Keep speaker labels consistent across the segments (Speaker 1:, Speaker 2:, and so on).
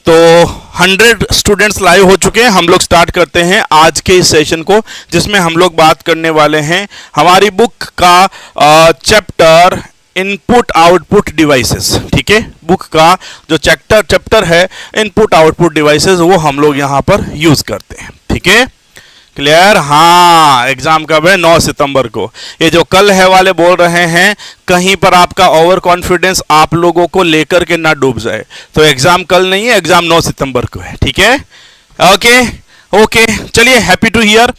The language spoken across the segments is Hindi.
Speaker 1: तो 100 स्टूडेंट्स लाइव हो चुके हैं। हम लोग स्टार्ट करते हैं आज के इस सेशन को, जिसमें हम लोग बात करने वाले हैं हमारी बुक का चैप्टर इनपुट आउटपुट डिवाइसेस। ठीक है, बुक का जो चैप्टर है इनपुट आउटपुट डिवाइसेस, वो हम लोग यहाँ पर यूज करते हैं। ठीक है, क्लियर? हाँ, एग्जाम कब है? 9 सितंबर को। ये जो कल है वाले बोल रहे हैं, कहीं पर आपका ओवर कॉन्फिडेंस आप लोगों को लेकर के ना डूब जाए। तो एग्जाम कल नहीं है, एग्जाम 9 सितंबर को है। ठीक है, ओके ओके, चलिए, हैप्पी टू हियर।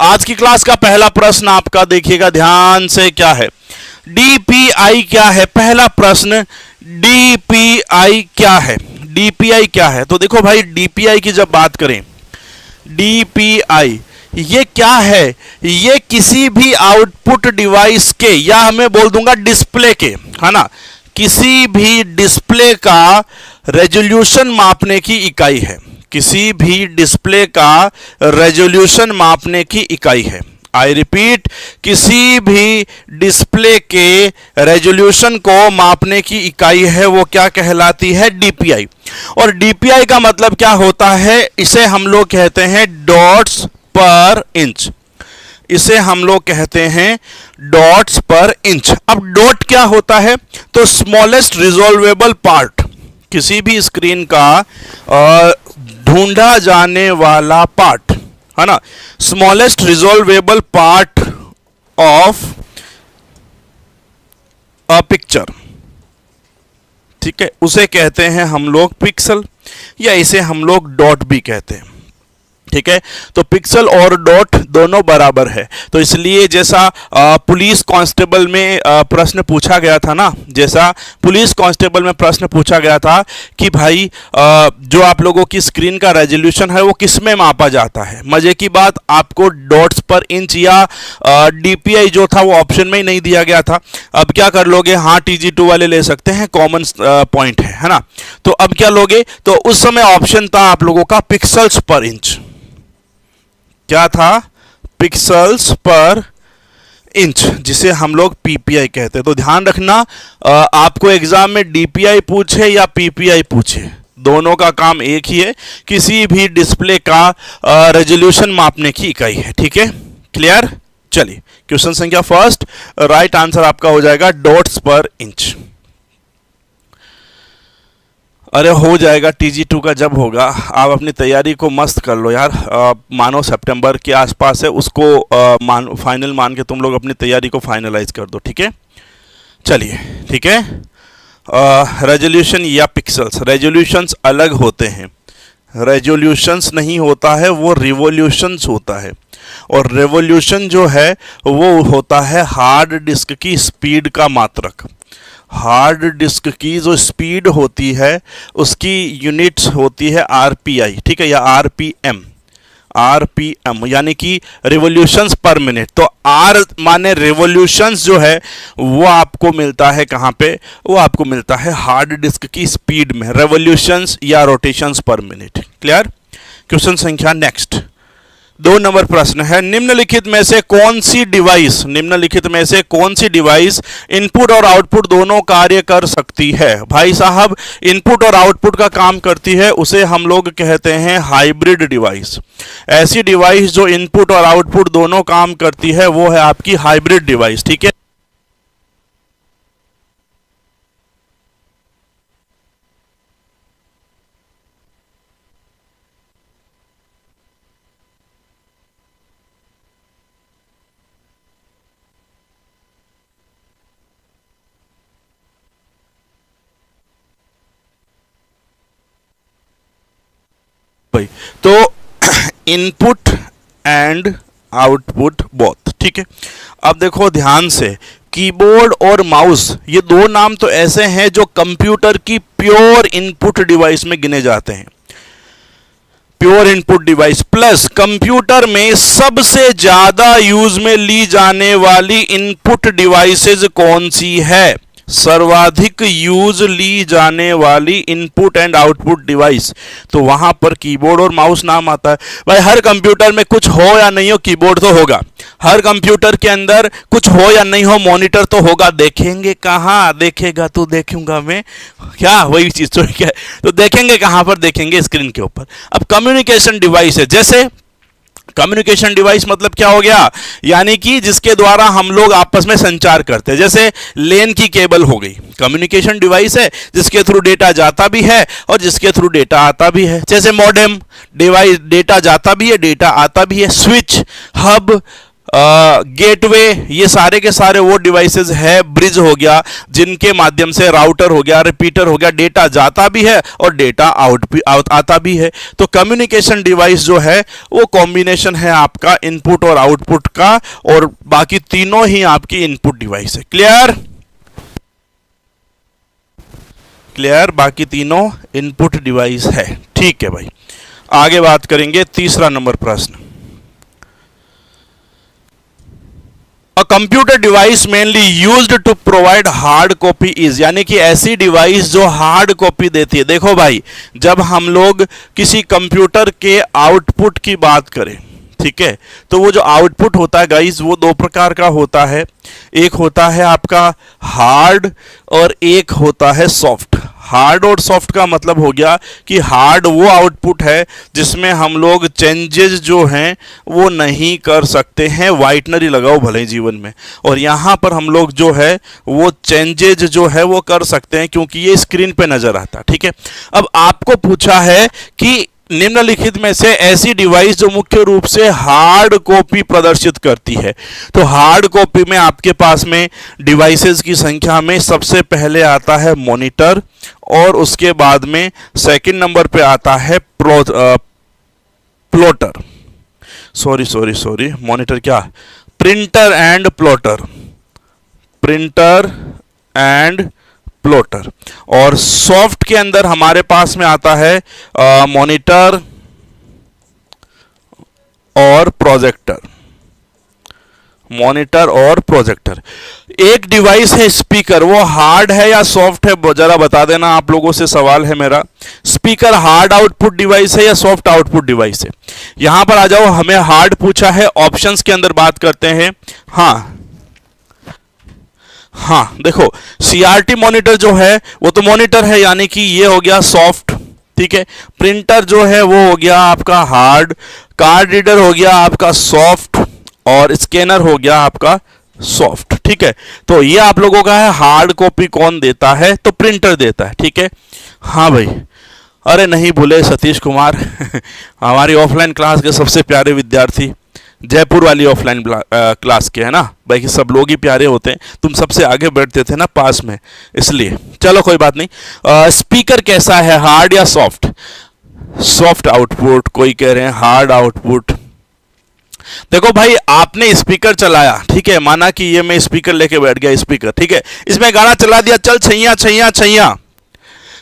Speaker 1: आज की क्लास का पहला प्रश्न आपका देखिएगा ध्यान से, क्या है? डीपीआई क्या है? पहला प्रश्न, डीपीआई क्या है? डीपीआई क्या है? तो देखो भाई, डीपीआई की जब बात करें, डीपीआई ये क्या है? ये किसी भी आउटपुट डिवाइस के, या हमें बोल दूंगा डिस्प्ले के, है ना, किसी भी डिस्प्ले का रेजोल्यूशन मापने की इकाई है। किसी भी डिस्प्ले का रेजोल्यूशन मापने की इकाई है। आई रिपीट, किसी भी डिस्प्ले के रेजोल्यूशन को मापने की इकाई है, वो क्या कहलाती है? डीपीआई। और डीपीआई का मतलब क्या होता है? इसे हम लोग कहते हैं डॉट्स पर इंच। इसे हम लोग कहते हैं डॉट्स पर इंच। अब डॉट क्या होता है? तो स्मॉलेस्ट रिजॉल्वेबल पार्ट, किसी भी स्क्रीन का ढूंढा जाने वाला पार्ट, है ना, smallest resolvable part of a picture. ठीक है, उसे कहते हैं हम लोग पिक्सल, या इसे हम लोग डॉट भी कहते हैं। ठीक है, तो पिक्सल और डॉट दोनों बराबर है। तो इसलिए जैसा पुलिस कांस्टेबल में प्रश्न पूछा गया था ना, जैसा पुलिस कांस्टेबल में प्रश्न पूछा गया था कि भाई जो आप लोगों की स्क्रीन का रेजोल्यूशन है वो किस में मापा जाता है। मजे की बात, आपको डॉट्स पर इंच या डीपीआई जो था वो ऑप्शन में ही नहीं दिया गया था। अब क्या कर लोगे? हाँ, TG2 वाले ले सकते हैं, कॉमन पॉइंट है ना। तो अब क्या लोगे? तो उस समय ऑप्शन था आप लोगों का पिक्सल्स पर इंच। क्या था? पिक्सल्स पर इंच, जिसे हम लोग पीपीआई कहते हैं। तो ध्यान रखना, आपको एग्जाम में डीपीआई पूछे या पीपीआई पूछे, दोनों का काम एक ही है, किसी भी डिस्प्ले का रेजोल्यूशन मापने की इकाई है। ठीक है, क्लियर? चलिए, क्वेश्चन संख्या फर्स्ट, राइट आंसर आपका हो जाएगा डॉट्स पर इंच। अरे हो जाएगा, TG2 का जब होगा, आप अपनी तैयारी को मस्त कर लो यार। मानो सितंबर के आसपास है, उसको फाइनल मान के तुम लोग अपनी तैयारी को फाइनलाइज कर दो। ठीक है, चलिए, ठीक है। रेजोल्यूशन या पिक्सल्स, रेजोल्यूशंस अलग होते हैं। रेजोल्यूशंस नहीं होता है, वो रिवोल्यूशंस होता है। और रेवोल्यूशन जो है वो होता है हार्ड डिस्क की स्पीड का मात्रक। हार्ड डिस्क की जो स्पीड होती है उसकी यूनिट्स होती है आरपीआई। ठीक है, या आरपीएम। आरपीएम यानी कि रिवॉल्यूशंस पर मिनट। तो आर माने रिवॉल्यूशंस जो है वो आपको मिलता है कहाँ पे? वो आपको मिलता है हार्ड डिस्क की स्पीड में, रिवॉल्यूशंस या रोटेशंस पर मिनट। क्लियर? क्वेश्चन संख्या नेक्स्ट, 2 नंबर प्रश्न है, निम्नलिखित में से कौन सी डिवाइस, निम्नलिखित में से कौन सी डिवाइस इनपुट और आउटपुट दोनों कार्य कर सकती है? भाई साहब, इनपुट और आउटपुट का काम करती है, उसे हम लोग कहते हैं हाइब्रिड डिवाइस। ऐसी डिवाइस जो इनपुट और आउटपुट दोनों काम करती है वो है आपकी हाइब्रिड डिवाइस। ठीक है, तो इनपुट एंड आउटपुट बोथ। ठीक है, अब देखो ध्यान से, कीबोर्ड और माउस ये दो नाम तो ऐसे हैं जो कंप्यूटर की प्योर इनपुट डिवाइस में गिने जाते हैं। Pure input device plus computer में सबसे ज्यादा यूज में ली जाने वाली इनपुट डिवाइसेस कौन सी है? सर्वाधिक यूज ली जाने वाली इनपुट एंड आउटपुट डिवाइस, तो वहां पर कीबोर्ड और माउस नाम आता है। भाई हर कंप्यूटर में कुछ हो या नहीं हो कीबोर्ड तो होगा, हर कंप्यूटर के अंदर कुछ हो या नहीं हो मॉनिटर तो होगा। देखेंगे कहाँ, देखेगा तो देखूंगा मैं क्या, वही चीज तो क्या है, तो देखेंगे कहाँ पर, देखेंगे स्क्रीन के ऊपर। अब कम्युनिकेशन डिवाइस है, जैसे कम्युनिकेशन डिवाइस मतलब क्या हो गया, यानी कि जिसके द्वारा हम लोग आपस में संचार करते हैं, जैसे लेन की केबल हो गई, कम्युनिकेशन डिवाइस है जिसके थ्रू डेटा जाता भी है और जिसके थ्रू डेटा आता भी है। जैसे मॉडेम डिवाइस, डेटा जाता भी है डेटा आता भी है। स्विच, हब, गेटवे, ये सारे के सारे वो डिवाइसेस है। ब्रिज हो गया जिनके माध्यम से, राउटर हो गया, रिपीटर हो गया, डेटा जाता भी है और डेटा आता भी है। तो कम्युनिकेशन डिवाइस जो है वो कॉम्बिनेशन है आपका इनपुट और आउटपुट का, और बाकी तीनों ही आपकी इनपुट डिवाइस है। क्लियर, क्लियर, बाकी तीनों इनपुट डिवाइस है। ठीक है भाई, आगे बात करेंगे तीसरा नंबर प्रश्न। A computer device mainly used to provide hard copy is, यानी कि ऐसी डिवाइस जो हार्ड कॉपी देती है। देखो भाई, जब हम लोग किसी कंप्यूटर के आउटपुट की बात करें, ठीक है, तो वो जो आउटपुट होता है गाइस वो दो प्रकार का होता है। एक होता है आपका हार्ड और एक होता है सॉफ्ट। हार्ड और सॉफ्ट का मतलब हो गया कि हार्ड वो आउटपुट है जिसमें हम लोग चेंजेस जो हैं वो नहीं कर सकते हैं, व्हाइटनर ही लगाओ भले जीवन में, और यहाँ पर हम लोग जो है वो चेंजेस जो है वो कर सकते हैं क्योंकि ये स्क्रीन पे नजर आता है। ठीक है, अब आपको पूछा है कि निम्नलिखित में से ऐसी डिवाइस जो मुख्य रूप से हार्ड कॉपी प्रदर्शित करती है, तो हार्ड कॉपी में आपके पास में डिवाइसेस की संख्या में सबसे पहले आता है मॉनिटर, और उसके बाद में सेकंड नंबर पे आता है प्लॉटर, सॉरी मॉनिटर क्या, printer and plotter, printer and plotter. और सॉफ्ट के अंदर हमारे पास में आता है मॉनिटर और प्रोजेक्टर, मॉनिटर और प्रोजेक्टर। एक डिवाइस है स्पीकर, वो हार्ड है या सॉफ्ट है, जरा बता देना, आप लोगों से सवाल है मेरा। स्पीकर हार्ड आउटपुट डिवाइस है या सॉफ्ट आउटपुट डिवाइस है? यहां पर आ जाओ, हमें हार्ड पूछा है, ऑप्शंस के अंदर बात करते हैं। हाँ देखो, सीआरटी मॉनिटर जो है वो तो मॉनिटर है, यानी कि ये हो गया सॉफ्ट। ठीक है, प्रिंटर जो है वो हो गया आपका हार्ड, कार्ड रीडर हो गया आपका सॉफ्ट, और स्कैनर हो गया आपका सॉफ्ट। ठीक है, तो ये आप लोगों का है। हार्ड कॉपी कौन देता है? तो प्रिंटर देता है। ठीक है, हाँ भाई, अरे नहीं भूले सतीश कुमार हमारी ऑफलाइन क्लास के सबसे प्यारे विद्यार्थी, जयपुर वाली ऑफलाइन क्लास के, है ना, बाकी सब लोग ही प्यारे होते हैं, तुम सबसे आगे बैठते थे ना पास में, इसलिए। चलो कोई बात नहीं। स्पीकर कैसा है, हार्ड या सॉफ्ट? सॉफ्ट आउटपुट, कोई कह रहे हैं हार्ड आउटपुट। देखो भाई, आपने स्पीकर चलाया, ठीक है, माना कि ये मैं स्पीकर लेके बैठ गया, स्पीकर, ठीक है, इसमें गाना चला दिया, चल छैया छैया छैया,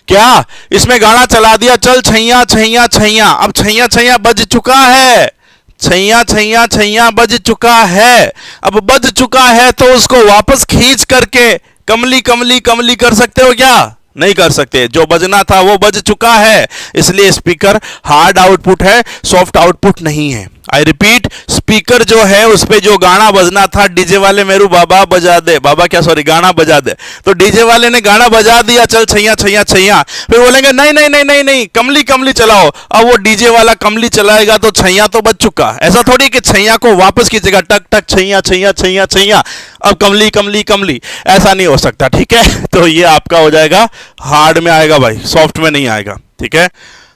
Speaker 1: क्या इसमें गाना चला दिया, चल छैया छैया छैया। अब छैया छैया बज चुका है, छैया छैया छैया बज चुका है। अब बज चुका है तो उसको वापस खींच करके कमली कमली कमली कर सकते हो क्या? नहीं कर सकते, जो बजना था वो बज चुका है, इसलिए स्पीकर हार्ड आउटपुट है, सॉफ्ट आउटपुट नहीं है। आई रिपीट, स्पीकर जो है उस पे जो गाना बजना था, डीजे वाले मेरू बाबा बजा दे, बाबा क्या सॉरी गाना बजा दे, तो डीजे वाले ने गाना बजा दिया, चल छैया छैया छैया, फिर बोलेंगे नहीं नहीं नहीं नहीं नहीं कमली कमली चलाओ। अब वो डीजे वाला कमली चलाएगा तो छैया तो बज चुका, ऐसा थोड़ी कि छैया को वापस कीजिएगा, टक टक छैया छैया छैया छैया, अब कमली कमली कमली, ऐसा नहीं हो सकता। ठीक है, तो ये आपका हो जाएगा हार्ड में आएगा भाई, सॉफ्ट में नहीं आएगा। ठीक है,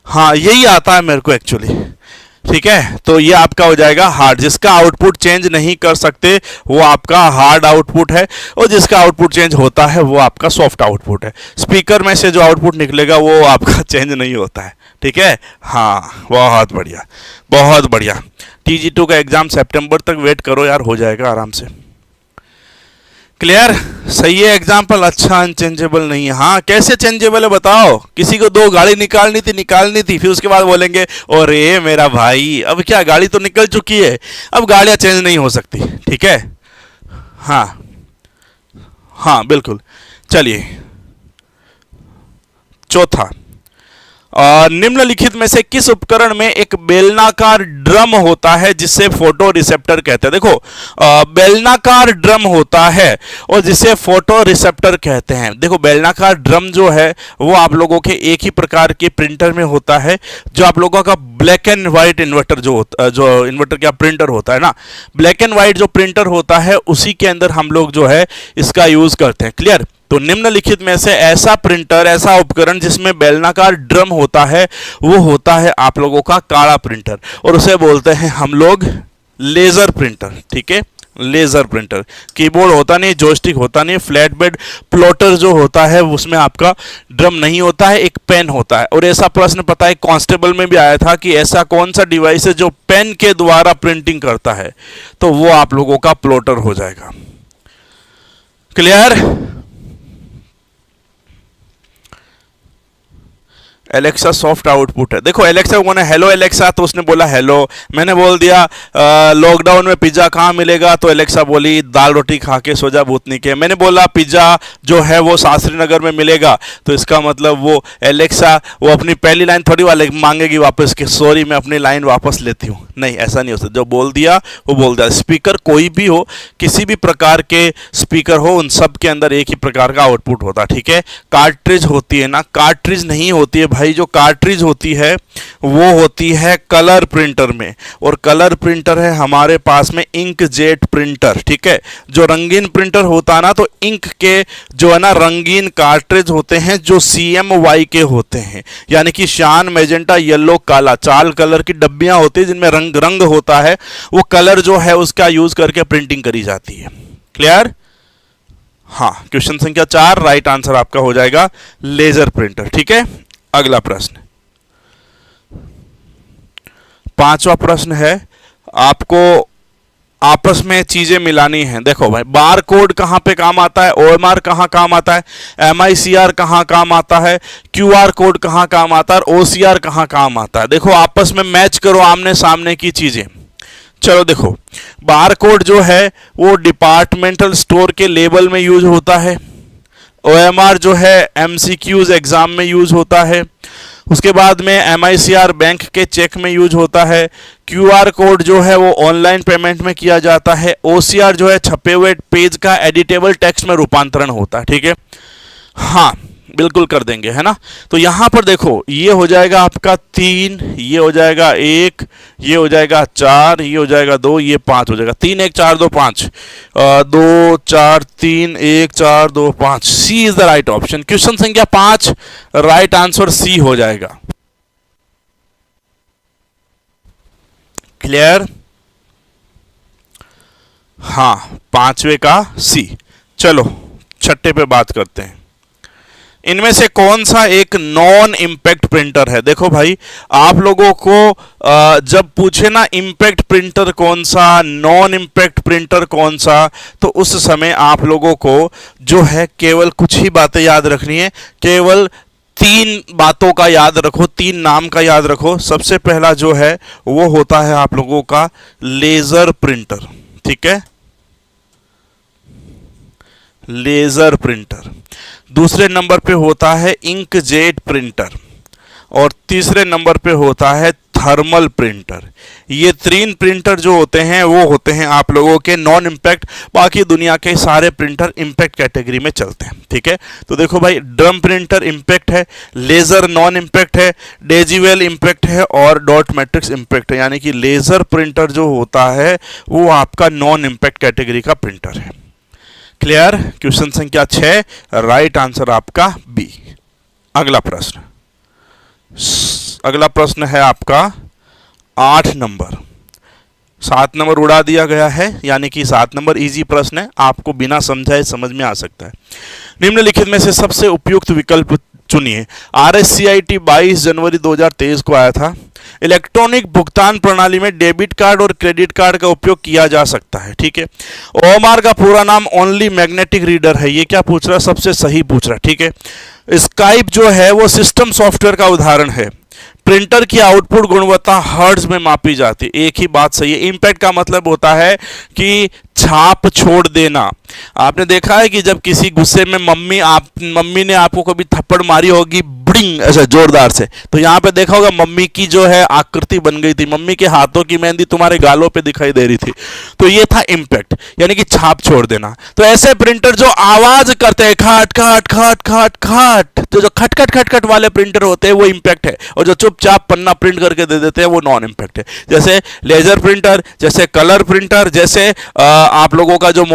Speaker 1: हाँ यही आता है मेरे को एक्चुअली। ठीक है, तो ये आपका हो जाएगा हार्ड, जिसका आउटपुट चेंज नहीं कर सकते वो आपका हार्ड आउटपुट है, और जिसका आउटपुट चेंज होता है वो आपका सॉफ्ट आउटपुट है। स्पीकर में से जो आउटपुट निकलेगा वो आपका चेंज नहीं होता है। ठीक है, हाँ बहुत बढ़िया बहुत बढ़िया। TG2 का एग्जाम सितंबर तक वेट करो यार, हो जाएगा आराम से। क्लियर, सही है एग्जाम्पल। अच्छा, अनचेंजेबल नहीं है, हाँ कैसे चेंजेबल है बताओ? किसी को दो गाड़ी निकालनी थी, फिर उसके बाद बोलेंगे अरे मेरा भाई अब क्या, गाड़ी तो निकल चुकी है, अब गाड़ियां चेंज नहीं हो सकती। ठीक है, हाँ हाँ बिल्कुल, चलिए चौथा, निम्नलिखित में से किस उपकरण में एक बेलनाकार ड्रम होता है जिसे फोटो रिसेप्टर कहते हैं? देखो बेलनाकार ड्रम होता है और जिसे फोटो रिसेप्टर कहते हैं। देखो बेलनाकार ड्रम जो है वो आप लोगों के एक ही प्रकार के प्रिंटर में होता है, जो आप लोगों का ब्लैक एंड व्हाइट इन्वर्टर जो इन्वर्टर क्या प्रिंटर होता है ना, ब्लैक एंड व्हाइट जो प्रिंटर होता है उसी के अंदर हम लोग जो है इसका यूज करते हैं। क्लियर? तो निम्नलिखित में से ऐसा प्रिंटर, ऐसा उपकरण जिसमें बेलनाकार ड्रम होता है वो होता है आप लोगों का काला प्रिंटर, और उसे बोलते हैं हम लोग लेजर प्रिंटर। ठीक है, लेजर प्रिंटर। कीबोर्ड होता नहीं, जॉयस्टिक होता नहीं, फ्लैट बेड प्लॉटर जो होता है उसमें आपका ड्रम नहीं होता है, एक पेन होता है। और ऐसा प्रश्न पता है कांस्टेबल में भी आया था कि ऐसा कौन सा डिवाइस है जो पेन के द्वारा प्रिंटिंग करता है, तो वो आप लोगों का प्लॉटर हो जाएगा। क्लियर? एलेक्सा सॉफ्ट आउटपुट है। देखो एलेक्सा को बोला हेलो एलेक्सा, तो उसने बोला हेलो। मैंने बोल दिया लॉकडाउन में पिज्ज़ा कहाँ मिलेगा, तो एलेक्सा बोली दाल रोटी खा के सो जा भूतनी के। मैंने बोला पिज्ज़ा जो है वो शास्त्री नगर में मिलेगा, तो इसका मतलब वो एलेक्सा वो अपनी पहली लाइन थोड़ी वाले मांगेगी वापस कि सॉरी मैं अपनी लाइन वापस लेती हूँ। नहीं, ऐसा नहीं हो सकता। जो बोल दिया वो बोल दिया। स्पीकर कोई भी हो, किसी भी प्रकार के स्पीकर हो, उन सब के अंदर एक ही प्रकार का आउटपुट होता है। ठीक है, कार्ट्रिज होती है ना, कार्ट्रिज नहीं होती है भाई। जो कार्ट्रिज होती है वो होती है कलर प्रिंटर में, और कलर प्रिंटर है हमारे पास में इंक जेट प्रिंटर। ठीक है, जो रंगीन प्रिंटर होता है ना, तो इंक के जो है ना रंगीन कार्ट्रिज होते हैं जो CMY के होते हैं, यानी कि शान, मैजेंटा, येलो, काला, 4 कलर की डब्बियां होती है जिनमें रंग होता है। वो कलर जो है उसका यूज करके प्रिंटिंग करी जाती है। क्लियर? हाँ, क्वेश्चन संख्या 4 राइट आंसर आपका हो जाएगा लेजर प्रिंटर। ठीक है, अगला प्रश्न, 5वां प्रश्न है, आपको आपस में चीजें मिलानी है। देखो भाई, बार कोड कहां पे काम आता है, OMR कहां काम आता है, MICR कहां काम आता है, QR कोड कहां काम आता है, और OCR कहां काम आता है। देखो आपस में मैच करो आमने सामने की चीजें। चलो देखो, बार कोड जो है वो डिपार्टमेंटल स्टोर के लेबल में यूज होता है। OMR जो है MCQs एग्जाम में यूज होता है। उसके बाद में MICR बैंक के चेक में यूज होता है। QR कोड जो है वो ऑनलाइन पेमेंट में किया जाता है। OCR जो है छपे हुए पेज का एडिटेबल टेक्स्ट में रूपांतरण होता है। ठीक है, हाँ बिल्कुल कर देंगे, है ना। तो यहां पर देखो, ये हो जाएगा आपका 3, ये हो जाएगा 1, ये हो जाएगा 4, ये हो जाएगा 2, ये 5 हो जाएगा। 3 1 4 2 5, 2 4 3 1 4 2 5। C is the right option. Question संख्या 5 राइट आंसर सी हो जाएगा। क्लियर? हाँ, 5वें का सी। चलो छठे पे बात करते हैं। इनमें से कौन सा एक नॉन इम्पैक्ट प्रिंटर है? देखो भाई, आप लोगों को जब पूछे ना इम्पैक्ट प्रिंटर कौन सा, नॉन इम्पैक्ट प्रिंटर कौन सा, तो उस समय आप लोगों को जो है केवल कुछ ही बातें याद रखनी है। केवल 3 बातों का याद रखो, 3 नाम का याद रखो। सबसे पहला जो है वो होता है आप लोगों का लेजर प्रिंटर। ठीक है, लेजर प्रिंटर। दूसरे नंबर पे होता है इंकजेट प्रिंटर, और तीसरे नंबर पे होता है थर्मल प्रिंटर। ये 3 प्रिंटर जो होते हैं वो होते हैं आप लोगों के नॉन इम्पैक्ट। बाकी दुनिया के सारे प्रिंटर इम्पैक्ट कैटेगरी में चलते हैं। ठीक है, तो देखो भाई, ड्रम प्रिंटर इम्पैक्ट है, लेजर नॉन इम्पैक्ट है, डेजीवेल इम्पैक्ट है, और डॉट मैट्रिक्स इम्पैक्ट है। यानी कि लेजर प्रिंटर जो होता है वो आपका नॉन इम्पैक्ट कैटेगरी का प्रिंटर है। क्लियर? क्वेश्चन संख्या 6 राइट आंसर आपका बी। अगला प्रश्न, अगला प्रश्न है आपका 8 नंबर। 7 नंबर उड़ा दिया गया है, यानी कि 7 नंबर इजी प्रश्न है, आपको बिना समझाए समझ में आ सकता है। निम्नलिखित में से सबसे उपयुक्त विकल्प चुनिए। RSCIT 22 जनवरी 2023 को आया था। इलेक्ट्रॉनिक भुगतान प्रणाली में डेबिट कार्ड और क्रेडिट कार्ड का उपयोग किया जा सकता है। ठीक है, OMR का पूरा नाम ओनली मैग्नेटिक रीडर है। ये क्या पूछ रहा है? सबसे सही पूछ रहा है। ठीक है, स्काइप जो है वो सिस्टम सॉफ्टवेयर का उदाहरण है। प्रिंटर की आउटपुट गुणवत्ता हर्ट्ज में मापी जाती है। एक ही बात सही है। इम्पैक्ट का मतलब होता है कि छाप छोड़ देना। आपने देखा है कि जब किसी गुस्से में मम्मी ने आपको कभी थप्पड़ मारी होगी बड़िंग ऐसा जोरदार से, तो यहाँ पे देखा होगा मम्मी की जो है आकृति बन गई थी, मम्मी के हाथों की मेहंदी तुम्हारे गालों पे दिखाई दे रही थी। तो ये था इम्पैक्ट, यानी कि छाप छोड़ देना। तो ऐसे प्रिंटर जो आवाज करते हैं खट खट खट खट खट, तो जो खट खट खट खट वाले प्रिंटर होते हैं वो इम्पैक्ट है, और जो चुपचाप पन्ना प्रिंट करके दे देते हैं वो नॉन इम्पैक्ट है। जैसे लेजर प्रिंटर, जैसे कलर प्रिंटर, जैसे आप लोगों का जो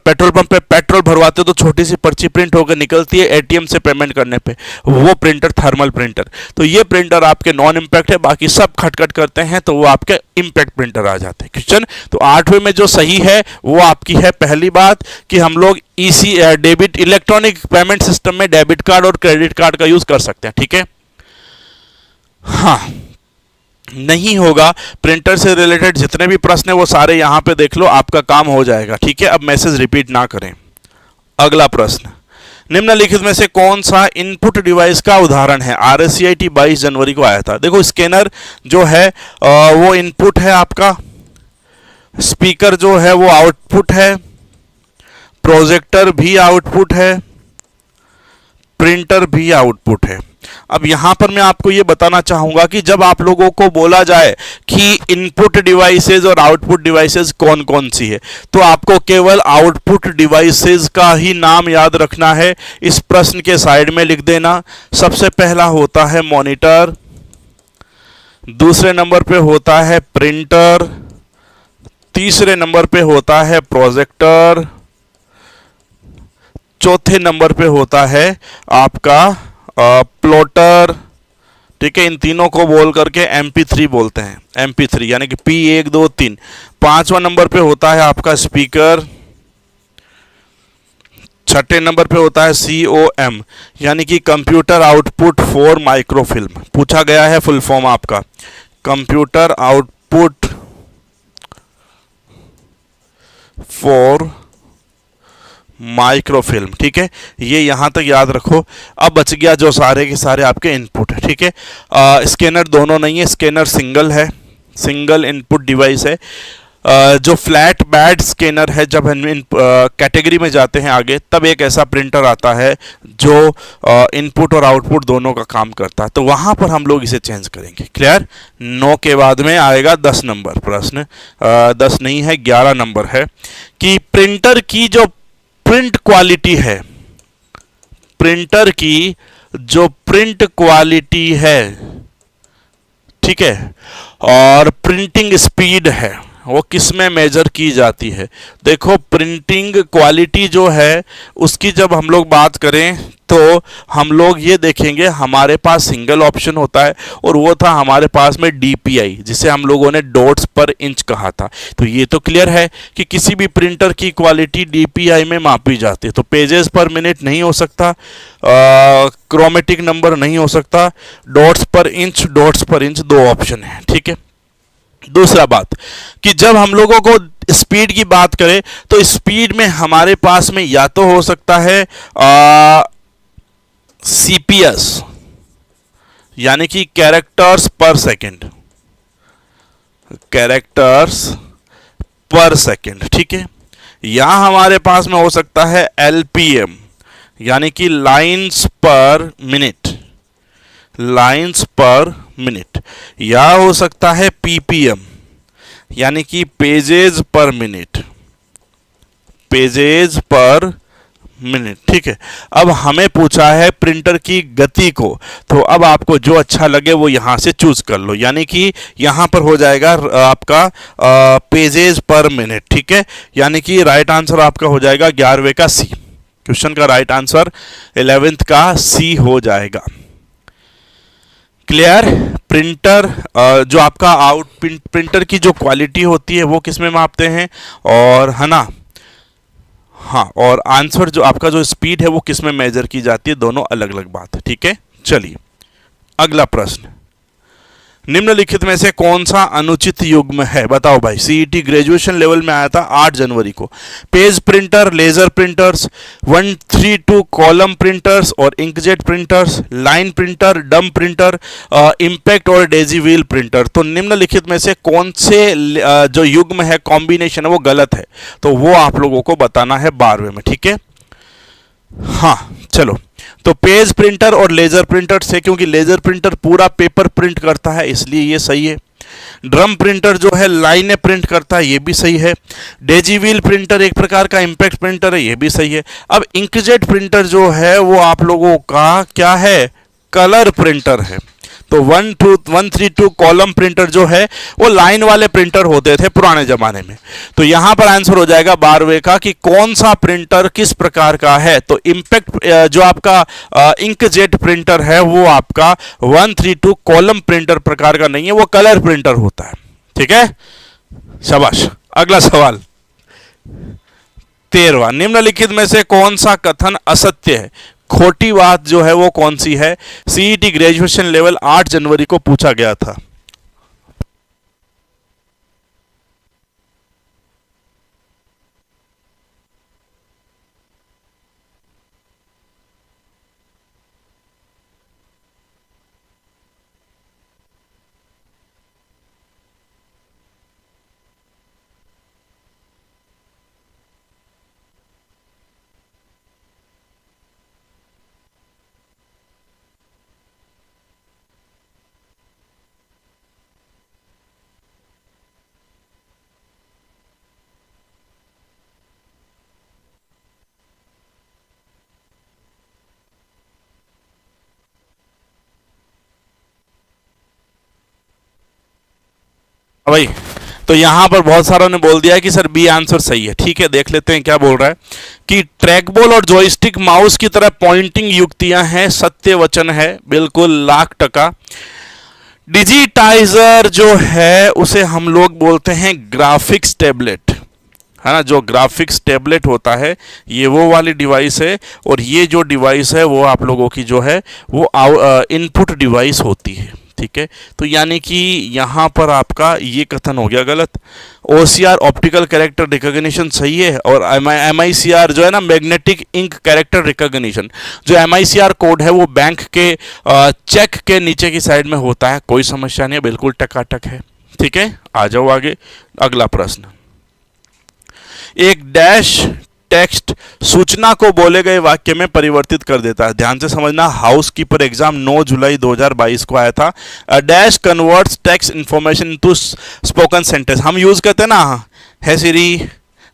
Speaker 1: पेट्रोल पंप पे पेट्रोल भरवाते हो तो छोटी सी पर्ची प्रिंट होकर निकलती है एटीएम से पेमेंट करने पे, वो प्रिंटर थर्मल प्रिंटर। तो ये प्रिंटर आपके नॉन इम्पैक्ट है, बाकी सब खटखट करते हैं तो वो आपके इम्पैक्ट प्रिंटर आ जाते हैं। क्वेश्चन तो 8वें में जो सही है वो आपकी है पहली बात कि हम लोग EC debit electronic payment system में डेबिट कार्ड और क्रेडिट कार्ड का यूज कर सकते हैं। ठीक है, हाँ नहीं होगा। प्रिंटर से रिलेटेड जितने भी प्रश्न है वो सारे यहां पे देख लो, आपका काम हो जाएगा। ठीक है, अब मैसेज रिपीट ना करें। अगला प्रश्न, निम्नलिखित में से कौन सा इनपुट डिवाइस का उदाहरण है? RSCIT 22 जनवरी को आया था। देखो स्कैनर जो है वो इनपुट है आपका, स्पीकर जो है वो आउटपुट है, प्रोजेक्टर भी आउटपुट है, प्रिंटर भी आउटपुट है। अब यहां पर मैं आपको यह बताना चाहूंगा कि जब आप लोगों को बोला जाए कि इनपुट डिवाइसेस और आउटपुट डिवाइसेस कौन कौन सी है, तो आपको केवल आउटपुट डिवाइसेस का ही नाम याद रखना है। इस प्रश्न के साइड में लिख देना। सबसे पहला होता है मॉनिटर, दूसरे नंबर पे होता है प्रिंटर, तीसरे नंबर पे होता है प्रोजेक्टर, चौथे नंबर पे होता है आपका प्लॉटर। ठीक है, इन तीनों को बोल करके MP3 बोलते हैं, MP3 यानी कि P1 2 3। पांचवा नंबर पे होता है आपका स्पीकर, छठे नंबर पे होता है COM यानी कि कंप्यूटर आउटपुट फॉर माइक्रोफिल्म। पूछा गया है फुल फॉर्म आपका कंप्यूटर आउटपुट फॉर माइक्रोफिल्म। ठीक है, ये यहां तक याद रखो। अब बच गया जो सारे के सारे आपके इनपुट है। ठीक है, स्कैनर दोनों नहीं है, स्कैनर सिंगल है, सिंगल इनपुट डिवाइस है। जो फ्लैट बैड स्कैनर है, जब हम इन कैटेगरी में जाते हैं आगे, तब एक ऐसा प्रिंटर आता है जो इनपुट और आउटपुट दोनों का काम करता है, तो वहां पर हम लोग इसे चेंज करेंगे। क्लियर? 9 के बाद में आएगा 10 नंबर प्रश्न, 10 नहीं है 11 नंबर है कि प्रिंटर की जो प्रिंट क्वालिटी है, प्रिंटर की जो प्रिंट क्वालिटी है, ठीक है, और प्रिंटिंग स्पीड है, वो किस में मेजर की जाती है? देखो प्रिंटिंग क्वालिटी जो है उसकी जब हम लोग बात करें तो हम लोग ये देखेंगे, हमारे पास सिंगल ऑप्शन होता है और वो था हमारे पास में DPI, जिसे हम लोगों ने डॉट्स पर इंच कहा था। तो ये तो क्लियर है कि किसी भी प्रिंटर की क्वालिटी DPI में मापी जाती है। तो पेजेस पर मिनट नहीं हो सकता, क्रोमेटिक नंबर नहीं हो सकता, डॉट्स पर इंच दो ऑप्शन है। ठीक है, दूसरा बात कि जब हम लोगों को स्पीड की बात करें तो स्पीड में हमारे पास में या तो हो सकता है CPS यानी कि कैरेक्टर्स पर सेकंड, कैरेक्टर्स पर सेकंड। ठीक है, या हमारे पास में हो सकता है LPM यानी कि लाइंस पर मिनट, लाइंस पर मिनट, या हो सकता है PPM यानी कि पेजेज पर मिनट, पेजेज पर मिनट। ठीक है, अब हमें पूछा है प्रिंटर की गति को, तो अब आपको जो अच्छा लगे वो यहां से चूज कर लो, यानी कि यहां पर हो जाएगा आपका पेजेज पर मिनट। ठीक है, यानी कि राइट आंसर आपका हो जाएगा 11वें का C। क्वेश्चन का राइट आंसर 11th का C हो जाएगा। क्लियर? प्रिंटर जो आपका प्रिंटर की जो क्वालिटी होती है वो किस में मापते हैं, और है ना, हाँ, और आंसर जो आपका जो स्पीड है वो किस में मेजर की जाती है, दोनों अलग अलग बात है। ठीक है, चलिए अगला प्रश्न, निम्नलिखित में से कौन सा अनुचित युग्म है, बताओ भाई। सीईटी ग्रेजुएशन लेवल में आया था 8 जनवरी को। Page printer, laser printers, 132 column printers और inkjet printers, line printer, dumb printer, impact और डेजी व्हील प्रिंटर। तो निम्नलिखित में से कौन से जो युग्म है, कॉम्बिनेशन है, वो गलत है, तो वो आप लोगों को बताना है 12वें में, ठीक है। हाँ चलो, तो पेज प्रिंटर और लेजर प्रिंटर से, क्योंकि लेजर प्रिंटर पूरा पेपर प्रिंट करता है इसलिए ये सही है। ड्रम प्रिंटर जो है लाइनें प्रिंट करता है, ये भी सही है। डेजी व्हील प्रिंटर एक प्रकार का इम्पैक्ट प्रिंटर है, ये भी सही है। अब इंकजेट प्रिंटर जो है वो आप लोगों का क्या है, कलर प्रिंटर है। तो 132 कॉलम प्रिंटर जो है वो लाइन वाले प्रिंटर होते थे पुराने जमाने में। तो यहां पर आंसर हो जाएगा 12वें का कि कौन सा प्रिंटर किस प्रकार का है। तो इम्पैक्ट जो आपका इंकजेट प्रिंटर है वो आपका 132 कॉलम प्रिंटर प्रकार का नहीं है, वो कलर प्रिंटर होता है, ठीक है। शाबाश। अगला सवाल 13वां, निम्नलिखित में से कौन सा कथन असत्य है। खोटी बात जो है वो कौन सी है। सीईटी ग्रेजुएशन लेवल 8 जनवरी को पूछा गया था। भाई तो यहां पर बहुत सारों ने बोल दिया है कि सर बी आंसर सही है। ठीक है, देख लेते हैं क्या बोल रहा है कि ट्रैकबॉल और जॉयस्टिक माउस की तरह पॉइंटिंग युक्तियां हैं, सत्य वचन है, बिल्कुल 1,00,000%। डिजिटाइजर जो है उसे हम लोग बोलते हैं ग्राफिक्स टैबलेट, है ना। जो ग्राफिक्स टैबलेट होता है ये वो वाली डिवाइस है, और ये जो डिवाइस है वो आप लोगों की जो है वो इनपुट डिवाइस होती है, ठीक है। तो यानी कि यहाँ पर आपका ये कथन हो गया गलत। OCR ऑप्टिकल कैरेक्टर रिकॉग्निशन सही है, और MICR जो है ना मैग्नेटिक इंक कैरेक्टर रिकॉग्निशन, जो MICR कोड है वो बैंक के चेक के नीचे की साइड में होता है, कोई समस्या नहीं है, बिल्कुल टकाटक है, ठीक है। आ जाओ आगे। अगला प्रश्न, एक डैश टेक्स्ट सूचना को बोले गए वाक्य में परिवर्तित कर देता है। ध्यान से समझना, हाउस कीपर एग्जाम 9 जुलाई 2022 को आया था। A dash converts text information into spoken sentence. हम यूज करते हैं ना, है सीरी,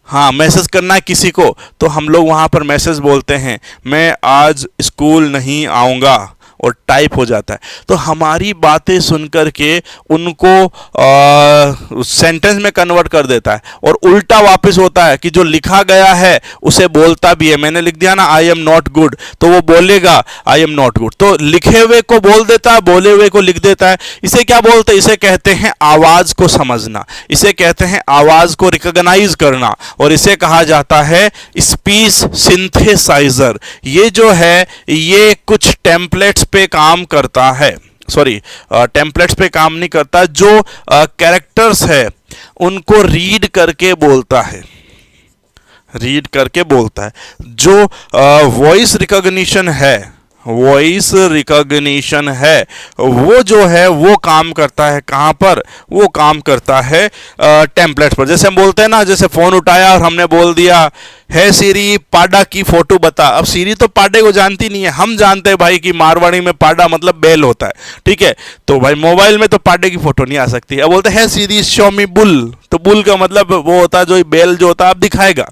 Speaker 1: हाँ मैसेज करना है किसी को तो हम लोग वहां पर मैसेज बोलते हैं, मैं आज स्कूल नहीं आऊँगा, और टाइप हो जाता है। तो हमारी बातें सुनकर के उनको सेंटेंस में कन्वर्ट कर देता है, और उल्टा वापस होता है कि जो लिखा गया है उसे बोलता भी है। मैंने लिख दिया ना आई एम नॉट गुड, तो वो बोलेगा आई एम नॉट गुड। तो लिखे हुए को बोल देता है, बोले हुए को लिख देता है। इसे क्या बोलते हैं, इसे कहते हैं आवाज को समझना, इसे कहते हैं आवाज को रिकॉग्नाइज करना, और इसे कहा जाता है स्पीच सिंथेसाइजर। ये जो है ये कुछ टेम्पलेट्स पे काम करता है, सॉरी टेम्पलेट्स पे काम नहीं करता, जो कैरेक्टर्स है उनको रीड करके बोलता है, रीड करके बोलता है। जो वॉइस रिकॉग्निशन है, वॉइस रिकॉग्निशन है वो जो है वो काम करता है कहाँ पर, वो काम करता है टेम्पलेट्स पर। जैसे हम बोलते हैं ना, जैसे फोन उठाया और हमने बोल दिया है सीरी पाडा की फोटो बता। अब सीरी तो पाडे को जानती नहीं है, हम जानते हैं भाई कि मारवाड़ी में पाडा मतलब बैल होता है, ठीक है। तो भाई मोबाइल में तो पाडे की फोटो नहीं आ सकती। अब बोलते हैं सीरी शो मी बुल, तो बुल का मतलब वो होता है जो बैल जो होता है आप दिखाएगा,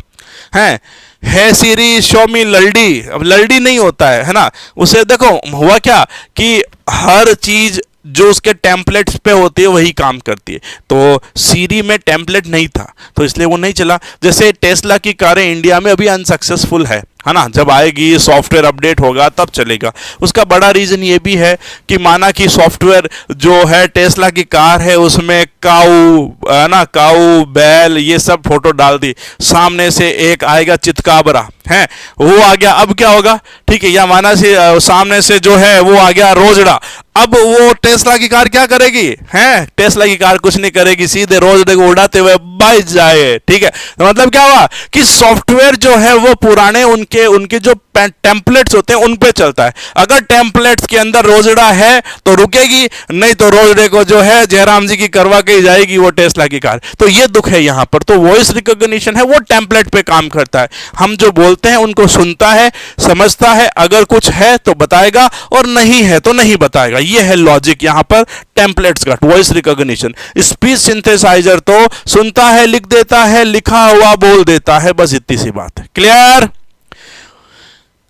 Speaker 1: है सीरी शो मी लल्डी। अब लल्डी नहीं होता है ना। उसे देखो हुआ क्या कि हर चीज जो उसके टेम्पलेट्स पे होती है वही काम करती है। तो सीरी में टेम्पलेट नहीं था तो इसलिए वो नहीं चला। जैसे टेस्ला की कारें इंडिया में अभी अनसक्सेसफुल है ना, जब आएगी सॉफ्टवेयर अपडेट होगा तब चलेगा। उसका बड़ा रीजन ये भी है कि माना कि सॉफ्टवेयर जो है टेस्ला की कार है उसमें काऊ, है ना, काऊ बैल ये सब फोटो डाल दी, सामने से एक आएगा चितकाबरा, है, वो आ गया। अब क्या होगा, ठीक है, या माना से सामने से जो है वो आ गया रोजड़ा। अब वो टेस्ला की कार क्या करेगी, हैं, टेस्ला की कार कुछ नहीं करेगी, सीधे रोजड़े को उड़ाते हुए बाइक जाए। ठीक है, तो मतलब क्या हुआ कि सॉफ्टवेयर जो है वो पुराने उनके उनके जो टेम्पलेट्स होते हैं उन पे चलता है। अगर टेम्पलेट्स के अंदर रोजड़ा है तो रुकेगी, नहीं तो रोजड़े को जो है जयराम जी की करवा के ही जाएगी वो टेस्ला की कार। तो ये दुख है यहां पर। तो वॉइस रिकॉग्निशन है वो टेम्पलेट पे काम करता है, हम जो बोलते हैं उनको सुनता है, समझता है, अगर कुछ है तो बताएगा और नहीं है तो नहीं बताएगा। ये है लॉजिक यहां पर टेम्पलेट्स का, वॉइस रिकॉग्निशन। स्पीच सिंथेसाइजर तो सुनता है, लिख देता है, लिखा हुआ बोल देता है, बस इतनी सी बात है। क्लियर?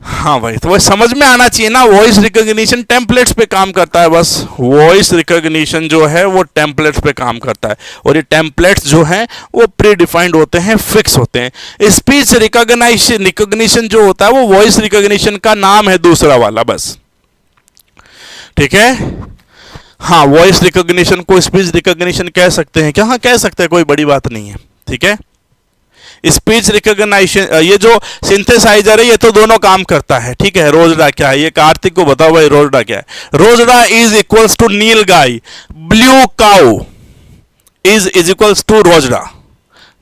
Speaker 1: हाँ भाई, तो वह समझ में आना चाहिए ना, वॉइस रिकॉग्निशन टेम्पलेट्स पे काम करता है। बस वॉइस रिकॉग्निशन जो है वो टेम्पलेट्स पे काम करता है, और ये टेम्पलेट्स जो हैं वो प्री डिफाइंड होते हैं, फिक्स होते हैं। स्पीच रिकॉग्निशन जो होता है वो वॉइस रिकॉग्निशन का नाम है, दूसरा वाला, बस। ठीक है, हाँ, वॉइस रिकॉग्निशन को स्पीच रिकॉग्निशन कह सकते हैं क्या? हाँ, कह सकते हैं, कोई बड़ी बात नहीं है। ठीक है, स्पीच रिकॉग्निशन, ये जो सिंथेसाइजर है ये तो दोनों काम करता है। ठीक है, रोजड़ा क्या है, ये कार्तिक को बताओ भाई, रोजड़ा क्या है? रोजड़ा is equals to nilgai, blue cow is equals to रोजड़ा।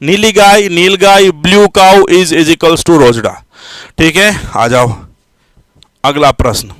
Speaker 1: नीली गाय, nilgai, blue cow is equals to रोजड़ा। ठीक है, आ जाओ अगला प्रश्न।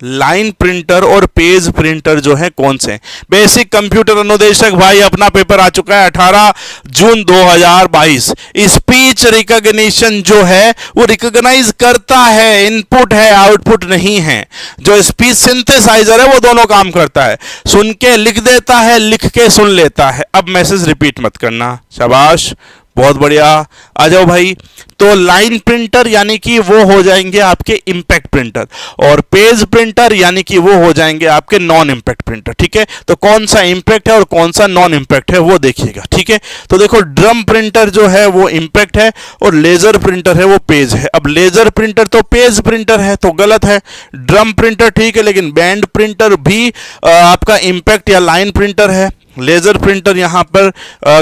Speaker 1: लाइन प्रिंटर और पेज प्रिंटर जो है कौन से? बेसिक कंप्यूटर अनुदेशक भाई अपना पेपर आ चुका है 18 जून 2022। स्पीच रिकॉग्निशन जो है वो रिकॉग्नाइज करता है, इनपुट है, आउटपुट नहीं है। जो स्पीच सिंथेसाइजर है वो दोनों काम करता है, सुन के लिख देता है, लिख के सुन लेता है। अब मैसेज रिपीट मत करना, शाबाश, बहुत बढ़िया। आ जाओ भाई। तो लाइन प्रिंटर यानी कि वो हो जाएंगे आपके इंपैक्ट प्रिंटर, और पेज प्रिंटर यानी कि वो हो जाएंगे आपके नॉन इंपैक्ट प्रिंटर। ठीक है, तो कौन सा इंपैक्ट है और कौन सा नॉन इंपैक्ट है वो देखिएगा। ठीक है, तो देखो, ड्रम प्रिंटर जो है वो इंपैक्ट है और लेजर प्रिंटर है वो पेज है। अब लेजर प्रिंटर तो पेज प्रिंटर है तो गलत है, ड्रम प्रिंटर ठीक है, लेकिन बैंड प्रिंटर भी आपका इंपैक्ट या लाइन प्रिंटर है। लेजर प्रिंटर यहां पर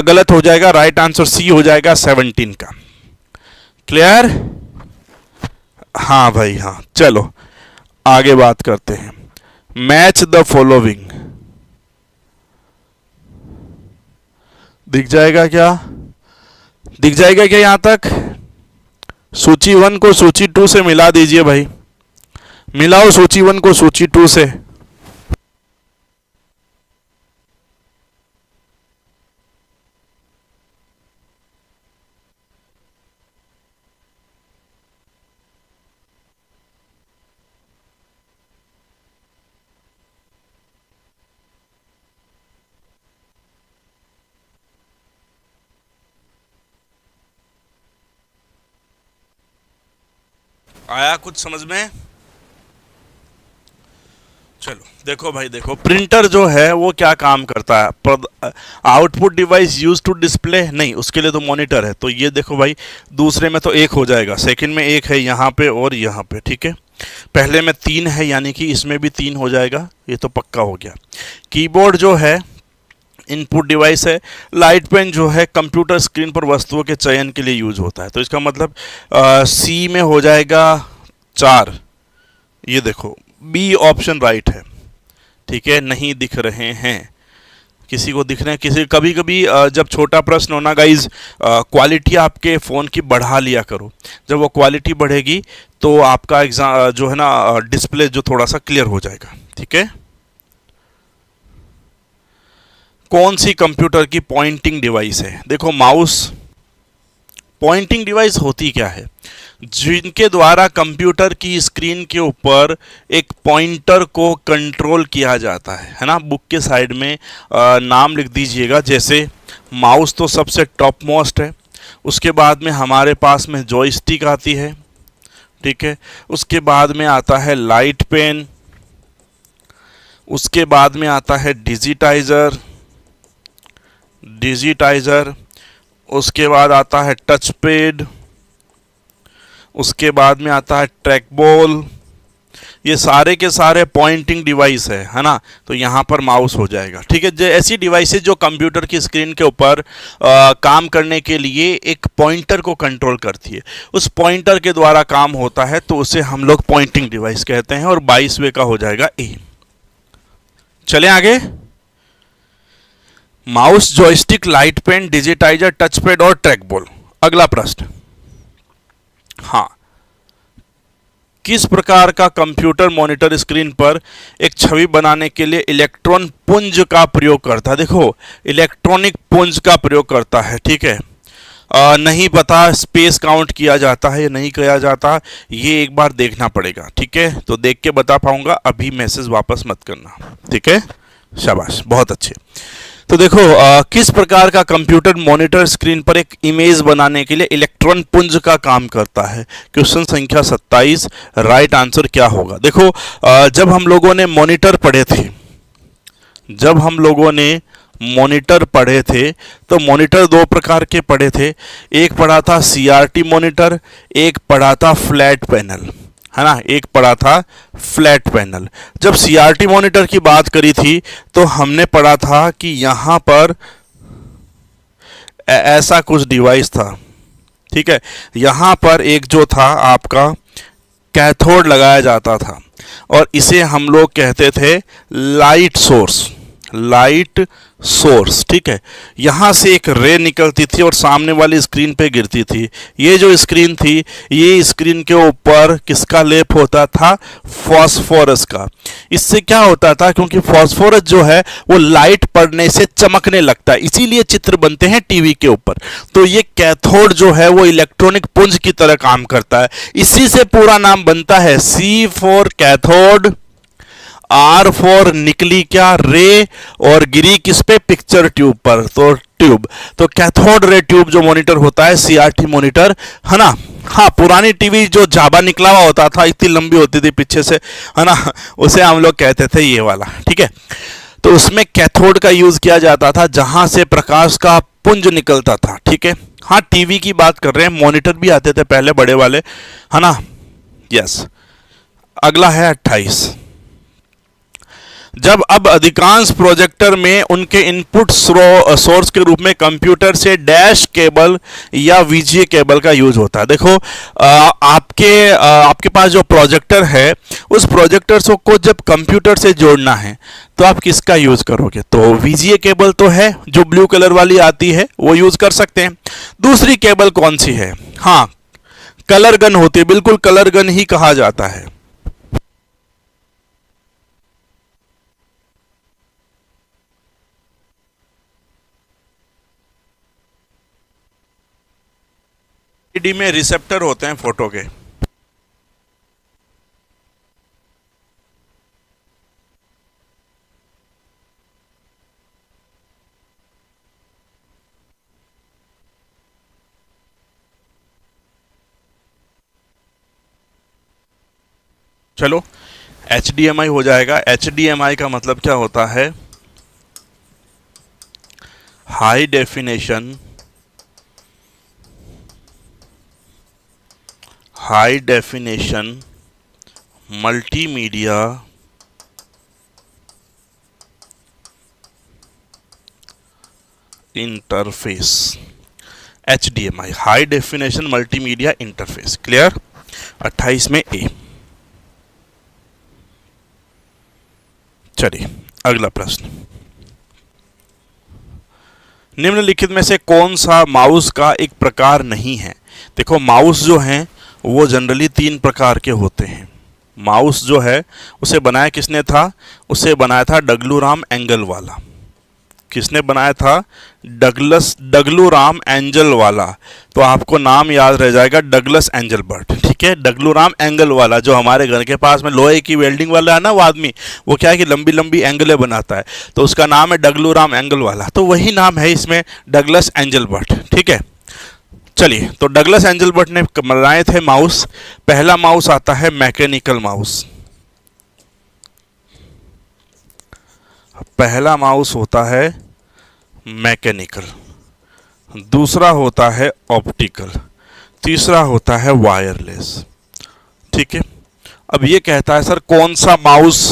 Speaker 1: गलत हो जाएगा, राइट आंसर सी हो जाएगा 17 का। क्लियर? हाँ भाई, हाँ, चलो आगे बात करते हैं। मैच द फॉलोइंग दिख जाएगा क्या? दिख जाएगा क्या यहां तक? सूची 1 को सूची 2 से मिला दीजिए भाई, मिलाओ सूची 1 को सूची 2 से। आया कुछ समझ में? चलो देखो भाई, देखो, प्रिंटर जो है वो क्या काम करता है? Output device use to display, नहीं, उसके लिए तो मॉनिटर है। तो ये देखो भाई, दूसरे में तो 1 हो जाएगा, सेकंड में 1 है यहाँ पे और यहाँ पे। ठीक है, पहले में 3 है, यानी कि इसमें भी 3 हो जाएगा, ये तो पक्का हो गया। कीबोर्ड जो है इनपुट डिवाइस है। लाइट पेन जो है कंप्यूटर स्क्रीन पर वस्तुओं के चयन के लिए यूज होता है। तो इसका मतलब सी में हो जाएगा 4। ये देखो, बी ऑप्शन राइट है। ठीक है, नहीं दिख रहे हैं, किसी को दिख रहे हैं, किसी कभी कभी जब छोटा प्रश्न होना गाइज, क्वालिटी आपके फ़ोन की बढ़ा लिया करो। जब वो क्वालिटी बढ़ेगी तो आपका एग्जाम जो है ना, डिस्प्ले जो थोड़ा सा क्लियर हो जाएगा। ठीक है, कौन सी कंप्यूटर की पॉइंटिंग डिवाइस है? देखो, माउस पॉइंटिंग डिवाइस होती क्या है? जिनके द्वारा कंप्यूटर की स्क्रीन के ऊपर एक पॉइंटर को कंट्रोल किया जाता है ना। बुक के साइड में नाम लिख दीजिएगा। जैसे माउस तो सबसे टॉप मोस्ट है, उसके बाद में हमारे पास में जॉयस्टिक आती है। ठीक है, उसके बाद में आता है लाइट पेन, उसके बाद में आता है डिजिटाइज़र, उसके बाद आता है टच पैड, उसके बाद में आता है ट्रैक बॉल, ये सारे के सारे पॉइंटिंग डिवाइस है ना, तो यहाँ पर माउस हो जाएगा। ठीक है, जो ऐसी डिवाइसेस जो कंप्यूटर की स्क्रीन के ऊपर काम करने के लिए एक पॉइंटर को कंट्रोल करती है, उस पॉइंटर के द्वारा काम होता है, तो उसे हम लोग पॉइंटिंग डिवाइस कहते हैं, और 22वें का हो जाएगा ए। चले आगे। Mouse, joystick, light pen, digitizer, touch pad और ट्रैक बॉल। अगला प्रश्न, हाँ, किस प्रकार का कंप्यूटर मॉनिटर स्क्रीन पर एक छवि बनाने के लिए इलेक्ट्रॉन पुंज का प्रयोग करता है? देखो, इलेक्ट्रॉनिक पुंज का प्रयोग करता है। ठीक है, नहीं पता स्पेस काउंट किया जाता है या नहीं किया जाता, ये एक बार देखना पड़ेगा। ठीक है, तो देख के बता पाऊंगा, अभी मैसेज वापस मत करना। ठीक है, शाबाश, बहुत अच्छे। तो देखो, किस प्रकार का कंप्यूटर मॉनिटर स्क्रीन पर एक इमेज बनाने के लिए इलेक्ट्रॉन पुंज का काम करता है? क्वेश्चन संख्या 27, राइट आंसर क्या होगा? देखो, जब हम लोगों ने मॉनिटर पढ़े थे, तो मॉनिटर दो प्रकार के पढ़े थे। एक पढ़ा था सीआरटी मॉनिटर, एक पढ़ा था फ्लैट पैनल, है ना, एक पढ़ा था फ्लैट पैनल। जब सीआरटी मॉनिटर की बात करी थी तो हमने पढ़ा था कि यहाँ पर ऐसा कुछ डिवाइस था। ठीक है, यहाँ पर एक जो था आपका कैथोड लगाया जाता था, और इसे हम लोग कहते थे लाइट सोर्स। ठीक है, यहाँ से एक रे निकलती थी और सामने वाली स्क्रीन पे गिरती थी। ये जो स्क्रीन थी, ये स्क्रीन के ऊपर किसका लेप होता था? फॉस्फोरस का। इससे क्या होता था, क्योंकि फॉस्फोरस जो है वो लाइट पड़ने से चमकने लगता है, इसीलिए चित्र बनते हैं टीवी के ऊपर। तो ये कैथोड जो है वो इलेक्ट्रॉनिक पुंज की तरह काम करता है, इसी से पूरा नाम बनता है C for cathode, R for निकली क्या? रे, और गिरी किस पे? पिक्चर ट्यूब पर, तो ट्यूब। तो कैथोड रे ट्यूब जो मॉनिटर होता है, सीआरटी मॉनिटर, है ना। हाँ, पुरानी टीवी जो जाबा निकला हुआ होता था, इतनी लंबी होती थी पीछे से, है ना, उसे हम लोग कहते थे ये वाला। ठीक है, तो उसमें कैथोड का यूज किया जाता था, जहां से प्रकाश का पुंज निकलता था। ठीक है, हाँ, टीवी की बात कर रहे हैं, मॉनिटर भी आते थे पहले बड़े वाले, है ना। यस, अगला है 28। जब अब अधिकांश प्रोजेक्टर में उनके इनपुट सोर्स के रूप में कंप्यूटर से डैश केबल या वीजीए केबल का यूज होता है। देखो, आपके पास जो प्रोजेक्टर है, उस प्रोजेक्टर को जब कंप्यूटर से जोड़ना है तो आप किसका यूज करोगे? तो वीजीए केबल तो है, जो ब्लू कलर वाली आती है, वो यूज कर सकते हैं। दूसरी केबल कौन सी है? हाँ, कलर गन होती है, बिल्कुल कलर गन ही कहा जाता है। एलईडी में रिसेप्टर होते हैं फोटो के। चलो, HDMI हो जाएगा। HDMI का मतलब क्या होता है? High definition multimedia interface. HDMI, high definition multimedia interface. Clear? 28 में ए। चलिए, अगला प्रश्न, निम्नलिखित में से कौन सा माउस का एक प्रकार नहीं है? देखो, माउस जो हैं वो जनरली 3 प्रकार के होते हैं। माउस जो है उसे बनाया किसने था? उसे बनाया था डगलू राम एंगल वाला। किसने बनाया था? डगलू राम एंजल वाला। तो आपको नाम याद रह जाएगा, डगलस एंजलबर्ट। ठीक है, डगलू राम एंगल वाला, जो हमारे घर के पास में लोहे की वेल्डिंग वाला है ना, वो आदमी, वो क्या है कि लंबी लंबी एंगलें बनाता है, तो उसका नाम है डगलू राम एंगल वाला। तो वही नाम है इसमें, डगलस एंजलबर्ट। ठीक है, चलिए, तो डगलस एंजलबर्ट ने बनाए थे माउस। पहला माउस आता है मैकेनिकल माउस। पहला माउस होता है मैकेनिकल, दूसरा होता है ऑप्टिकल, तीसरा होता है वायरलेस। ठीक है, अब ये कहता है सर कौन सा माउस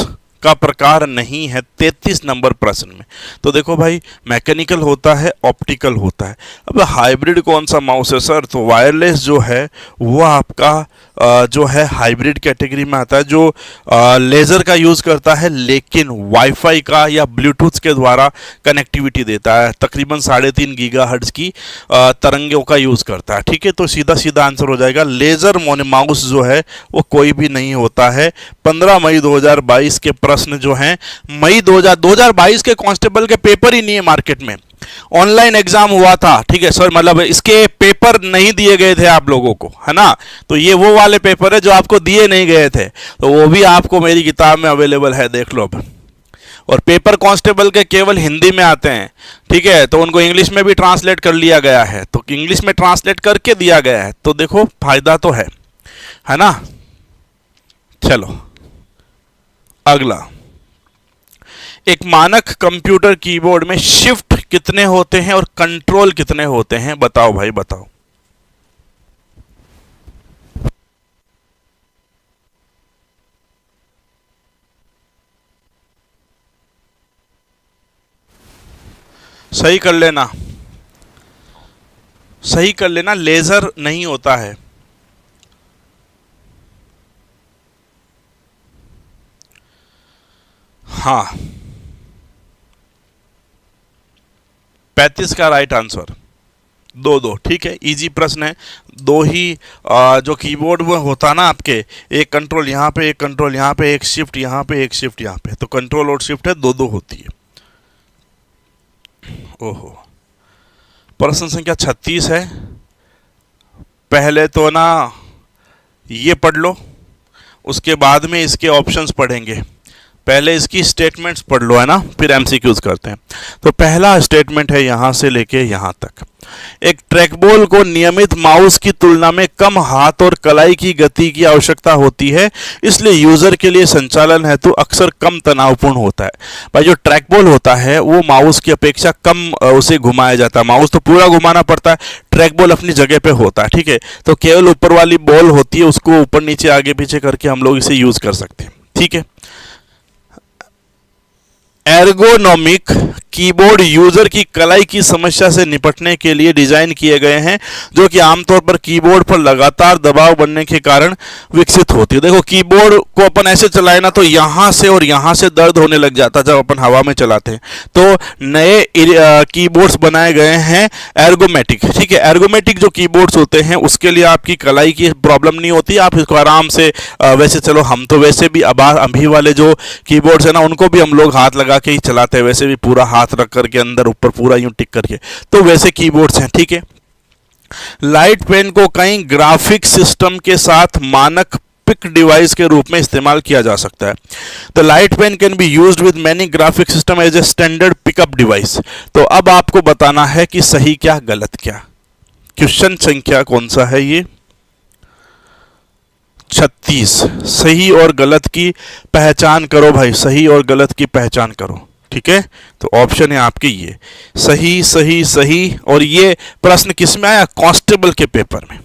Speaker 1: का प्रकार नहीं है 33 नंबर प्रश्न में। तो देखो भाई, मैकेनिकल होता है, ऑप्टिकल होता है। अब हाइब्रिड कौन सा माउस है सर? तो वायरलेस जो है वो आपका जो है हाइब्रिड कैटेगरी में आता है, जो लेज़र का यूज़ करता है लेकिन वाईफाई का या ब्लूटूथ के द्वारा कनेक्टिविटी देता है, तकरीबन 3.5 गीगाहर्ट्ज़ की तरंगों का यूज़ करता है। ठीक है, तो सीधा सीधा आंसर हो जाएगा लेज़र माउस जो है वो कोई भी नहीं होता है। 15 मई 2022 के प्रश्न जो हैं, मई 2022 के कांस्टेबल के पेपर ही नहीं है मार्केट में, ऑनलाइन एग्जाम हुआ था। ठीक है सर, मतलब इसके पेपर नहीं दिए गए थे आप लोगों को, है ना। तो ये वो वाले पेपर है जो आपको दिए नहीं गए थे, तो वो भी आपको मेरी किताब में अवेलेबल है, देख लो अब। और पेपर कांस्टेबल के केवल हिंदी में आते हैं, ठीक है, तो उनको इंग्लिश में भी ट्रांसलेट कर लिया गया है, तो इंग्लिश में ट्रांसलेट करके दिया गया है, तो देखो फायदा तो है ना। चलो अगला, एक मानक कंप्यूटर कीबोर्ड में शिफ्ट कितने होते हैं और कंट्रोल कितने होते हैं? बताओ भाई बताओ। सही कर लेना, सही कर लेना, लेजर नहीं होता है। हाँ, 35 का राइट आंसर। दो, ठीक है, इजी प्रश्न है। दो ही जो कीबोर्ड में होता ना आपके, एक कंट्रोल यहाँ पे, एक कंट्रोल यहाँ पे, एक शिफ्ट यहाँ पे, एक शिफ्ट यहाँ पे, तो कंट्रोल और शिफ्ट है, दो होती है। ओहो, प्रश्न संख्या 36 है। पहले तो ना ये पढ़ लो, उसके बाद में इसके ऑप्शंस पढ़ेंगे। पहले इसकी स्टेटमेंट्स पढ़ लो, है ना, फिर एमसीक्यूज करते हैं। तो पहला स्टेटमेंट है यहाँ से लेके यहाँ तक, एक ट्रैकबॉल को नियमित माउस की तुलना में कम हाथ और कलाई की गति की आवश्यकता होती है, इसलिए यूजर के लिए संचालन हेतु अक्सर कम तनावपूर्ण होता है। भाई जो ट्रैकबॉल होता है वो माउस की अपेक्षा कम उसे घुमाया जाता है, माउस तो पूरा घुमाना पड़ता है, ट्रैकबॉल अपनी जगह पे होता है। ठीक है, तो केवल ऊपर वाली बॉल होती है, उसको ऊपर नीचे आगे पीछे करके हम लोग इसे यूज कर सकते हैं। ठीक है, एर्गोनॉमिक कीबोर्ड यूजर की कलाई की समस्या से निपटने के लिए डिजाइन किए गए हैं, जो कि आमतौर पर कीबोर्ड पर लगातार दबाव बनने के कारण विकसित होती है। देखो कीबोर्ड को अपन ऐसे चलाए ना तो यहां से और यहां से दर्द होने लग जाता है जब अपन हवा में चलाते हैं। तो नए कीबोर्ड्स बनाए गए हैं एर्गोमेटिक। ठीक है, एर्गोमेटिक जो कीबोर्ड्स होते हैं उसके लिए आपकी कलाई की प्रॉब्लम नहीं होती, आप इसको आराम से वैसे चलो, हम तो वैसे भी अभी वाले जो कीबोर्ड्स है ना उनको भी हम लोग हाथ लगा के ही चलाते हैं, वैसे भी पूरा हाथ रख करके अंदर ऊपर पूरा यूं टिक करके, तो वैसे कीबोर्ड्स हैं। ठीक है, लाइट पेन को कई ग्राफिक सिस्टम के साथ मानक पिक डिवाइस के रूप में इस्तेमाल किया जा सकता है। The light pen can be used with many graphic system as a standard pickup device. तो अब आपको बताना है कि सही क्या गलत क्या। क्वेश्चन संख्या कौन सा है ये? 36। सही और गलत की पहचान करो भाई, सही और गलत की पहचान करो। ठीक है, तो ऑप्शन है आपके ये सही सही सही। और ये प्रश्न किस में आया? कांस्टेबल के पेपर में।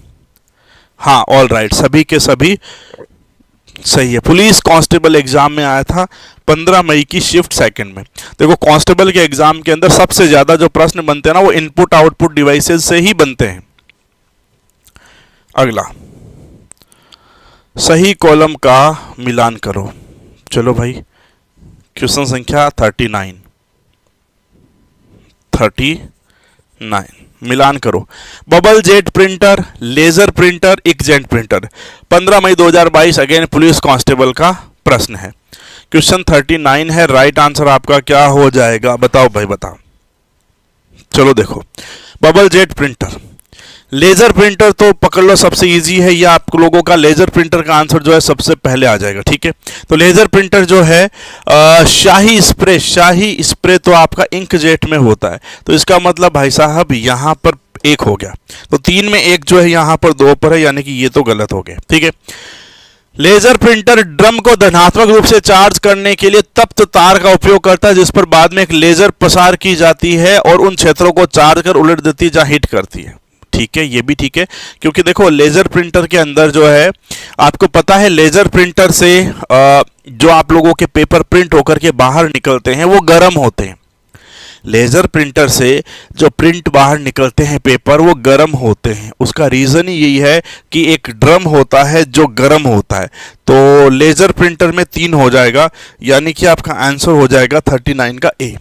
Speaker 1: हाँ, ऑल राइट, सभी के सभी सही है। पुलिस कांस्टेबल एग्जाम में आया था 15 मई की शिफ्ट सेकंड में। देखो कांस्टेबल के एग्जाम के अंदर सबसे ज्यादा जो प्रश्न बनते हैं ना वो इनपुट आउटपुट डिवाइसेस से ही बनते हैं। अगला, सही कॉलम का मिलान करो। चलो भाई, क्वेश्चन संख्या 39 मिलान करो। Bubble jet printer, laser printer, inkjet printer. 15 मई 2022 अगेन पुलिस कांस्टेबल का प्रश्न है। क्वेश्चन 39 है, राइट आंसर आपका क्या हो जाएगा? बताओ भाई बताओ। चलो देखो, bubble jet printer, laser printer तो पकड़ लो, सबसे इजी है ये आप लोगों का। लेजर प्रिंटर का आंसर जो है सबसे पहले आ जाएगा। ठीक है, तो लेजर प्रिंटर जो है शाही स्प्रे तो आपका इंकजेट में होता है। तो इसका मतलब भाई साहब यहां पर एक हो गया, तो 3 में 1 जो है यहां पर 2 पर है, यानी कि ये तो गलत हो गया। ठीक है, लेजर प्रिंटर ड्रम को धनात्मक रूप से चार्ज करने के लिए तप्त तार का उपयोग करता है, जिस पर बाद में एक लेजर प्रसार की जाती है और उन क्षेत्रों को चार्ज कर उलट देती है जहां हिट करती है। ठीक है, ये भी ठीक है, क्योंकि देखो लेजर प्रिंटर के अंदर जो है, आपको पता है लेजर प्रिंटर से जो आप लोगों के पेपर प्रिंट होकर के बाहर निकलते हैं वो गर्म होते हैं। लेजर प्रिंटर से जो प्रिंट बाहर निकलते हैं पेपर, वो गर्म होते हैं। उसका रीज़न ही यही है कि एक ड्रम होता है जो गर्म होता है। तो लेजर प्रिंटर में 3 हो जाएगा, यानी कि आपका आंसर हो जाएगा 39 का ए।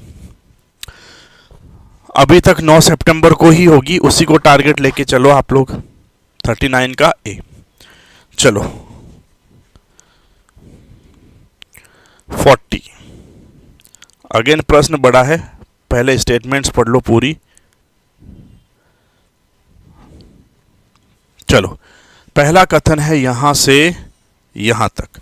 Speaker 1: अभी तक 9 सितंबर को ही होगी, उसी को टारगेट लेके चलो आप लोग। 39 का ए। चलो 40। अगेन प्रश्न बड़ा है, पहले स्टेटमेंट्स पढ़ लो पूरी। चलो पहला कथन है यहां से यहां तक।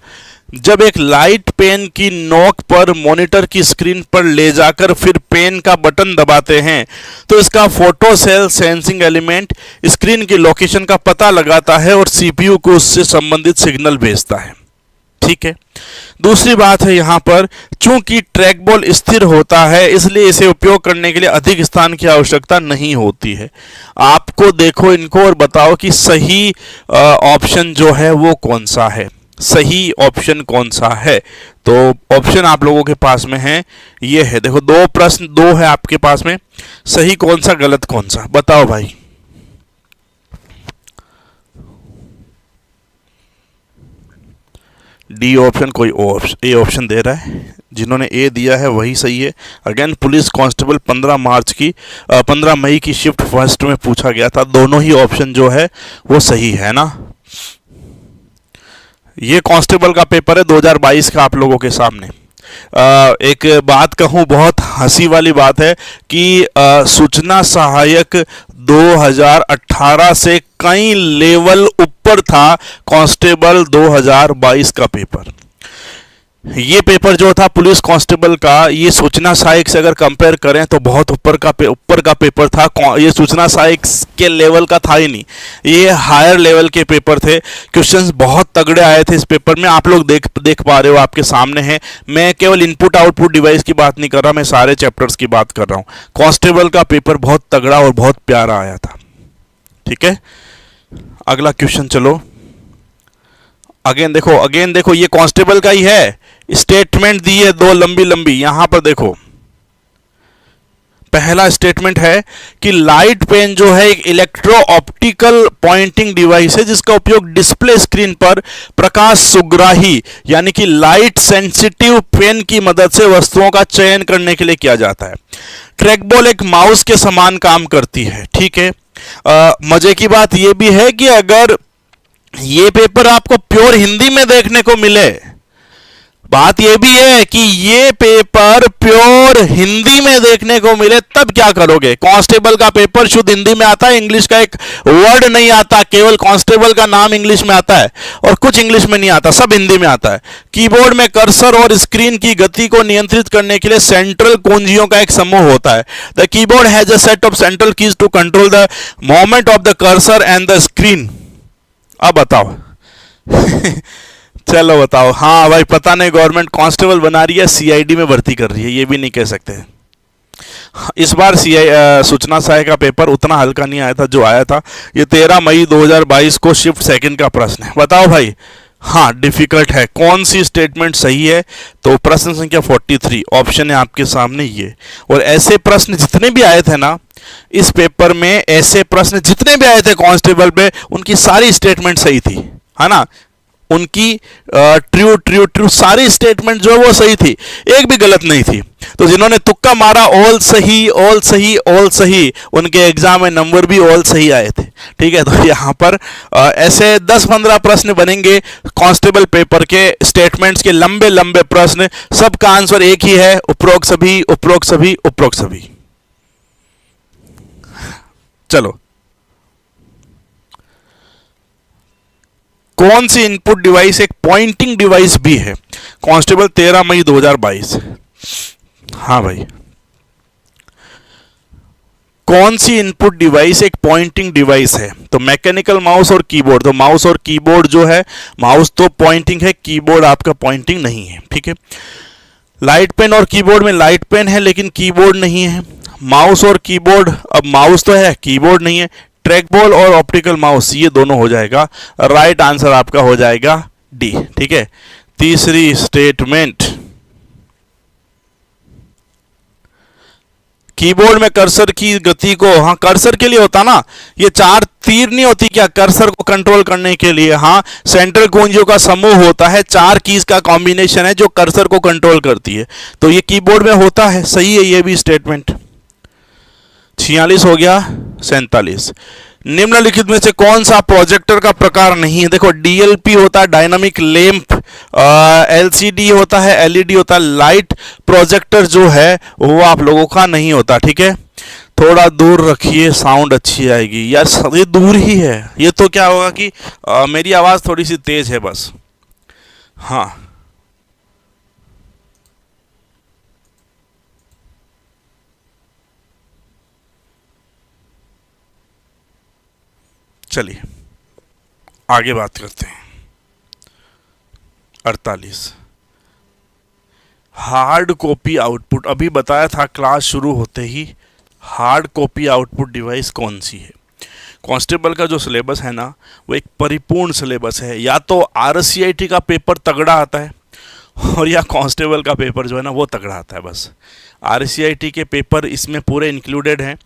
Speaker 1: जब एक लाइट पेन की नोक पर मॉनिटर की स्क्रीन पर ले जाकर फिर पेन का बटन दबाते हैं तो इसका photo cell sensing element screen की लोकेशन का पता लगाता है और सीपीयू को उससे संबंधित सिग्नल भेजता है। ठीक है। दूसरी बात है यहां पर, चूंकि ट्रैक बॉल स्थिर होता है इसलिए इसे उपयोग करने के लिए अधिक स्थान की आवश्यकता नहीं होती है। आपको देखो इनको और बताओ कि सही ऑप्शन जो है वो कौन सा है, सही ऑप्शन कौन सा है। तो ऑप्शन आप लोगों के पास में है, ये है, देखो 2 प्रश्न 2 है आपके पास में, सही कौन सा गलत कौन सा, बताओ भाई। डी ऑप्शन, कोई ए ऑप्शन दे रहा है, जिन्होंने ए दिया है वही सही है। अगेन पुलिस कांस्टेबल 15 मई की शिफ्ट फर्स्ट में पूछा गया था, दोनों ही ऑप्शन जो है वो सही है ना। ये कांस्टेबल का पेपर है 2022 का आप लोगों के सामने। एक बात कहूं, बहुत हंसी वाली बात है कि सूचना सहायक 2018 से कई लेवल ऊपर था कांस्टेबल 2022 का पेपर। ये पेपर जो था पुलिस कांस्टेबल का, ये सूचना सहायक से अगर कंपेयर करें तो बहुत ऊपर का पेपर था। ये सूचना सहायक के लेवल का था ही नहीं, ये हायर लेवल के पेपर थे। क्वेश्चंस बहुत तगड़े आए थे इस पेपर में, आप लोग देख पा रहे हो, आपके सामने है। मैं केवल इनपुट आउटपुट डिवाइस की बात नहीं कर रहा, मैं सारे चैप्टर्स की बात कर रहा हूँ। कांस्टेबल का पेपर बहुत तगड़ा और बहुत प्यारा आया था। ठीक है, अगला क्वेश्चन चलो। अगेन देखो ये कांस्टेबल का ही है। स्टेटमेंट दी है 2 लंबी लंबी, यहां पर देखो। पहला स्टेटमेंट है कि लाइट पेन जो है एक इलेक्ट्रो ऑप्टिकल पॉइंटिंग डिवाइस है जिसका उपयोग डिस्प्ले स्क्रीन पर प्रकाश सुग्राही यानी कि लाइट सेंसिटिव पेन की मदद से वस्तुओं का चयन करने के लिए किया जाता है। ट्रैक बॉल एक माउस के समान काम करती है। ठीक है। मजे की बात यह भी है कि अगर ये पेपर आपको प्योर हिंदी में देखने को मिले, बात यह भी है कि ये पेपर प्योर हिंदी में देखने को मिले, तब क्या करोगे। कांस्टेबल का पेपर शुद्ध हिंदी में आता है, इंग्लिश का एक वर्ड नहीं आता, केवल कांस्टेबल का नाम इंग्लिश में आता है और कुछ इंग्लिश में नहीं आता, सब हिंदी में आता है। कीबोर्ड में कर्सर और स्क्रीन की गति को नियंत्रित करने के लिए सेंट्रल कुंजियों का एक समूह होता है। The keyboard has a set of central keys to control the movement of the cursor and the screen. अब बताओ चलो बताओ। हाँ भाई, पता नहीं गवर्नमेंट कांस्टेबल बना रही है, सीआईडी में भर्ती कर रही है, ये भी नहीं कह सकते। इस बार सूचना सहायक का पेपर उतना हल्का नहीं आया था जो आया था। ये 13 मई 2022 को शिफ्ट सेकंड का प्रश्न है। बताओ भाई। हाँ, डिफिकल्ट है। कौन सी स्टेटमेंट सही है? तो प्रश्न संख्या 43 ऑप्शन है आपके सामने ये। और ऐसे प्रश्न जितने भी आए थे ना इस पेपर में, ऐसे प्रश्न जितने भी आए थे कांस्टेबल पे, उनकी सारी स्टेटमेंट सही थी, है ना। उनकी ट्रू सारी स्टेटमेंट जो है वो सही थी, एक भी गलत नहीं थी। तो जिन्होंने तुक्का मारा ऑल सही, उनके एग्जाम में नंबर भी ऑल सही आए थे। ठीक है। तो यहाँ पर ऐसे 10-15 प्रश्न बनेंगे कांस्टेबल पेपर के, स्टेटमेंट्स के लंबे लंबे प्रश्न, सबका आंसर एक ही है, उपरोक्त सभी। चलो, कौन सी इनपुट डिवाइस एक पॉइंटिंग डिवाइस भी है? कांस्टेबल 13 मई 2022। हाँ भाई, कौन सी इनपुट डिवाइस एक पॉइंटिंग डिवाइस है? तो मैकेनिकल माउस और कीबोर्ड। तो माउस और कीबोर्ड जो है, माउस तो पॉइंटिंग है, कीबोर्ड आपका पॉइंटिंग नहीं है। ठीक है। लाइट पेन और कीबोर्ड में लाइट पेन है लेकिन कीबोर्ड नहीं है। माउस और कीबोर्ड, अब माउस तो है कीबोर्ड नहीं है। ट्रैक बॉल और ऑप्टिकल माउस ये दोनों हो जाएगा। राइट आंसर आपका हो जाएगा डी। ठीक है, तीसरी स्टेटमेंट, कीबोर्ड में कर्सर की गति को, हाँ कर्सर के लिए होता ना, ये चार तीर नहीं होती क्या कर्सर को कंट्रोल करने के लिए? हाँ, सेंट्रल कुंजियों का समूह होता है, चार कीज का कॉम्बिनेशन है जो कर्सर को कंट्रोल करती है, तो ये कीबोर्ड में होता है। सही है ये भी स्टेटमेंट। 46 हो गया। 47, निम्नलिखित में से कौन सा प्रोजेक्टर का प्रकार नहीं है? देखो डीएलपी होता है डायनामिक लैंप, एलसीडी होता है, एलईडी होता है, लाइट प्रोजेक्टर जो है वो आप लोगों का नहीं होता। ठीक है, थोड़ा दूर रखिए, साउंड अच्छी आएगी। यार ये दूर ही है, ये तो क्या होगा कि मेरी आवाज़ थोड़ी सी तेज है बस। हाँ, चलिए आगे बात करते हैं। 48, हार्ड कॉपी आउटपुट, अभी बताया था क्लास शुरू होते ही, हार्ड कॉपी आउटपुट डिवाइस कौन सी है? कांस्टेबल का जो सिलेबस है ना वो एक परिपूर्ण सिलेबस है, या तो आरसीआईटी का पेपर तगड़ा आता है और या कांस्टेबल का पेपर जो है ना वो तगड़ा आता है। बस आरसीआईटी के पेपर इसमें पूरे इंक्लूडेड हैं।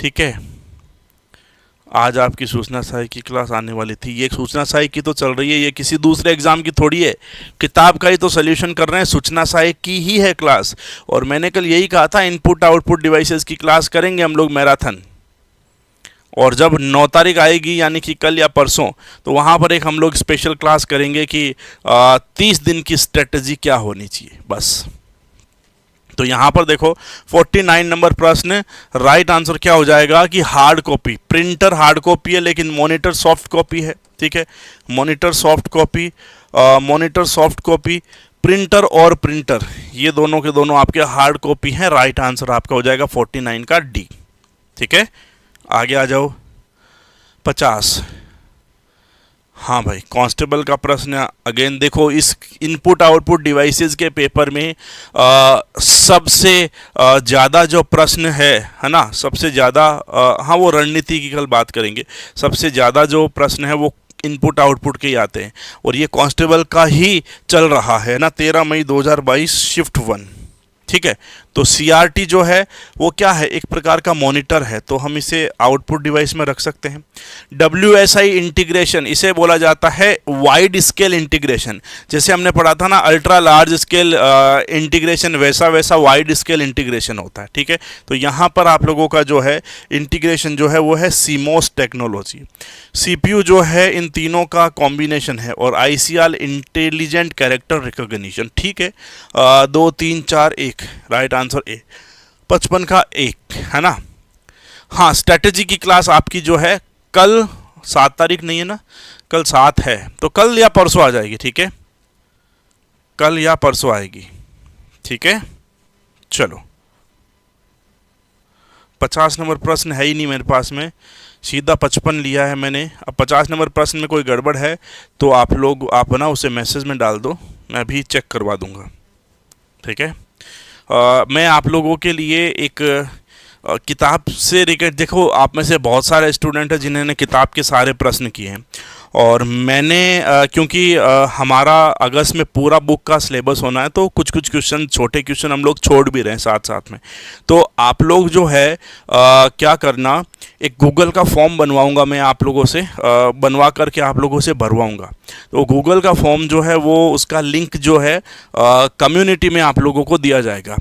Speaker 1: ठीक है, आज आपकी सूचना सहायक की क्लास आने वाली थी, ये सूचना सहायक की तो चल रही है, ये किसी दूसरे एग्जाम की थोड़ी है, किताब का ही तो सोल्यूशन कर रहे हैं, सूचना सहायक की ही है क्लास। और मैंने कल यही कहा था इनपुट आउटपुट डिवाइसेस की क्लास करेंगे हम लोग मैराथन, और जब 9 तारीख आएगी यानी कि कल या परसों, तो वहाँ पर एक हम लोग स्पेशल क्लास करेंगे कि 30 दिन की स्ट्रेटजी क्या होनी चाहिए बस। तो यहाँ पर देखो 49 नंबर प्रश्न, राइट आंसर क्या हो जाएगा कि hard copy, printer hard copy है लेकिन मॉनिटर सॉफ्ट कॉपी है। ठीक है, monitor soft copy, monitor soft copy, printer और प्रिंटर ये दोनों के दोनों आपके हार्ड कॉपी हैं। राइट आंसर आपका हो जाएगा 49 का डी। ठीक है, आगे आ जाओ। 50, हाँ भाई कांस्टेबल का प्रश्न अगेन देखो, इस इनपुट आउटपुट डिवाइसेस के पेपर में सबसे ज़्यादा जो प्रश्न है ना, सबसे ज़्यादा हाँ वो रणनीति की कल बात करेंगे, सबसे ज़्यादा जो प्रश्न है वो इनपुट आउटपुट के ही आते हैं, और ये कांस्टेबल का ही चल रहा है ना, 13 मई 2022 शिफ्ट 1। ठीक है, तो सीआरटी जो है वो क्या है, एक प्रकार का मॉनिटर है, तो हम इसे आउटपुट डिवाइस में रख सकते हैं। डब्ल्यूएसआई इंटीग्रेशन, इसे बोला जाता है वाइड स्केल इंटीग्रेशन, जैसे हमने पढ़ा था ना अल्ट्रा लार्ज स्केल इंटीग्रेशन, वैसा वैसा वाइड स्केल इंटीग्रेशन होता है। ठीक है, तो यहाँ पर आप लोगों का जो है इंटीग्रेशन जो है वो है सीमोस टेक्नोलॉजी। सीपीयू जो है इन तीनों का कॉम्बिनेशन है, और आईसीआर इंटेलिजेंट कैरेक्टर रिकॉग्निशन। ठीक है, 2 3 4 1, राइट आंसर ए। 55 का 1 है ना। हाँ, स्ट्रेटेजी की क्लास आपकी जो है कल 7 तारीख नहीं है ना, कल 7 है, तो कल या परसों आ जाएगी। ठीक है, कल या परसों आएगी। ठीक है, चलो 50 नंबर प्रश्न है ही नहीं मेरे पास में, सीधा 55 लिया है मैंने। अब 50 नंबर प्रश्न में कोई गड़बड़ है तो आप ना उसे मैसेज में डाल दो, मैं भी चेक करवा दूंगा। ठीक है, मैं आप लोगों के लिए एक किताब से रिलेटेड, देखो आप में से बहुत सारे स्टूडेंट हैं जिन्होंने किताब के सारे प्रश्न किए हैं, और मैंने क्योंकि हमारा अगस्त में पूरा बुक का सिलेबस होना है, तो कुछ कुछ क्वेश्चन, छोटे क्वेश्चन हम लोग छोड़ भी रहे हैं साथ साथ में। तो आप लोग जो है क्या करना, एक गूगल का फॉर्म बनवाऊंगा मैं आप लोगों से, बनवा करके आप लोगों से भरवाऊंगा। तो गूगल का फॉर्म जो है वो, उसका लिंक जो है कम्युनिटी में आप लोगों को दिया जाएगा।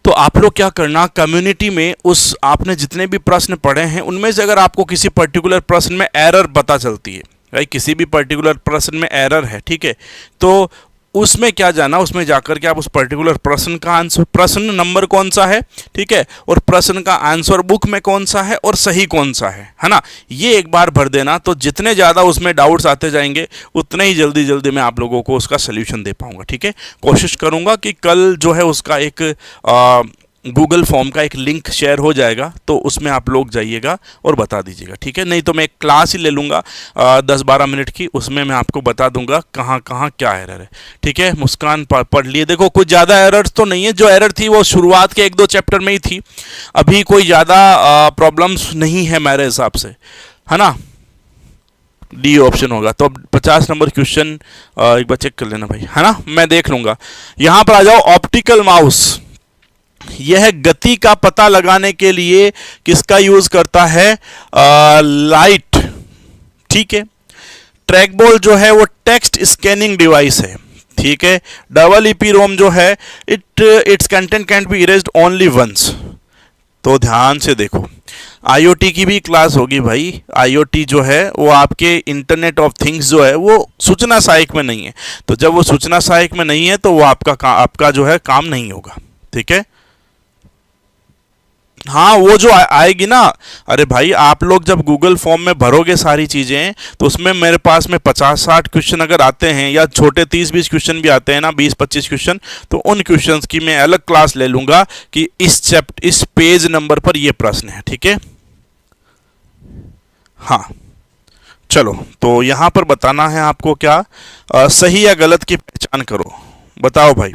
Speaker 1: तो आप लोग क्या करना, कम्युनिटी में उस आपने जितने भी प्रश्न पढ़े हैं उनमें से अगर आपको किसी पर्टिकुलर प्रश्न में एरर पता चलती है, राइट, किसी भी पर्टिकुलर प्रश्न में एरर है, ठीक है, तो उसमें क्या जाना, उसमें जाकर के आप उस पर्टिकुलर प्रश्न का आंसर, प्रश्न नंबर कौन सा है, ठीक है, और प्रश्न का आंसर बुक में कौन सा है और सही कौन सा है ना, ये एक बार भर देना। तो जितने ज़्यादा उसमें डाउट्स आते जाएंगे उतने ही जल्दी जल्दी मैं आप लोगों को उसका सल्यूशन दे पाऊंगा। ठीक है, कोशिश करूंगा कि कल जो है उसका एक गूगल फॉर्म का एक लिंक शेयर हो जाएगा, तो उसमें आप लोग जाइएगा और बता दीजिएगा, ठीक है। नहीं तो मैं एक क्लास ही ले लूँगा 10-12 मिनट की, उसमें मैं आपको बता दूंगा कहाँ कहाँ क्या एरर है, ठीक है। मुस्कान पढ़ लिए, देखो कुछ ज़्यादा एरर्स तो नहीं है, जो एरर थी वो शुरुआत के 1-2 चैप्टर में ही थी, अभी कोई ज़्यादा प्रॉब्लम्स नहीं है मेरे हिसाब से, है ना। डी ऑप्शन होगा। तो अब 50 नंबर क्वेश्चन एक बार चेक कर लेना भाई, है ना, मैं देख लूँगा। यहाँ पर आ जाओ, ऑप्टिकल माउस यह गति का पता लगाने के लिए किसका यूज करता है, लाइट, ठीक है। ट्रैक बॉल जो है वो टेक्स्ट स्कैनिंग डिवाइस है, ठीक है। डबल ईपी रोम जो है its content can be erased only once. तो ध्यान से देखो, आईओटी की भी क्लास होगी भाई। आईओटी जो है वो आपके इंटरनेट ऑफ थिंग्स जो है वो सूचना सहायक में नहीं है, तो जब वो सूचना सहायक में नहीं है तो वो आपका जो है काम नहीं होगा, ठीक है। हाँ, वो जो आएगी ना, अरे भाई आप लोग जब गूगल फॉर्म में भरोगे सारी चीज़ें, तो उसमें मेरे पास में 50-60 क्वेश्चन अगर आते हैं, या छोटे 30-20 क्वेश्चन भी आते हैं ना, 20-25 क्वेश्चन, तो उन क्वेश्चंस की मैं अलग क्लास ले लूँगा कि इस पेज नंबर पर ये प्रश्न है, ठीक है। हाँ चलो, तो यहाँ पर बताना है आपको क्या, सही या गलत की पहचान करो। बताओ भाई,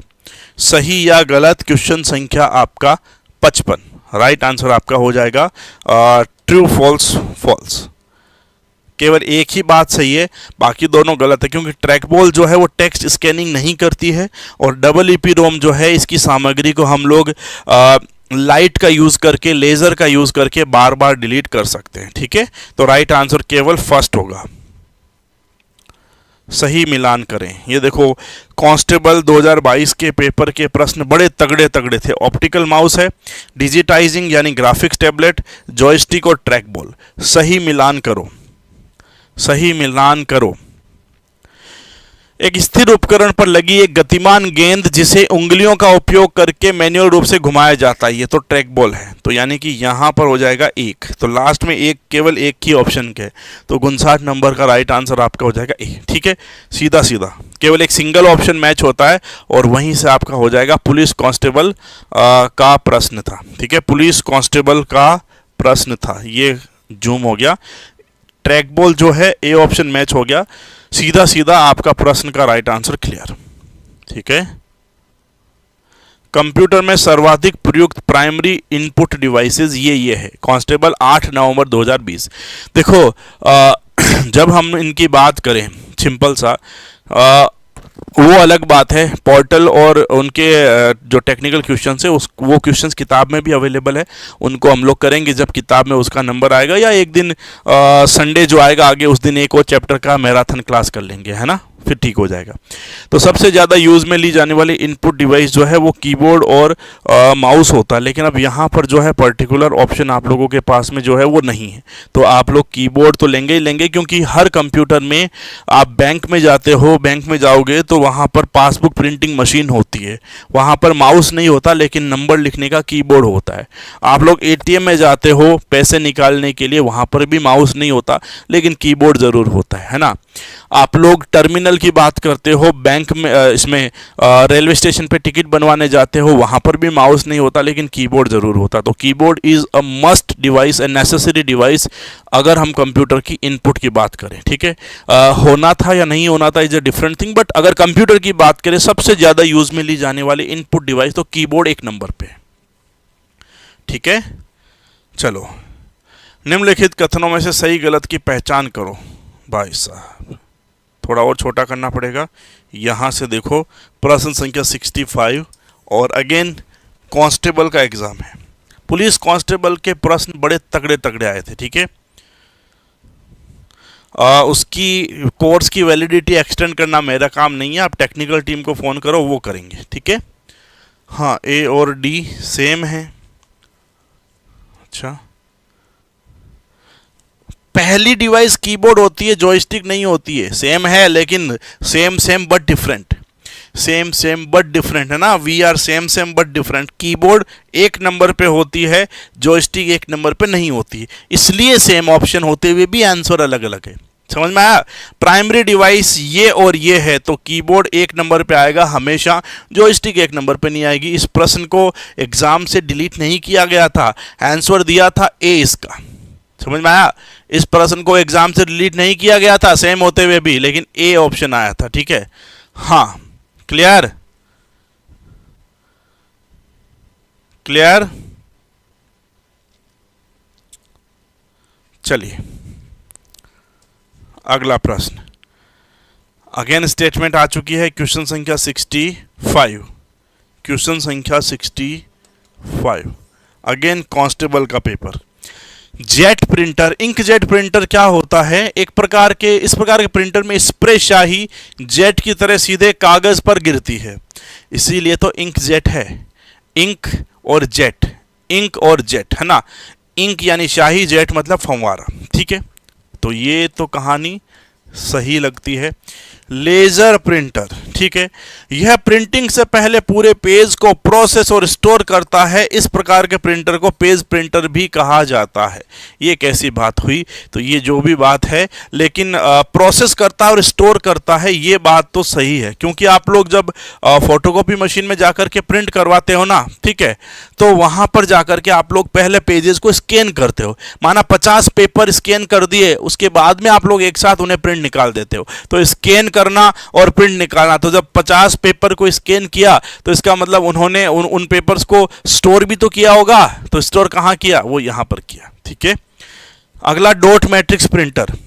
Speaker 1: सही या गलत क्वेश्चन संख्या आपका 55, राइट आंसर आपका हो जाएगा ट्रू फॉल्स फॉल्स। केवल एक ही बात सही है, बाकी दोनों गलत है, क्योंकि ट्रैक बॉल जो है वो टेक्स्ट स्कैनिंग नहीं करती है, और डबल ईपी रोम जो है इसकी सामग्री को हम लोग लाइट का यूज़ करके, लेज़र का यूज़ करके बार बार डिलीट कर सकते हैं, ठीक है। तो राइट आंसर केवल फर्स्ट होगा। सही मिलान करें। ये देखो, कांस्टेबल 2022 के पेपर के प्रश्न बड़े तगड़े तगड़े थे। ऑप्टिकल माउस है, डिजिटाइजिंग यानी ग्राफिक्स टैबलेट, जॉयस्टिक और ट्रैक बॉल। सही मिलान करो, सही मिलान करो। एक स्थिर उपकरण पर लगी एक गतिमान गेंद जिसे उंगलियों का उपयोग करके मैन्युअल रूप से घुमाया जाता है, ये तो ट्रैक बॉल है, तो यानी कि यहाँ पर हो जाएगा एक, तो लास्ट में एक, केवल एक ही ऑप्शन के, तो 59 नंबर का राइट आंसर आपका हो जाएगा ए, ठीक है। सीधा सीधा केवल एक सिंगल ऑप्शन मैच होता है, और वहीं से आपका हो जाएगा पुलिस कांस्टेबल का प्रश्न था, ठीक है। पुलिस कांस्टेबल का प्रश्न था, ये जूम हो गया। ट्रैक बॉल जो है ए ऑप्शन मैच हो गया, सीधा सीधा आपका प्रश्न का राइट आंसर क्लियर, ठीक है। कंप्यूटर में सर्वाधिक प्रयुक्त प्राइमरी इनपुट डिवाइसेस ये है। कांस्टेबल 8 नवंबर 2020। देखो जब हम इनकी बात करें, सिंपल सा वो अलग बात है, पोर्टल और उनके जो टेक्निकल क्वेश्चंस है वो क्वेश्चंस किताब में भी अवेलेबल है, उनको हम लोग करेंगे जब किताब में उसका नंबर आएगा, या एक दिन संडे जो आएगा आगे उस दिन एक और चैप्टर का मैराथन क्लास कर लेंगे, है ना, फिर ठीक हो जाएगा। तो सबसे ज़्यादा यूज़ में ली जाने वाली इनपुट डिवाइस जो है वो कीबोर्ड और माउस होता है, लेकिन अब यहाँ पर जो है पर्टिकुलर ऑप्शन आप लोगों के पास में जो है वो नहीं है, तो आप लोग कीबोर्ड तो लेंगे ही लेंगे, क्योंकि हर कंप्यूटर में आप बैंक में जाते हो, बैंक में जाओगे तो वहाँ पर पासबुक प्रिंटिंग मशीन होती है, वहाँ पर माउस नहीं होता लेकिन नंबर लिखने का कीबोर्ड होता है। आप लोग एटीएम में जाते हो पैसे निकालने के लिए, वहाँ पर भी माउस नहीं होता लेकिन कीबोर्ड ज़रूर होता है ना। आप लोग टर्मिनल की बात करते हो, बैंक में इसमें रेलवे स्टेशन पे टिकट बनवाने जाते हो, वहाँ पर भी माउस नहीं होता लेकिन कीबोर्ड ज़रूर होता। तो keyboard is a must device, a necessary device, अगर हम कंप्यूटर की इनपुट की बात करें, ठीक है। होना था या नहीं होना था is a different thing, but अगर कंप्यूटर की बात करें सबसे ज़्यादा यूज़ में ली जाने वाली इनपुट डिवाइस, तो कीबोर्ड एक नंबर पे, ठीक है। चलो, निम्नलिखित कथनों में से सही गलत की पहचान करो। भाई साहब थोड़ा और छोटा करना पड़ेगा, यहाँ से देखो प्रश्न संख्या 65, और अगेन कांस्टेबल का एग्ज़ाम है। पुलिस कांस्टेबल के प्रश्न बड़े तगड़े तगड़े आए थे, ठीक है। उसकी कोर्स की वैलिडिटी एक्सटेंड करना मेरा काम नहीं है, आप टेक्निकल टीम को फ़ोन करो, वो करेंगे, ठीक है। हाँ, ए और डी सेम है। अच्छा, पहली डिवाइस कीबोर्ड होती है, जॉयस्टिक नहीं होती है। सेम है लेकिन same but different, same but different, है ना। We are same but different. Keyboard एक नंबर पे होती है, जॉयस्टिक एक नंबर पे नहीं होती है, इसलिए सेम ऑप्शन होते हुए भी आंसर अलग अलग है, समझ में आया? प्राइमरी डिवाइस ये और ये है, तो कीबोर्ड एक नंबर पे आएगा हमेशा, जॉयस्टिक एक नंबर पे नहीं आएगी। इस प्रश्न को एग्जाम से डिलीट नहीं किया गया था, आंसर दिया था ए इसका। समझ में आया? इस प्रश्न को एग्जाम से डिलीट नहीं किया गया था सेम होते हुए भी, लेकिन ए ऑप्शन आया था। ठीक है, हाँ, क्लियर? क्लियर? चलिए अगला प्रश्न, अगेन स्टेटमेंट आ चुकी है, क्वेश्चन संख्या 65। क्वेश्चन संख्या 65 अगेन कांस्टेबल का paper. Jet printer, inkjet printer क्या होता है? एक प्रकार के, इस प्रकार के प्रिंटर में स्प्रे शाही जेट की तरह सीधे कागज पर गिरती है, इसीलिए तो इंकजेट है। इंक और जेट, इंक और जेट है ना, इंक यानी शाही, जेट मतलब फंवारा। ठीक है, तो ये तो कहानी सही लगती है। लेजर प्रिंटर, ठीक है, यह प्रिंटिंग से पहले पूरे पेज को प्रोसेस और स्टोर करता है, इस प्रकार के प्रिंटर को पेज प्रिंटर भी कहा जाता है। ये कैसी बात हुई? तो ये जो भी बात है, लेकिन प्रोसेस करता है और स्टोर करता है, ये बात तो सही है, क्योंकि आप लोग जब फोटोकॉपी मशीन में जाकर के प्रिंट करवाते हो ना, ठीक है, तो वहां पर जाकर के आप लोग पहले पेजेस को स्कैन करते हो, माना 50 पेपर स्कैन कर दिए, उसके बाद में आप लोग एक साथ उन्हें प्रिंट निकाल देते हो। तो स्कैन करना और प्रिंट निकालना, तो जब 50 पेपर को स्कैन किया तो इसका मतलब उन्होंने उन पेपर्स को स्टोर भी तो किया होगा, तो स्टोर कहां किया? वो यहां पर किया। ठीक है, अगला डॉट मैट्रिक्स प्रिंटर,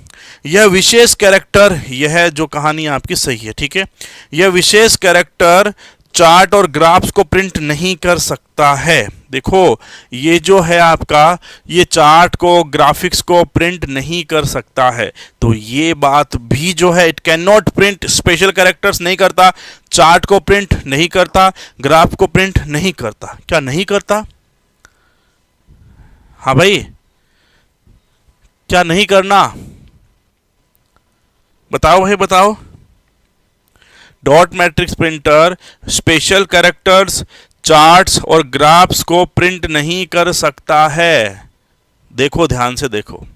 Speaker 1: यह विशेष कैरेक्टर, यह जो कहानी आपकी सही है। ठीक है, यह विशेष कैरेक्टर चार्ट और ग्राफ्स को प्रिंट नहीं कर सकता है। देखो ये जो है आपका, ये चार्ट को, ग्राफिक्स को प्रिंट नहीं कर सकता है, तो ये बात भी जो है, it can not print, special characters नहीं करता, चार्ट को प्रिंट नहीं करता, ग्राफ को प्रिंट नहीं करता। क्या नहीं करता? हाँ भाई, क्या नहीं करना? बताओ भाई बताओ। Dot matrix printer special characters, charts और ग्राफ्स को प्रिंट नहीं कर सकता है। देखो ध्यान से देखो,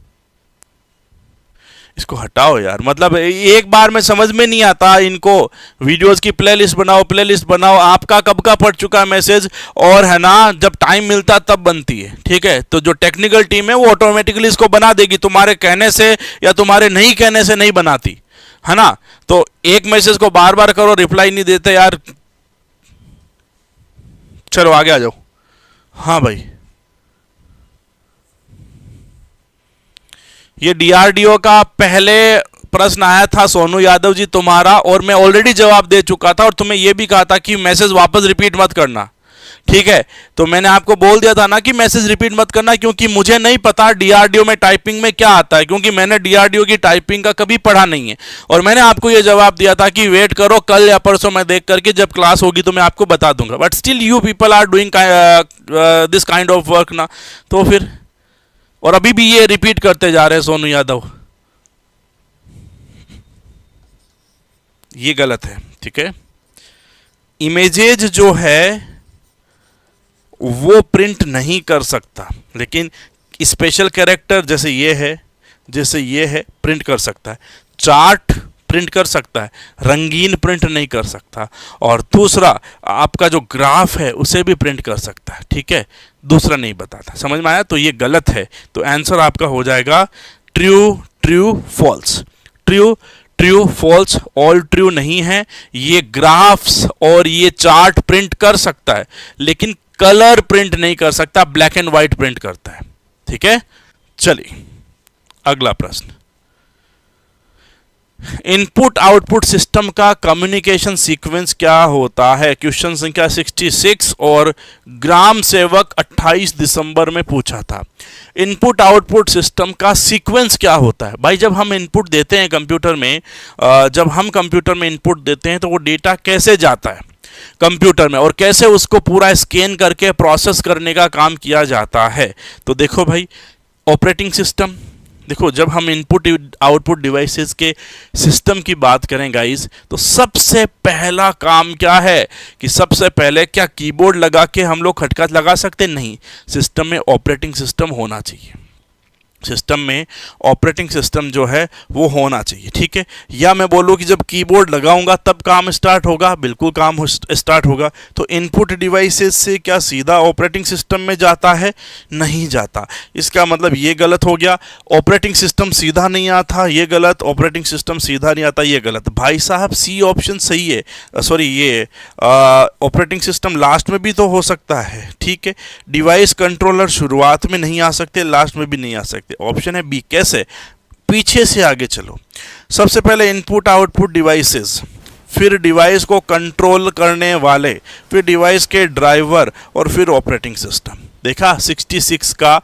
Speaker 1: इसको हटाओ यार, मतलब एक बार में समझ में नहीं आता इनको। वीडियोस की प्लेलिस्ट बनाओ, प्लेलिस्ट बनाओ, आपका कब का पढ़ चुका है मैसेज, और है ना, जब टाइम मिलता तब बनती है। ठीक है, तो जो टेक्निकल टीम है वो ऑटोमेटिकली इसको बना देगी, तुम्हारे कहने से या तुम्हारे नहीं कहने से नहीं बनाती, है ना। तो एक मैसेज को बार बार करो, रिप्लाई नहीं देते यार। चलो आगे आ जाओ। हाँ भाई, ये डीआरडीओ का पहले प्रश्न आया था सोनू यादव जी तुम्हारा, और मैं ऑलरेडी जवाब दे चुका था, और तुम्हें यह भी कहा था कि मैसेज वापस रिपीट मत करना। ठीक है, तो मैंने आपको बोल दिया था ना कि मैसेज रिपीट मत करना, क्योंकि मुझे नहीं पता डीआरडीओ में टाइपिंग में क्या आता है, क्योंकि मैंने डीआरडीओ की टाइपिंग का कभी पढ़ा नहीं है। और मैंने आपको यह जवाब दिया था कि वेट करो, कल या परसों मैं देख करके जब क्लास होगी तो मैं आपको बता दूंगा। But still you people are doing this kind of work ना, तो फिर, और अभी भी ये रिपीट करते जा रहे हैं सोनू यादव, ये गलत है। ठीक है, इमेजेज जो है वो प्रिंट नहीं कर सकता, लेकिन स्पेशल कैरेक्टर जैसे ये है, जैसे ये है, प्रिंट कर सकता है। चार्ट प्रिंट कर सकता है, रंगीन प्रिंट नहीं कर सकता। और दूसरा आपका जो ग्राफ है उसे भी प्रिंट कर सकता है। ठीक है, दूसरा नहीं बताता। समझ में आया? तो ये गलत है, तो आंसर आपका हो जाएगा true, true, false. True, true, false, all true नहीं है। ये ग्राफ्स और ये चार्ट प्रिंट कर सकता है, लेकिन कलर प्रिंट नहीं कर सकता, ब्लैक एंड व्हाइट प्रिंट करता है। ठीक है, चलिए अगला प्रश्न, इनपुट आउटपुट सिस्टम का कम्युनिकेशन सीक्वेंस क्या होता है? क्वेश्चन संख्या 66 और ग्राम सेवक 28 दिसंबर में पूछा था। इनपुट आउटपुट सिस्टम का सीक्वेंस क्या होता है? भाई जब हम इनपुट देते हैं कंप्यूटर में, जब हम कंप्यूटर में इनपुट देते हैं तो वो डेटा कैसे जाता है कंप्यूटर में, और कैसे उसको पूरा स्कैन करके प्रोसेस करने का काम किया जाता है? तो देखो भाई, ऑपरेटिंग सिस्टम, देखो जब हम इनपुट आउटपुट डिवाइसेस के सिस्टम की बात करें गाइस, तो सबसे पहला काम क्या है कि सबसे पहले क्या कीबोर्ड लगा के हम लोग खटखट लगा सकते? नहीं, सिस्टम में ऑपरेटिंग सिस्टम होना चाहिए। सिस्टम में ऑपरेटिंग सिस्टम जो है वो होना चाहिए, ठीक है। या मैं बोलूँ कि जब कीबोर्ड लगाऊंगा तब काम स्टार्ट होगा, बिल्कुल काम स्टार्ट होगा। तो इनपुट डिवाइसेस से क्या सीधा ऑपरेटिंग सिस्टम में जाता है? नहीं जाता। इसका मतलब ये गलत हो गया, ऑपरेटिंग सिस्टम सीधा नहीं आता, ये गलत, ऑपरेटिंग सिस्टम सीधा नहीं आता, ये गलत। भाई साहब सी ऑप्शन सही है, सॉरी ये ऑपरेटिंग सिस्टम लास्ट में भी तो हो सकता है, ठीक है। डिवाइस कंट्रोलर शुरुआत में नहीं आ सकते, लास्ट में भी नहीं आ सकते। ऑप्शन है बी। कैसे? पीछे से आगे चलो। सबसे पहले इनपुट आउटपुट डिवाइसेस, फिर डिवाइस को कंट्रोल करने वाले, फिर डिवाइस के ड्राइवर और फिर ऑपरेटिंग सिस्टम। देखा 66 का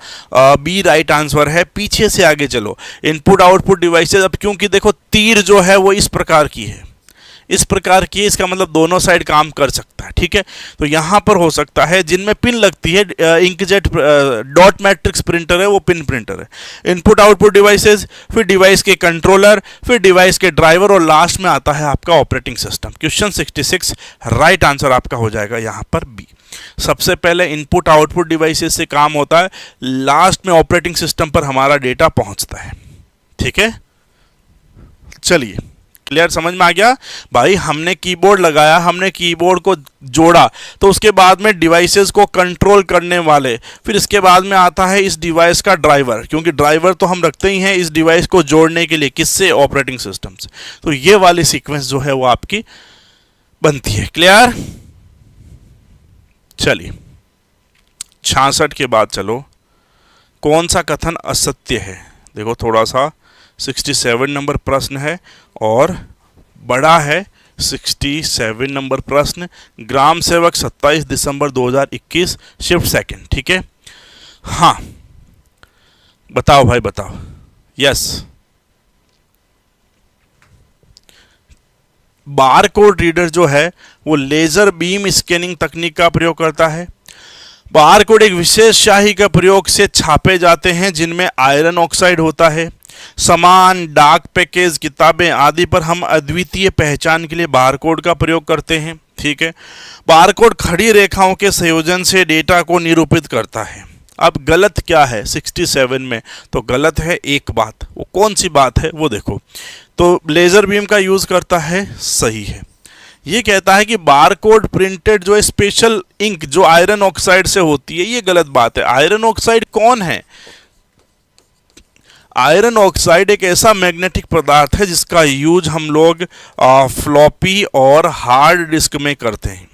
Speaker 1: बी राइट आंसर है। पीछे से आगे चलो, इनपुट आउटपुट डिवाइसेस। अब क्योंकि देखो तीर जो है वो इस प्रकार की है, इस प्रकार की, इसका मतलब दोनों साइड काम कर सकता है, ठीक है। तो यहाँ पर हो सकता है जिनमें पिन लगती है, इंकजेट डॉट मैट्रिक्स प्रिंटर है वो पिन प्रिंटर है। इनपुट आउटपुट डिवाइसेस, फिर डिवाइस के कंट्रोलर, फिर डिवाइस के ड्राइवर और लास्ट में आता है आपका operating system. Question 66 right answer आपका हो जाएगा यहाँ पर बी। सबसे पहले इनपुट आउटपुट डिवाइसेस से काम होता है, लास्ट में ऑपरेटिंग सिस्टम पर हमारा डेटा पहुंचता है, ठीक है। चलिए क्लियर, समझ में आ गया भाई। हमने कीबोर्ड लगाया, हमने कीबोर्ड को जोड़ा, तो उसके बाद में डिवाइसेस को कंट्रोल करने वाले, फिर इसके बाद में आता है इस डिवाइस का ड्राइवर, क्योंकि ड्राइवर तो हम रखते ही हैं इस डिवाइस को जोड़ने के लिए, किससे? ऑपरेटिंग सिस्टम से। तो ये वाली सीक्वेंस जो है वो आपकी बनती है। क्लियर? चलिए 66 के बाद चलो, कौन सा कथन असत्य है? देखो थोड़ा सा 67 नंबर प्रश्न है और बड़ा है 67 नंबर प्रश्न। ग्राम सेवक 27 दिसंबर 2021 शिफ्ट सेकंड, ठीक है। हाँ बताओ भाई बताओ। यस, बारकोड रीडर जो है वो लेजर बीम स्कैनिंग तकनीक का प्रयोग करता है। बारकोड एक विशेष स्याही का प्रयोग से छापे जाते हैं जिनमें आयरन ऑक्साइड होता है। सामान, डाक पैकेज, किताबें आदि पर हम अद्वितीय पहचान के लिए बारकोड का प्रयोग करते हैं, ठीक है। बारकोड खड़ी रेखाओं के संयोजन से डेटा को निरूपित करता है। अब गलत क्या है 67 में? तो गलत है एक बात, वो कौन सी बात है वो देखो। तो लेजर बीम का यूज करता है, सही है। ये कहता है कि बारकोड प्रिंटेड जो है स्पेशल इंक जो आयरन ऑक्साइड से होती है, ये गलत बात है। आयरन ऑक्साइड कौन है? आयरन ऑक्साइड एक ऐसा मैग्नेटिक पदार्थ है जिसका यूज हम लोग फ्लॉपी और हार्ड डिस्क में करते हैं,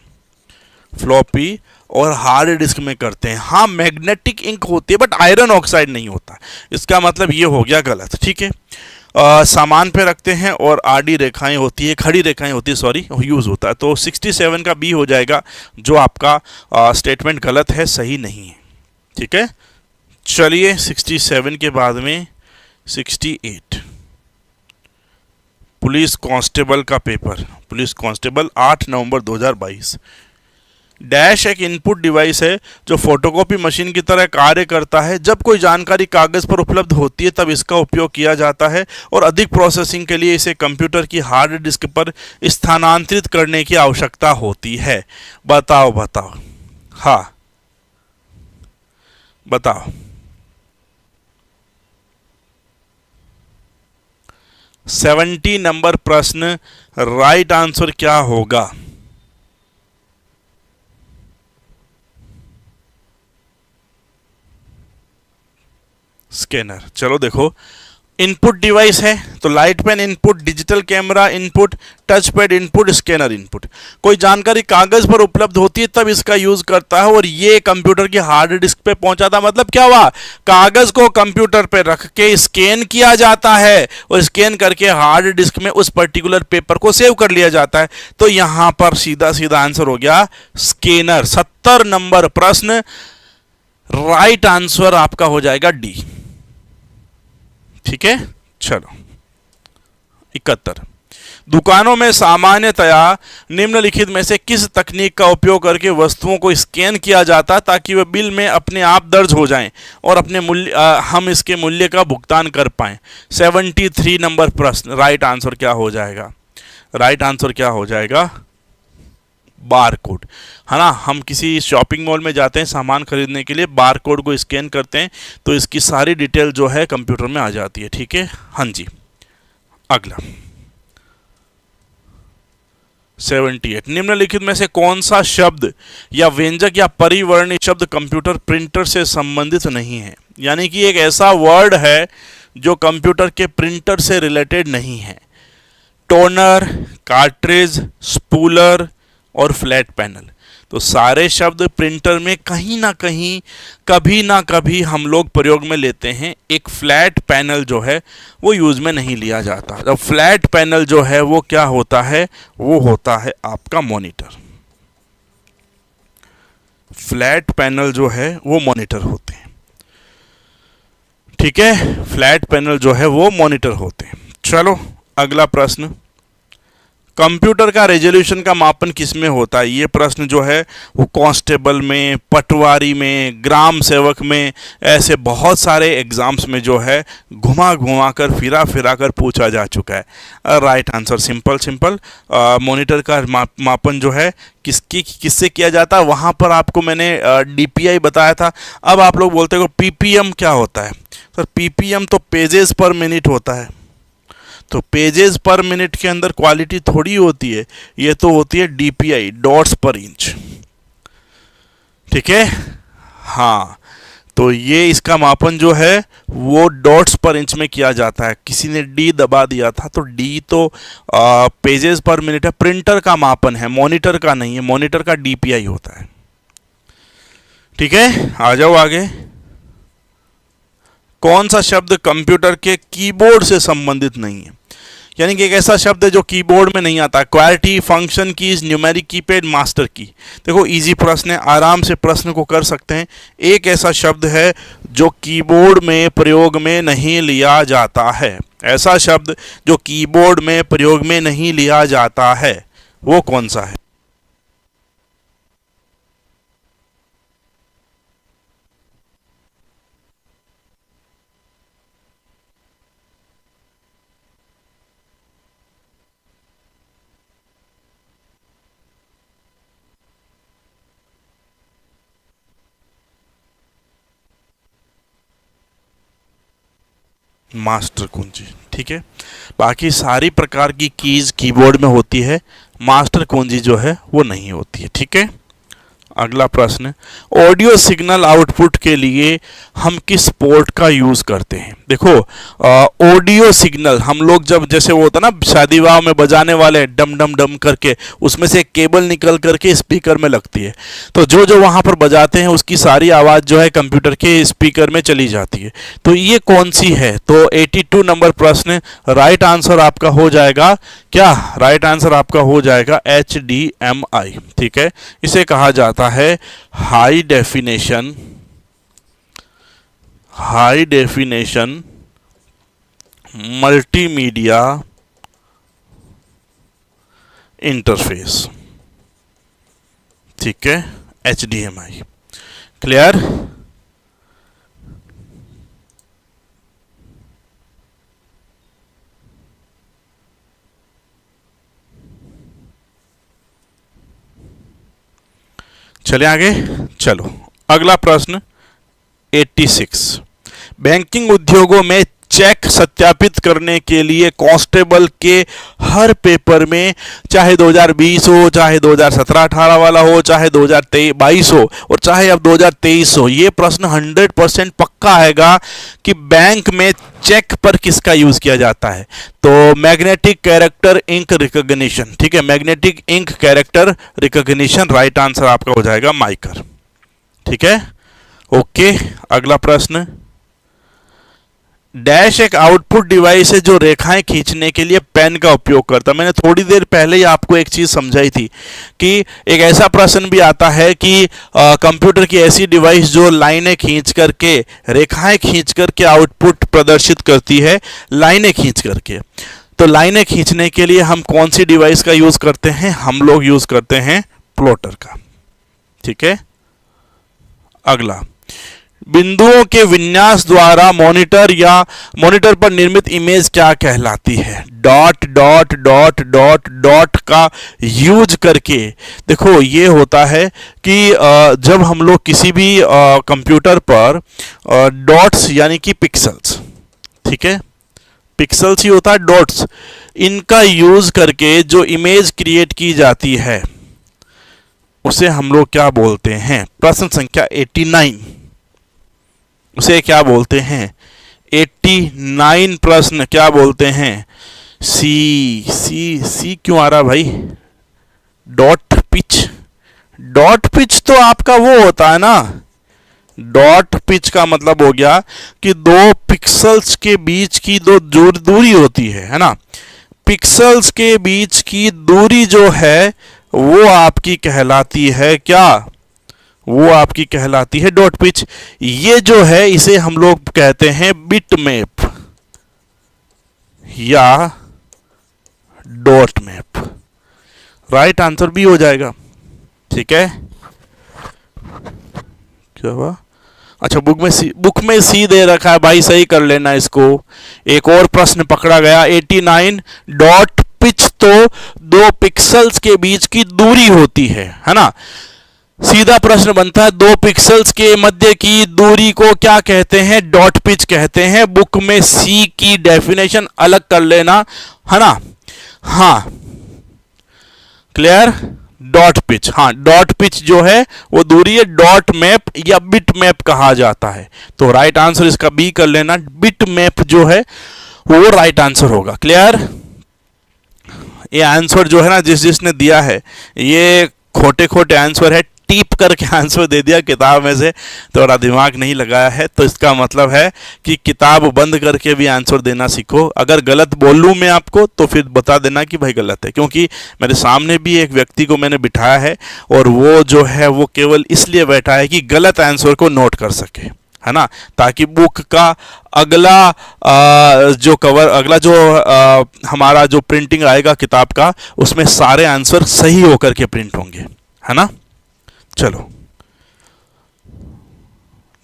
Speaker 1: फ्लॉपी और हार्ड डिस्क में करते हैं। हाँ मैग्नेटिक इंक होती है बट आयरन ऑक्साइड नहीं होता। इसका मतलब ये हो गया गलत, ठीक है। सामान पे रखते हैं और आडी रेखाएं होती है, खड़ी रेखाएं होती है, सॉरी, यूज़ होता है। तो 67 का बी हो जाएगा, जो आपका स्टेटमेंट गलत है, सही नहीं है, ठीक है। चलिए 67 के बाद में 68 पुलिस कांस्टेबल का पेपर, पुलिस कांस्टेबल 8 नवंबर 2022। डैश एक इनपुट डिवाइस है जो फोटोकॉपी मशीन की तरह कार्य करता है। जब कोई जानकारी कागज पर उपलब्ध होती है तब इसका उपयोग किया जाता है और अधिक प्रोसेसिंग के लिए इसे कंप्यूटर की हार्ड डिस्क पर स्थानांतरित करने की आवश्यकता होती है। बताओ बताओ, हाँ बताओ। 70 नंबर प्रश्न, राइट आंसर क्या होगा? स्कैनर। चलो देखो, इनपुट डिवाइस है तो light pen input, digital camera input, touch pad input, scanner input. कोई जानकारी कागज पर उपलब्ध होती है तब इसका यूज करता है और ये कंप्यूटर की हार्ड डिस्क पे पहुंचाता। मतलब क्या हुआ, कागज को कंप्यूटर पे रख के स्कैन किया जाता है और स्कैन करके हार्ड डिस्क में उस पर्टिकुलर पेपर को सेव कर लिया जाता है। तो यहां पर सीधा सीधा आंसर हो गया स्कैनर। 70 नंबर प्रश्न, राइट आंसर आपका हो जाएगा डी, ठीक है। चलो 71, दुकानों में सामान्यतया निम्नलिखित में से किस तकनीक का उपयोग करके वस्तुओं को स्कैन किया जाता है ताकि वह बिल में अपने आप दर्ज हो जाएं और अपने मूल्य हम इसके मूल्य का भुगतान कर पाएं। 73 नंबर प्रश्न, राइट आंसर क्या हो जाएगा? राइट आंसर क्या हो जाएगा? बार कोड, है ना। हम किसी शॉपिंग मॉल में जाते हैं सामान खरीदने के लिए, बार कोड को स्कैन करते हैं तो इसकी सारी डिटेल जो है कंप्यूटर में आ जाती है, ठीक है। हाँ जी, अगला 78, निम्नलिखित में से कौन सा शब्द या व्यंजक या परिवर्णी शब्द कंप्यूटर प्रिंटर से संबंधित नहीं है। यानी कि एक ऐसा वर्ड है जो कंप्यूटर के प्रिंटर से रिलेटेड नहीं है। टोनर, कार्ट्रिज, स्पूलर और फ्लैट पैनल, तो सारे शब्द प्रिंटर में कहीं ना कहीं, कभी ना कभी हम लोग प्रयोग में लेते हैं। एक फ्लैट पैनल जो है वो यूज में नहीं लिया जाता। तो फ्लैट पैनल जो है वो क्या होता है, वो होता है आपका मॉनिटर। फ्लैट पैनल जो है वो मॉनिटर होते हैं, ठीक है। फ्लैट पैनल जो है वो मॉनिटर होते हैं। चलो अगला प्रश्न, कंप्यूटर का रेजोल्यूशन का मापन किस में होता है। ये प्रश्न जो है वो कांस्टेबल में, पटवारी में, ग्राम सेवक में, ऐसे बहुत सारे एग्जाम्स में जो है घुमा घुमा कर, फिरा फिरा कर पूछा जा चुका है। राइट आंसर सिंपल मॉनिटर का मापन जो है किससे किया जाता है, वहाँ पर आपको मैंने DPI बताया था। अब आप लोग बोलते हो PPM क्या होता है। सर PPM तो पेजेस पर मिनट होता है, तो पेजेस पर मिनट के अंदर क्वालिटी थोड़ी होती है, ये तो होती है DPI, डॉट्स पर इंच, ठीक है। हाँ, तो ये इसका मापन जो है वो डॉट्स पर इंच में किया जाता है। किसी ने D दबा दिया था, तो D तो पेजेस पर मिनट है, प्रिंटर का मापन है, मॉनिटर का नहीं है। मॉनिटर का DPI होता है, ठीक है। आ जाओ आगे। कौन सा शब्द कंप्यूटर के कीबोर्ड से संबंधित नहीं है। यानी कि एक ऐसा शब्द है जो कीबोर्ड में नहीं आता। Quality, function keys, numeric keypad, master की। देखो इजी प्रश्न है, आराम से प्रश्न को कर सकते हैं। एक ऐसा शब्द है जो कीबोर्ड में प्रयोग में नहीं लिया जाता है। ऐसा शब्द जो कीबोर्ड में प्रयोग में नहीं लिया जाता है, वो कौन सा है। मास्टर कुंजी, ठीक है। बाकी सारी प्रकार की कीज कीबोर्ड में होती है, मास्टर कुंजी जो है वो नहीं होती है, ठीक है। अगला प्रश्न, ऑडियो सिग्नल आउटपुट के लिए हम किस पोर्ट का यूज करते हैं। देखो ऑडियो सिग्नल हम लोग जब, जैसे वो होता है ना शादी विवाह में बजाने वाले डम डम डम करके, उसमें से एक केबल निकल करके स्पीकर में लगती है, तो जो जो वहां पर बजाते हैं उसकी सारी आवाज जो है कंप्यूटर के स्पीकर में चली जाती है। तो ये कौन सी है। तो 82 नंबर प्रश्न, राइट आंसर आपका हो जाएगा क्या, राइट आंसर आपका हो जाएगा HDMI, ठीक है। इसे कहा जाता है हाई डेफिनेशन मल्टीमीडिया इंटरफेस, ठीक है, HDMI। क्लियर। चले आगे। चलो अगला प्रश्न 86, बैंकिंग उद्योगों में चेक सत्यापित करने के लिए कांस्टेबल के हर पेपर में, चाहे 2020 हो, चाहे 2017-18 वाला हो, चाहे 2022 हो और चाहे अब 2023 हो, ये प्रश्न 100% पक्का आएगा कि बैंक में चेक पर किसका यूज किया जाता है। तो मैग्नेटिक कैरेक्टर इंक रिकॉग्निशन, ठीक है, magnetic ink character recognition, right answer आपका हो जाएगा माइकर, ठीक है। ओके, अगला प्रश्न, डैश एक आउटपुट डिवाइस है जो रेखाएं खींचने के लिए पेन का उपयोग करता है। मैंने थोड़ी देर पहले ही आपको एक चीज समझाई थी कि एक ऐसा प्रश्न भी आता है कि कंप्यूटर की ऐसी डिवाइस जो लाइनें खींच करके, रेखाएं खींच करके आउटपुट प्रदर्शित करती है, लाइनें खींच करके। तो लाइनें खींचने के लिए हम कौन सी डिवाइस का यूज करते हैं, हम लोग यूज करते हैं प्लॉटर का, ठीक है। अगला, बिंदुओं के विन्यास द्वारा मॉनिटर पर निर्मित इमेज क्या कहलाती है? Dot dot dot dot dot का यूज करके देखो ये होता है कि जब हम लोग किसी भी कंप्यूटर पर डॉट्स यानी कि पिक्सल्स, ठीक है, पिक्सल्स ही होता है, डॉट्स, इनका यूज करके जो इमेज क्रिएट की जाती है उसे हम लोग क्या बोलते हैं? प्रश्न संख्या 89, उसे क्या बोलते हैं? 89 प्रश्न क्या बोलते हैं? सी सी सी क्यों आ रहा भाई? डॉट पिच, डॉट पिच तो आपका वो होता है ना, डॉट पिच का मतलब हो गया कि दो पिक्सल्स के बीच की दो दूरी होती है ना, पिक्सल्स के बीच की दूरी जो है वो आपकी कहलाती है क्या? वो आपकी कहलाती है डॉट पिच। ये जो है इसे हम लोग कहते हैं बिट मैप या डॉट मैप। राइट आंसर भी हो जाएगा, ठीक है। क्या हुआ? अच्छा, बुक में सी दे रखा है भाई, सही कर लेना इसको। एक और प्रश्न पकड़ा गया 89, डॉट पिच तो दो पिक्सल्स के बीच की दूरी होती है ना। सीधा प्रश्न बनता है दो पिक्सल्स के मध्य की दूरी को क्या कहते हैं? डॉट पिच कहते हैं। बुक में सी की डेफिनेशन अलग कर लेना, है ना। हाँ, क्लियर? डॉट पिच, हाँ, डॉट पिच जो है वो दूरी है, डॉट मैप या बिट मैप कहा जाता है। तो राइट आंसर इसका बी कर लेना, बिट मैप जो है वो राइट आंसर होगा। क्लियर? ये आंसर जो है ना, जिसने दिया है ये खोटे खोटे आंसर है, टीप करके आंसर दे दिया किताब में से, थोड़ा दिमाग नहीं लगाया है। तो इसका मतलब है कि किताब बंद करके भी आंसर देना सीखो। अगर गलत बोलूं मैं आपको तो फिर बता देना कि भाई गलत है, क्योंकि मेरे सामने भी एक व्यक्ति को मैंने बिठाया है और वो जो है वो केवल इसलिए बैठा है कि गलत आंसर को नोट कर सके, है ना, ताकि बुक का अगला जो कवर, अगला जो हमारा जो प्रिंटिंग आएगा किताब का, उसमें सारे आंसर सही होकर के प्रिंट होंगे, है ना। चलो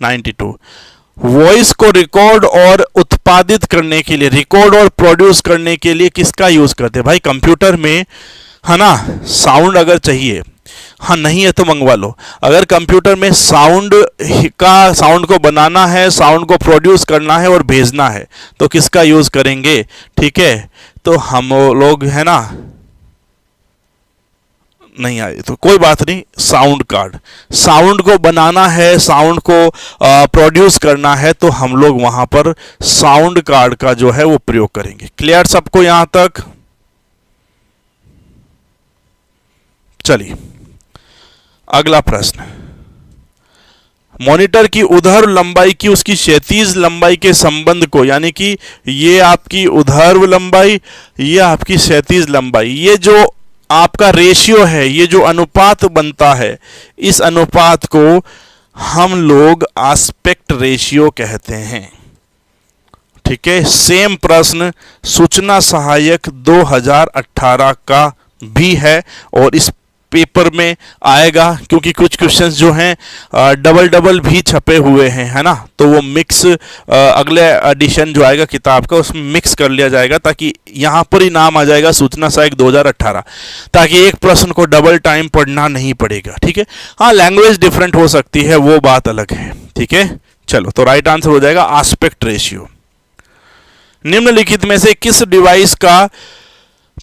Speaker 1: 92, वॉइस को रिकॉर्ड और उत्पादित करने के लिए, रिकॉर्ड और प्रोड्यूस करने के लिए किसका यूज करते हैं भाई? कंप्यूटर में, है ना। साउंड अगर चाहिए, हाँ, नहीं है तो मंगवा लो। अगर कंप्यूटर में साउंड को बनाना है, साउंड को प्रोड्यूस करना है और भेजना है तो किसका यूज करेंगे? ठीक है, तो हम लोग, है ना, नहीं आए तो कोई बात नहीं, साउंड कार्ड। साउंड को बनाना है, साउंड को प्रोड्यूस करना है तो हम लोग वहां पर साउंड कार्ड का जो है वो प्रयोग करेंगे। क्लियर सबको यहां तक? चलिए अगला प्रश्न, मॉनिटर की उधर्व लंबाई की उसकी क्षैतिज लंबाई के संबंध को, यानी कि ये आपकी उधर्व लंबाई, ये आपकी क्षैतिज लंबाई, ये जो आपका रेशियो है, ये जो अनुपात बनता है, इस अनुपात को हम लोग आस्पेक्ट रेशियो कहते हैं। ठीक है, सेम प्रश्न सूचना सहायक 2018 का भी है और इस पेपर में आएगा, क्योंकि कुछ क्वेश्चंस जो हैं डबल डबल भी छपे हुए हैं, है ना। तो वो मिक्स अगले एडिशन जो आएगा किताब का उसमें मिक्स कर लिया जाएगा, ताकि यहाँ पर ही नाम आ जाएगा सूचना सहायक 2018, ताकि एक प्रश्न को डबल टाइम पढ़ना नहीं पड़ेगा। ठीक है, हाँ, लैंग्वेज डिफरेंट हो सकती है, वो बात अलग है। ठीक है, चलो, तो राइट आंसर हो जाएगा आस्पेक्ट रेशियो। निम्नलिखित में से किस डिवाइस का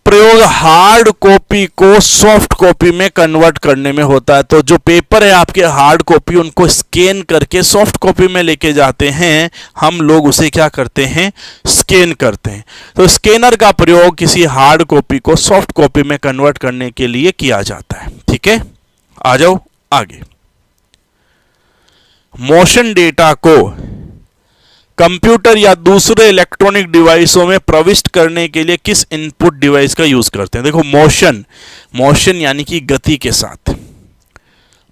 Speaker 1: प्रयोग हार्ड कॉपी को सॉफ्ट कॉपी में कन्वर्ट करने में होता है? तो जो पेपर है आपके हार्ड कॉपी, उनको स्कैन करके सॉफ्ट कॉपी में लेके जाते हैं हम लोग, उसे क्या करते हैं? स्कैन करते हैं। तो स्कैनर का प्रयोग किसी हार्ड कॉपी को सॉफ्ट कॉपी में कन्वर्ट करने के लिए किया जाता है। ठीक है, आ जाओ आगे। मोशन डेटा को कंप्यूटर या दूसरे इलेक्ट्रॉनिक डिवाइसों में प्रविष्ट करने के लिए किस इनपुट डिवाइस का यूज करते हैं? देखो, मोशन यानी कि गति के साथ,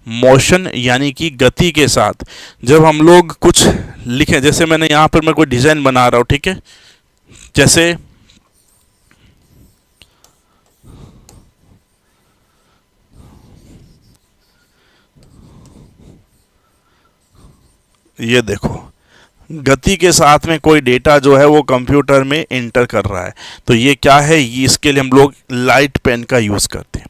Speaker 1: मोशन यानी कि गति के साथ जब हम लोग कुछ लिखें, जैसे मैंने यहां पर मैं कोई डिजाइन बना रहा हूं, ठीक है, जैसे ये देखो, गति के साथ में कोई डेटा जो है वो कंप्यूटर में एंटर कर रहा है। तो ये क्या है, ये इसके लिए हम लोग लाइट पेन का यूज़ करते हैं।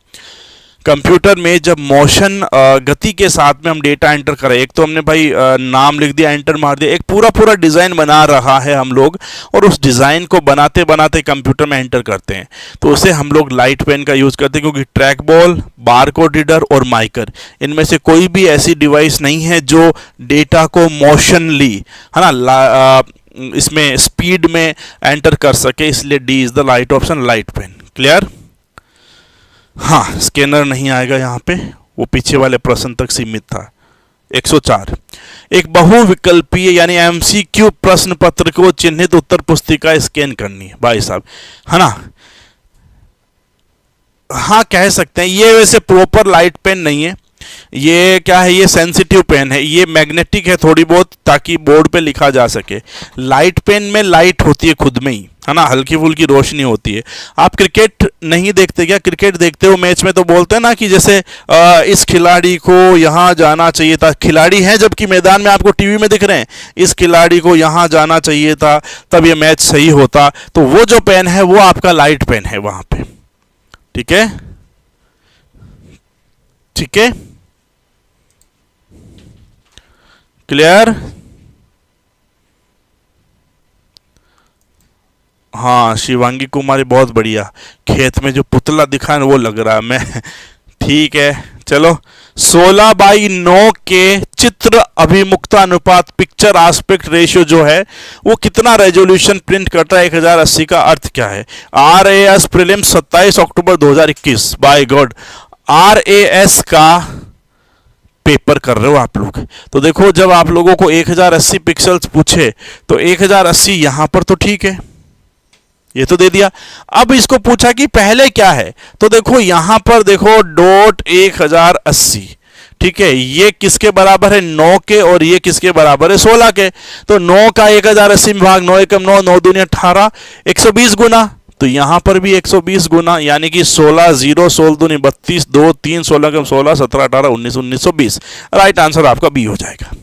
Speaker 1: कंप्यूटर में जब मोशन गति के साथ में हम डेटा एंटर करें, एक तो हमने भाई नाम लिख दिया, एंटर मार दिया, एक पूरा पूरा डिज़ाइन बना रहा है हम लोग, और उस डिज़ाइन को बनाते बनाते कंप्यूटर में एंटर करते हैं, तो उसे हम लोग लाइट पेन का यूज़ करते हैं। क्योंकि ट्रैक बॉल, बारकोड रीडर और माइकर, इनमें से कोई भी ऐसी डिवाइस नहीं है जो डेटा को मोशनली, है ना, इसमें स्पीड में एंटर कर सके, इसलिए D is the right option, light pen. Clear? हाँ, स्कैनर नहीं आएगा यहाँ पे, वो पीछे वाले प्रश्न तक सीमित था। 104, एक बहुविकल्पीय यानी एमसीक्यू प्रश्न पत्र को चिन्हित उत्तर पुस्तिका स्कैन करनी है भाई साहब, है ना। हाँ, कह सकते हैं। ये वैसे प्रॉपर लाइट पेन नहीं है, ये क्या है, ये सेंसिटिव पेन है, ये मैग्नेटिक है थोड़ी बहुत, ताकि बोर्ड पे लिखा जा सके। लाइट पेन में लाइट होती है खुद में ही, है ना, हल्की फुल्की रोशनी होती है। आप क्रिकेट नहीं देखते क्या? क्रिकेट देखते हो, मैच में तो बोलते हैं ना कि जैसे इस खिलाड़ी को यहाँ जाना चाहिए था, खिलाड़ी हैं जबकि मैदान में आपको टीवी में दिख रहे हैं, इस खिलाड़ी को यहाँ जाना चाहिए था तब ये मैच सही होता। तो वो जो पेन है वो आपका लाइट पेन है वहाँ पे। ठीक है, ठीक है, क्लियर? हाँ, शिवांगी कुमारी बहुत बढ़िया, खेत में जो पुतला दिखा है वो लग रहा है मैं ठीक है, चलो। 16:9 के चित्र अभिमुखता अनुपात, पिक्चर आस्पेक्ट रेशियो जो है वो कितना रेजोल्यूशन प्रिंट करता है? 1080 का अर्थ क्या है? RAS प्रीलिम्स 27 अक्टूबर 2021। बाय गॉड, RAS का पेपर कर रहे हो आप लोग, तो देखो जब आप लोगों को 1080 पिक्सल्स पूछे तो 1080 यहां पर तो ठीक है, ये तो दे दिया। अब इसको पूछा कि पहले क्या है, तो देखो यहां पर देखो डॉट 1080, ठीक है, ये किसके बराबर है? 9 के, और ये किसके बराबर है? 16 के। तो 9 का 1080 में भाग, 9 एकम 9, 9 दूनी 18, 120 गुना। तो यहां पर भी 120 गुना, यानी कि 16 0, 16 दूनी 32, 2 3, 16 कम 16, 17 18 19, 1920। राइट आंसर आपका बी हो जाएगा।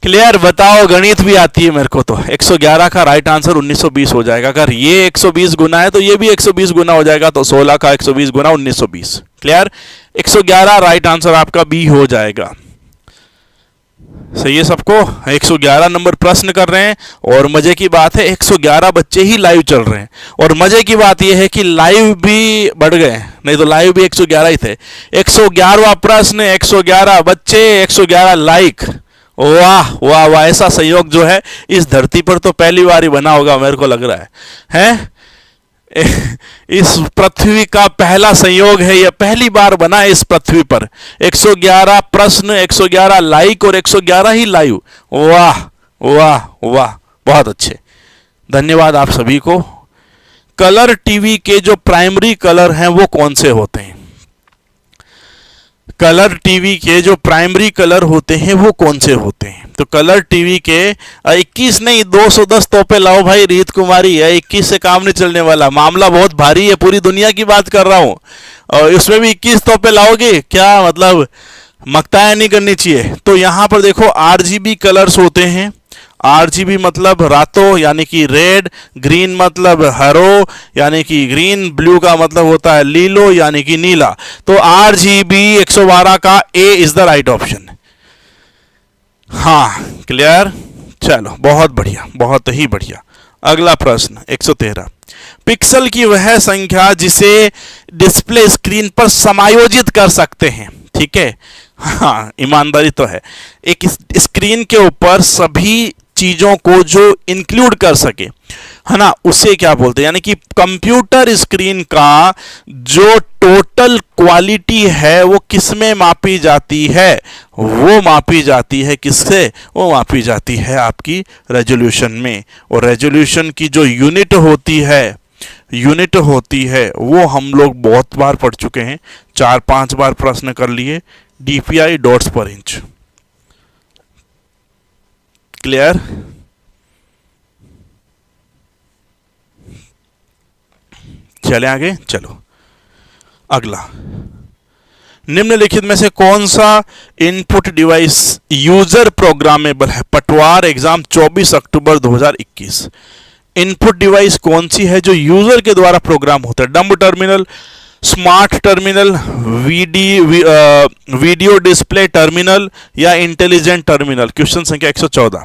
Speaker 1: क्लियर? बताओ, गणित भी आती है मेरे को, तो 111 का राइट आंसर 1920 हो जाएगा। अगर ये 120 गुना है तो ये भी 120 गुना हो जाएगा, तो 16 का 120 गुना 1920। क्लियर? 111 राइट आंसर आपका बी हो जाएगा। सही है सबको? 111 नंबर प्रश्न कर रहे हैं, और मजे की बात है 111 बच्चे ही लाइव चल रहे हैं, और मजे की बात यह है कि लाइव भी बढ़ गए, नहीं तो लाइव भी 111 ही थे। 111वां प्रश्न, 111 बच्चे, 111 लाइक। वाह वाह वाह, ऐसा संयोग जो है इस धरती पर तो पहली बार ही बना होगा, मेरे को लग रहा है? इस पृथ्वी का पहला संयोग है, यह पहली बार बना है इस पृथ्वी पर। 111 प्रश्न, 111 लाइक और 111 ही लाइव। वाह वाह वाह, बहुत अच्छे, धन्यवाद आप सभी को। कलर टीवी के जो प्राइमरी कलर हैं वो कौन से होते हैं? कलर टीवी के जो प्राइमरी कलर होते हैं वो कौन से होते हैं? तो कलर टीवी के 21 नहीं 210 तोपे लाओ भाई, रीत कुमारी है, 21 से काम नहीं चलने वाला, मामला बहुत भारी है, पूरी दुनिया की बात कर रहा हूं, और उसमें भी 21 तोपे लाओगे क्या? मतलब मक्ताया नहीं करनी चाहिए। तो यहां पर देखो RGB कलर्स होते हैं। RGB मतलब रातो यानी कि रेड, ग्रीन मतलब हरो यानी कि ग्रीन, ब्लू का मतलब होता है लीलो यानी कि नीला। तो RGB 112 का ए इज द राइट ऑप्शन। हाँ, क्लियर? चलो, बहुत बढ़िया, बहुत ही बढ़िया। अगला प्रश्न 113, पिक्सल की वह संख्या जिसे डिस्प्ले स्क्रीन पर समायोजित कर सकते हैं। ठीक है, हाँ, ईमानदारी तो है, एक स्क्रीन के ऊपर सभी चीजों को जो इंक्लूड कर सके, है ना, उसे क्या बोलते हैं? यानी कि कंप्यूटर स्क्रीन का जो टोटल क्वालिटी है वो किस में मापी जाती है? वो मापी जाती है किससे? वो मापी जाती है आपकी रेजोल्यूशन में। और रेजोल्यूशन की जो यूनिट होती है वो हम लोग बहुत बार पढ़ चुके हैं, 4-5 बार प्रश्न कर लिए, DPI डॉट्स पर इंच। क्लियर? चले आगे, चलो। अगला, निम्नलिखित में से कौन सा इनपुट डिवाइस यूजर प्रोग्रामेबल है? पटवार एग्जाम 24 अक्टूबर 2021। इनपुट डिवाइस कौन सी है जो यूजर के द्वारा प्रोग्राम होता है? Dumb terminal, smart terminal, video display terminal या इंटेलिजेंट टर्मिनल? क्वेश्चन संख्या 114।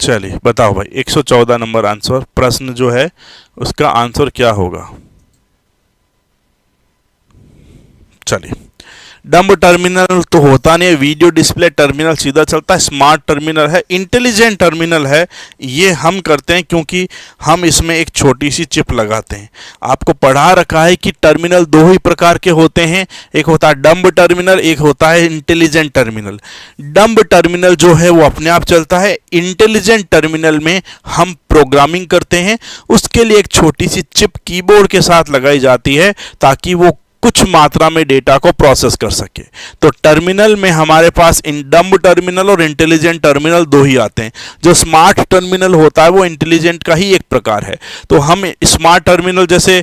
Speaker 1: चलिए बताओ भाई, 114 नंबर आंसर प्रश्न जो है उसका आंसर क्या होगा? चलिए, डम्ब टर्मिनल तो होता नहीं है, वीडियो डिस्प्ले टर्मिनल सीधा चलता है, स्मार्ट टर्मिनल है, इंटेलिजेंट टर्मिनल है। ये हम करते हैं क्योंकि हम इसमें एक छोटी सी चिप लगाते हैं। आपको पढ़ा रखा है कि टर्मिनल दो ही प्रकार के होते हैं, एक होता है डम्ब टर्मिनल, एक होता है इंटेलिजेंट टर्मिनल। डम्ब टर्मिनल जो है वो अपने आप चलता है, इंटेलिजेंट टर्मिनल में हम प्रोग्रामिंग करते हैं। उसके लिए एक छोटी सी चिप कीबोर्ड के साथ लगाई जाती है ताकि वो कुछ मात्रा में डेटा को प्रोसेस कर सके। तो टर्मिनल में हमारे पास इन डम्ब टर्मिनल और इंटेलिजेंट टर्मिनल दो ही आते हैं। जो स्मार्ट टर्मिनल होता है वो इंटेलिजेंट का ही एक प्रकार है। तो हम स्मार्ट टर्मिनल जैसे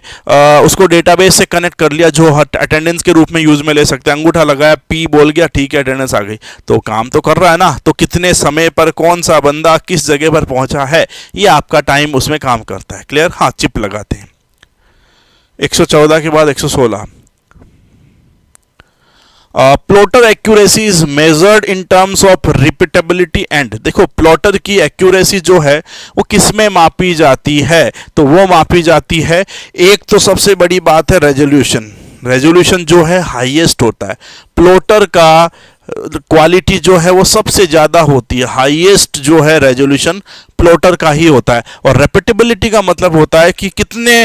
Speaker 1: उसको डेटाबेस से कनेक्ट कर लिया, जो अटेंडेंस के रूप में यूज में ले सकते हैं। अंगूठा लगाया, पी बोल गया, ठीक है अटेंडेंस आ गई, तो काम तो कर रहा है ना। तो कितने समय पर कौन सा बंदा किस जगह पर पहुंचा है, ये आपका टाइम उसमें काम करता है। क्लियर? हाँ, चिप लगाते हैं। 114 के बाद 116। Plotter accuracy is measured in terms of repeatability and. देखो, प्लॉटर की एक्यूरेसी जो है वो किस में मापी जाती है? तो वो मापी जाती है, एक तो सबसे बड़ी बात है रेजोल्यूशन। रेजोल्यूशन जो है हाईएस्ट होता है। प्लॉटर का क्वालिटी जो है वो सबसे ज़्यादा होती है, हाईएस्ट जो है रेजोल्यूशन प्लॉटर का ही होता है। और रेपिटेबिलिटी का मतलब होता है कि कितने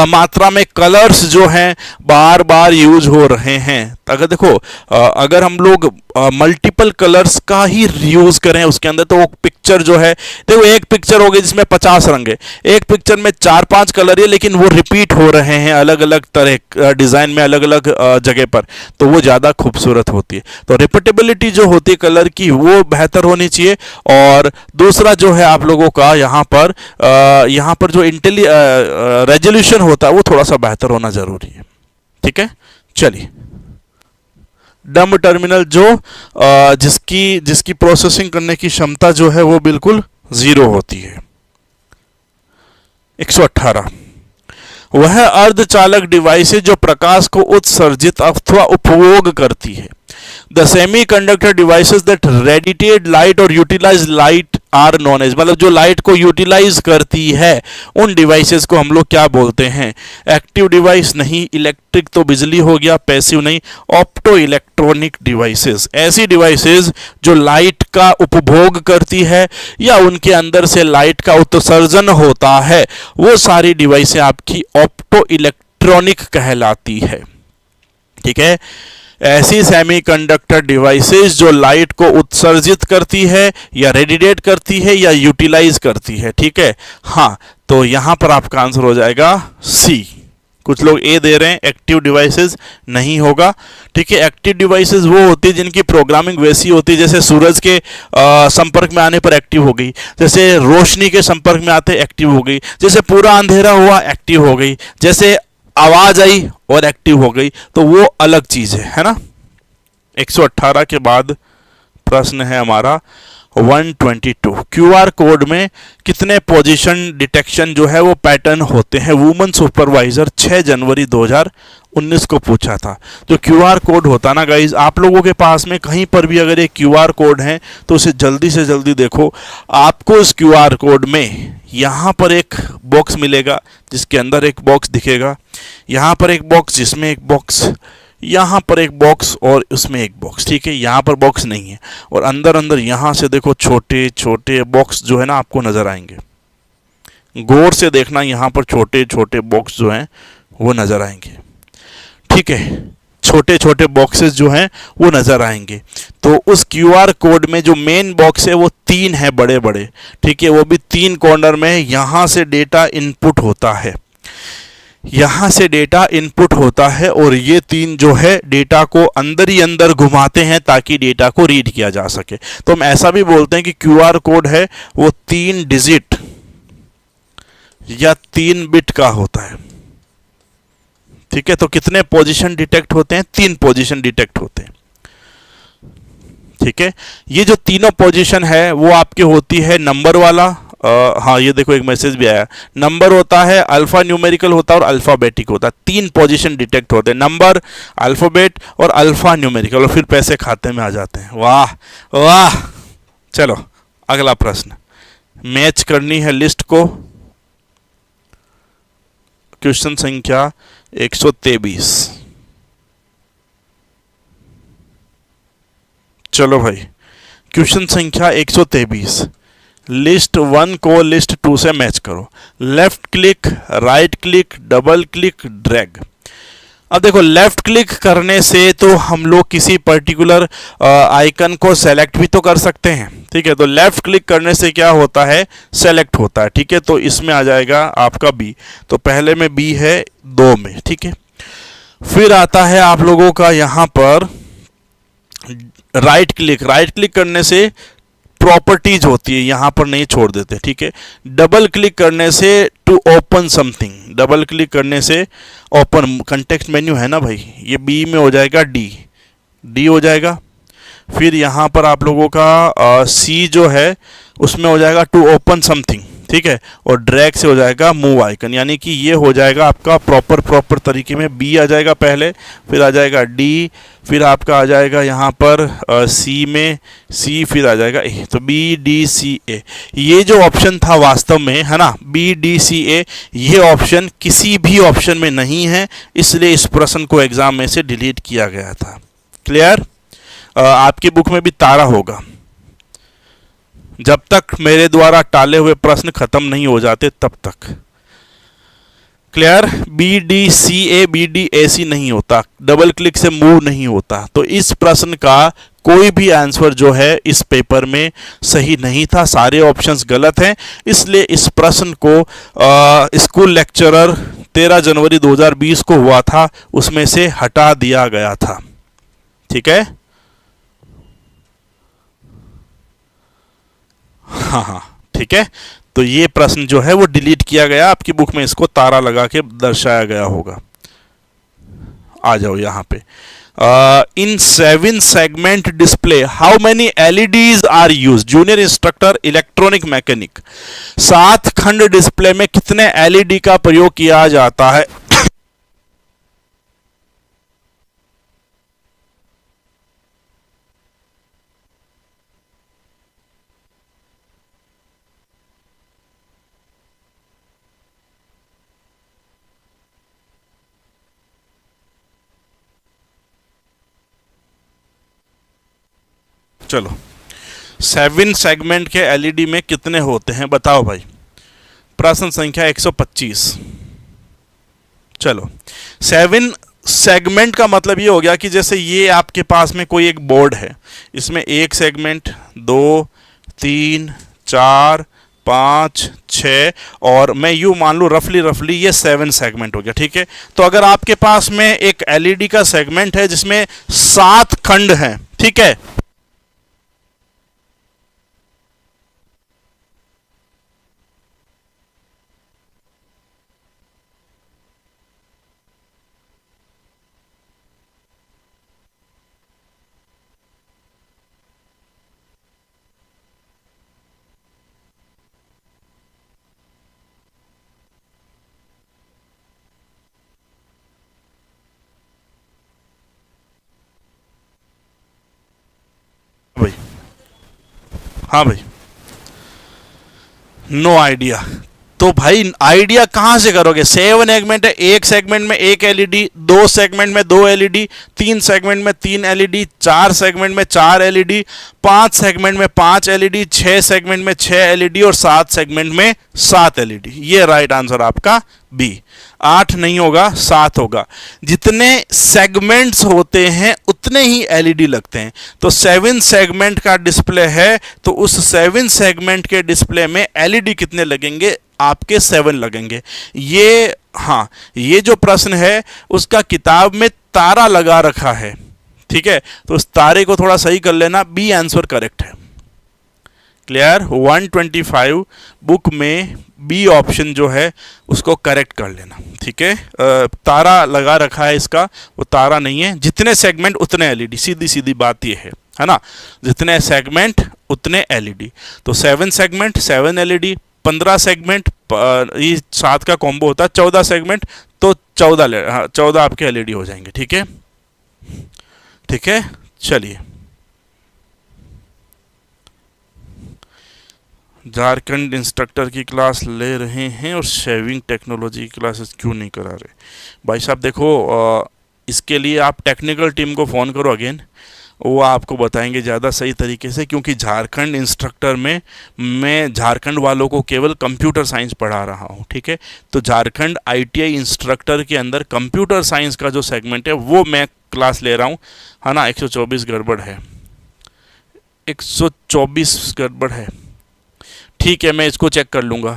Speaker 1: मात्रा में कलर्स जो हैं बार बार यूज हो रहे हैं। अगर देखो, अगर हम लोग मल्टीपल कलर्स का ही यूज करें उसके अंदर, तो वो पिक्चर जो है, देखो एक पिक्चर हो गई जिसमें 50 रंग है, एक पिक्चर में 4-5 कलर है, लेकिन वो रिपीट हो रहे हैं अलग अलग तरह डिज़ाइन में, अलग अलग जगह पर, तो वो ज़्यादा खूबसूरत होती है। तो रिपीटेबिलिटी जो होती है कलर की वो बेहतर होनी चाहिए। और दूसरा जो है आप लोगों का यहाँ पर जो रेजोल्यूशन होता है वो थोड़ा सा बेहतर होना जरूरी है। ठीक है, चलिए। डम्ब टर्मिनल जो जिसकी प्रोसेसिंग करने की क्षमता जो है वो बिल्कुल 0 होती है। 118। वह अर्धचालक डिवाइस है जो प्रकाश को उत्सर्जित अथवा उपभोग करती है। The semiconductor devices that radiate light और utilize light are known as, मतलब जो लाइट को यूटिलाइज करती है उन डिवाइसेस को हम लोग क्या बोलते हैं? एक्टिव डिवाइस नहीं, इलेक्ट्रिक तो बिजली हो गया, पैसिव नहीं, ऑप्टो इलेक्ट्रॉनिक डिवाइसेस। ऐसी डिवाइसेस जो लाइट का उपभोग करती है या उनके अंदर से लाइट का उत्सर्जन होता है, वो सारी डिवाइसें आपकी ऑप्टो इलेक्ट्रॉनिक कहलाती है। ठीक है, ऐसी सेमीकंडक्टर डिवाइसेस जो लाइट को उत्सर्जित करती है या रेडिएट करती है या यूटिलाइज करती है। ठीक है, हाँ, तो यहां पर आपका आंसर हो जाएगा सी। कुछ लोग ए दे रहे हैं, एक्टिव डिवाइसेस नहीं होगा। ठीक है, एक्टिव डिवाइसेस वो होती है जिनकी प्रोग्रामिंग वैसी होती है, जैसे सूरज के संपर्क में आने पर एक्टिव हो गई, जैसे रोशनी के संपर्क में आते एक्टिव हो गई, जैसे पूरा अंधेरा हुआ एक्टिव हो गई, जैसे आवाज आई और एक्टिव हो गई, तो वो अलग चीज है ना। 118 के बाद प्रश्न है हमारा 122। क्यूआर कोड में कितने पोजीशन डिटेक्शन जो है वो पैटर्न होते हैं? वुमन सुपरवाइजर 6 जनवरी 2019 को पूछा था। जो क्यूआर कोड होता ना गाइज, आप लोगों के पास में कहीं पर भी अगर एक क्यूआर कोड है तो उसे जल्दी से जल्दी देखो। आपको इस क्यूआर कोड में यहाँ पर एक बॉक्स मिलेगा जिसके अंदर एक बॉक्स दिखेगा, यहाँ पर एक बॉक्स जिसमें एक बॉक्स, यहाँ पर एक बॉक्स और उसमें एक बॉक्स। ठीक है, यहाँ पर बॉक्स नहीं है, और अंदर अंदर यहाँ से देखो छोटे छोटे बॉक्स जो है ना आपको नजर आएंगे। गौर से देखना, यहाँ पर छोटे छोटे बॉक्स जो हैं वो नजर आएंगे। ठीक है, छोटे छोटे बॉक्सेस जो हैं वो नजर आएंगे। तो उस क्यूआर कोड में जो मेन बॉक्स है वो 3 है बड़े बड़े। ठीक है, वो भी 3 कॉर्नर में है, यहाँ से डेटा इनपुट होता है। यहां से डेटा इनपुट होता है और ये तीन जो है डेटा को अंदर ही अंदर घुमाते हैं ताकि डेटा को रीड किया जा सके। तो हम ऐसा भी बोलते हैं कि क्यूआर कोड है वो 3 डिजिट या 3 बिट का होता है। ठीक है, तो कितने पोजीशन डिटेक्ट होते हैं? 3 पोजीशन डिटेक्ट होते हैं। ठीक है, ये जो तीनों पोजीशन है वो आपकी होती है नंबर वाला, हाँ ये देखो एक मैसेज भी आया, नंबर होता है, अल्फा न्यूमेरिकल होता है और अल्फाबेटिक होता है। 3 पोजीशन डिटेक्ट होते हैं, नंबर, अल्फाबेट और अल्फा न्यूमेरिकल, और फिर पैसे खाते में आ जाते हैं। वाह वाह। चलो अगला प्रश्न, मैच करनी है लिस्ट को। क्वेश्चन संख्या 123। चलो भाई, क्वेश्चन संख्या 123, लिस्ट 1 को लिस्ट 2 से मैच करो। Left click, right click, double click, drag. अब देखो, लेफ्ट क्लिक करने से तो हम लोग किसी पर्टिकुलर आइकन को सेलेक्ट भी तो कर सकते हैं। ठीक है, तो लेफ्ट क्लिक करने से क्या होता है? सेलेक्ट होता है। ठीक है, तो इसमें आ जाएगा आपका बी। तो पहले में बी है 2 में। ठीक है, फिर आता है आप लोगों का यहां पर राइट क्लिक। राइट क्लिक करने से प्रॉपर्टीज होती है, यहां पर नहीं छोड़ देते। ठीक है, डबल क्लिक करने से to open something, double click करने से ओपन, कंटेक्स्ट मेन्यू है ना भाई, ये बी में हो जाएगा डी, डी हो जाएगा। फिर यहां पर आप लोगों का सी जो है उसमें हो जाएगा टू ओपन समथिंग। ठीक है, और ड्रैग से हो जाएगा मूव आइकन, यानी कि ये हो जाएगा आपका प्रॉपर तरीके में। बी आ जाएगा पहले, फिर आ जाएगा डी, फिर आपका आ जाएगा यहाँ पर सी में सी, फिर आ जाएगा ए। तो बी डी सी ए, ये जो ऑप्शन था वास्तव में, है ना, बी डी सी ए, ये ऑप्शन किसी भी ऑप्शन में नहीं है, इसलिए इस प्रश्न को एग्जाम में से डिलीट किया गया था। क्लियर? आपकी बुक में भी तारा होगा, जब तक मेरे द्वारा टाले हुए प्रश्न खत्म नहीं हो जाते तब तक। Clear? B D C A, B D A C नहीं होता, डबल क्लिक से मूव नहीं होता। तो इस प्रश्न का कोई भी आंसर जो है इस पेपर में सही नहीं था, सारे ऑप्शंस गलत हैं। इसलिए इस प्रश्न को स्कूल लेक्चरर 13 जनवरी 2020 को हुआ था उसमें से हटा दिया गया था। ठीक है, हाँ, ठीक है। तो ये प्रश्न जो है वो डिलीट किया गया, आपकी बुक में इसको तारा लगा के दर्शाया गया होगा। आ जाओ यहां पे, in 7 segment display how many LEDs are use? Junior instructor electronic mechanic, 7 खंड डिस्प्ले में कितने एलईडी का प्रयोग किया जाता है? चलो, 7 सेगमेंट के एलईडी में कितने होते हैं बताओ भाई। प्रश्न संख्या 125। चलो, 7 सेगमेंट का मतलब ये हो गया कि जैसे ये आपके पास में कोई एक बोर्ड है, इसमें 1 सेगमेंट, 2, 3, 4, 5, 6 और मैं यूँ मान लूँ रफली ये 7 सेगमेंट हो गया। ठीक है, तो अगर आपके पास में एक एलईडी का सेगमेंट है जिसमें 7 खंड हैं, ठीक है, भाई, हाँ भाई, नो आइडिया। तो भाई आइडिया कहां से करोगे? 7 सेगमेंट है, 1 सेगमेंट में 1 एलईडी, 2 सेगमेंट में 2 एलईडी, 3 सेगमेंट में 3 एलईडी, 4 सेगमेंट में 4 एलईडी, 5 सेगमेंट में 5 एलईडी, 6 सेगमेंट में 6 एलईडी और 7 सेगमेंट में 7 एलईडी। ये राइट आंसर आपका बी। 8 नहीं होगा, 7 होगा। जितने सेगमेंट्स होते हैं उतने ही एलईडी लगते हैं। तो 7 सेगमेंट का डिस्प्ले है, तो उस 7 सेगमेंट के डिस्प्ले में एलईडी कितने लगेंगे? आपके 7 लगेंगे। ये हाँ, ये जो प्रश्न है उसका किताब में तारा लगा रखा है, ठीक है, तो उस तारे को थोड़ा सही कर लेना। बी आंसर करेक्ट है। क्लियर? 125 बुक में बी ऑप्शन जो है उसको करेक्ट कर लेना, ठीक है। तारा लगा रखा है इसका, वो तारा नहीं है। जितने सेगमेंट उतने एलईडी, सीधी सीधी बात ये है ना, जितने सेगमेंट उतने एलईडी। तो 7 सेगमेंट 7 एलईडी, 15 सेगमेंट ये 7 का कॉम्बो होता है, 14 सेगमेंट तो 14 आपके एलईडी हो जाएंगे, ठीक है, ठीक है। चलिए, झारखंड इंस्ट्रक्टर की क्लास ले रहे हैं और शेविंग टेक्नोलॉजी की क्लासेस क्यों नहीं करा रहे? भाई साहब देखो, इसके लिए आप टेक्निकल टीम को फ़ोन करो अगेन, वो आपको बताएंगे ज़्यादा सही तरीके से, क्योंकि झारखंड इंस्ट्रक्टर में मैं झारखंड वालों को केवल कंप्यूटर साइंस पढ़ा रहा हूँ, ठीक है। तो झारखंड आईटीआई इंस्ट्रक्टर के अंदर कंप्यूटर साइंस का जो सेगमेंट है वो मैं क्लास ले रहा हूँ, है ना। 124 गड़बड़ है, 124 गड़बड़ है, ठीक है, मैं इसको चेक कर लूँगा,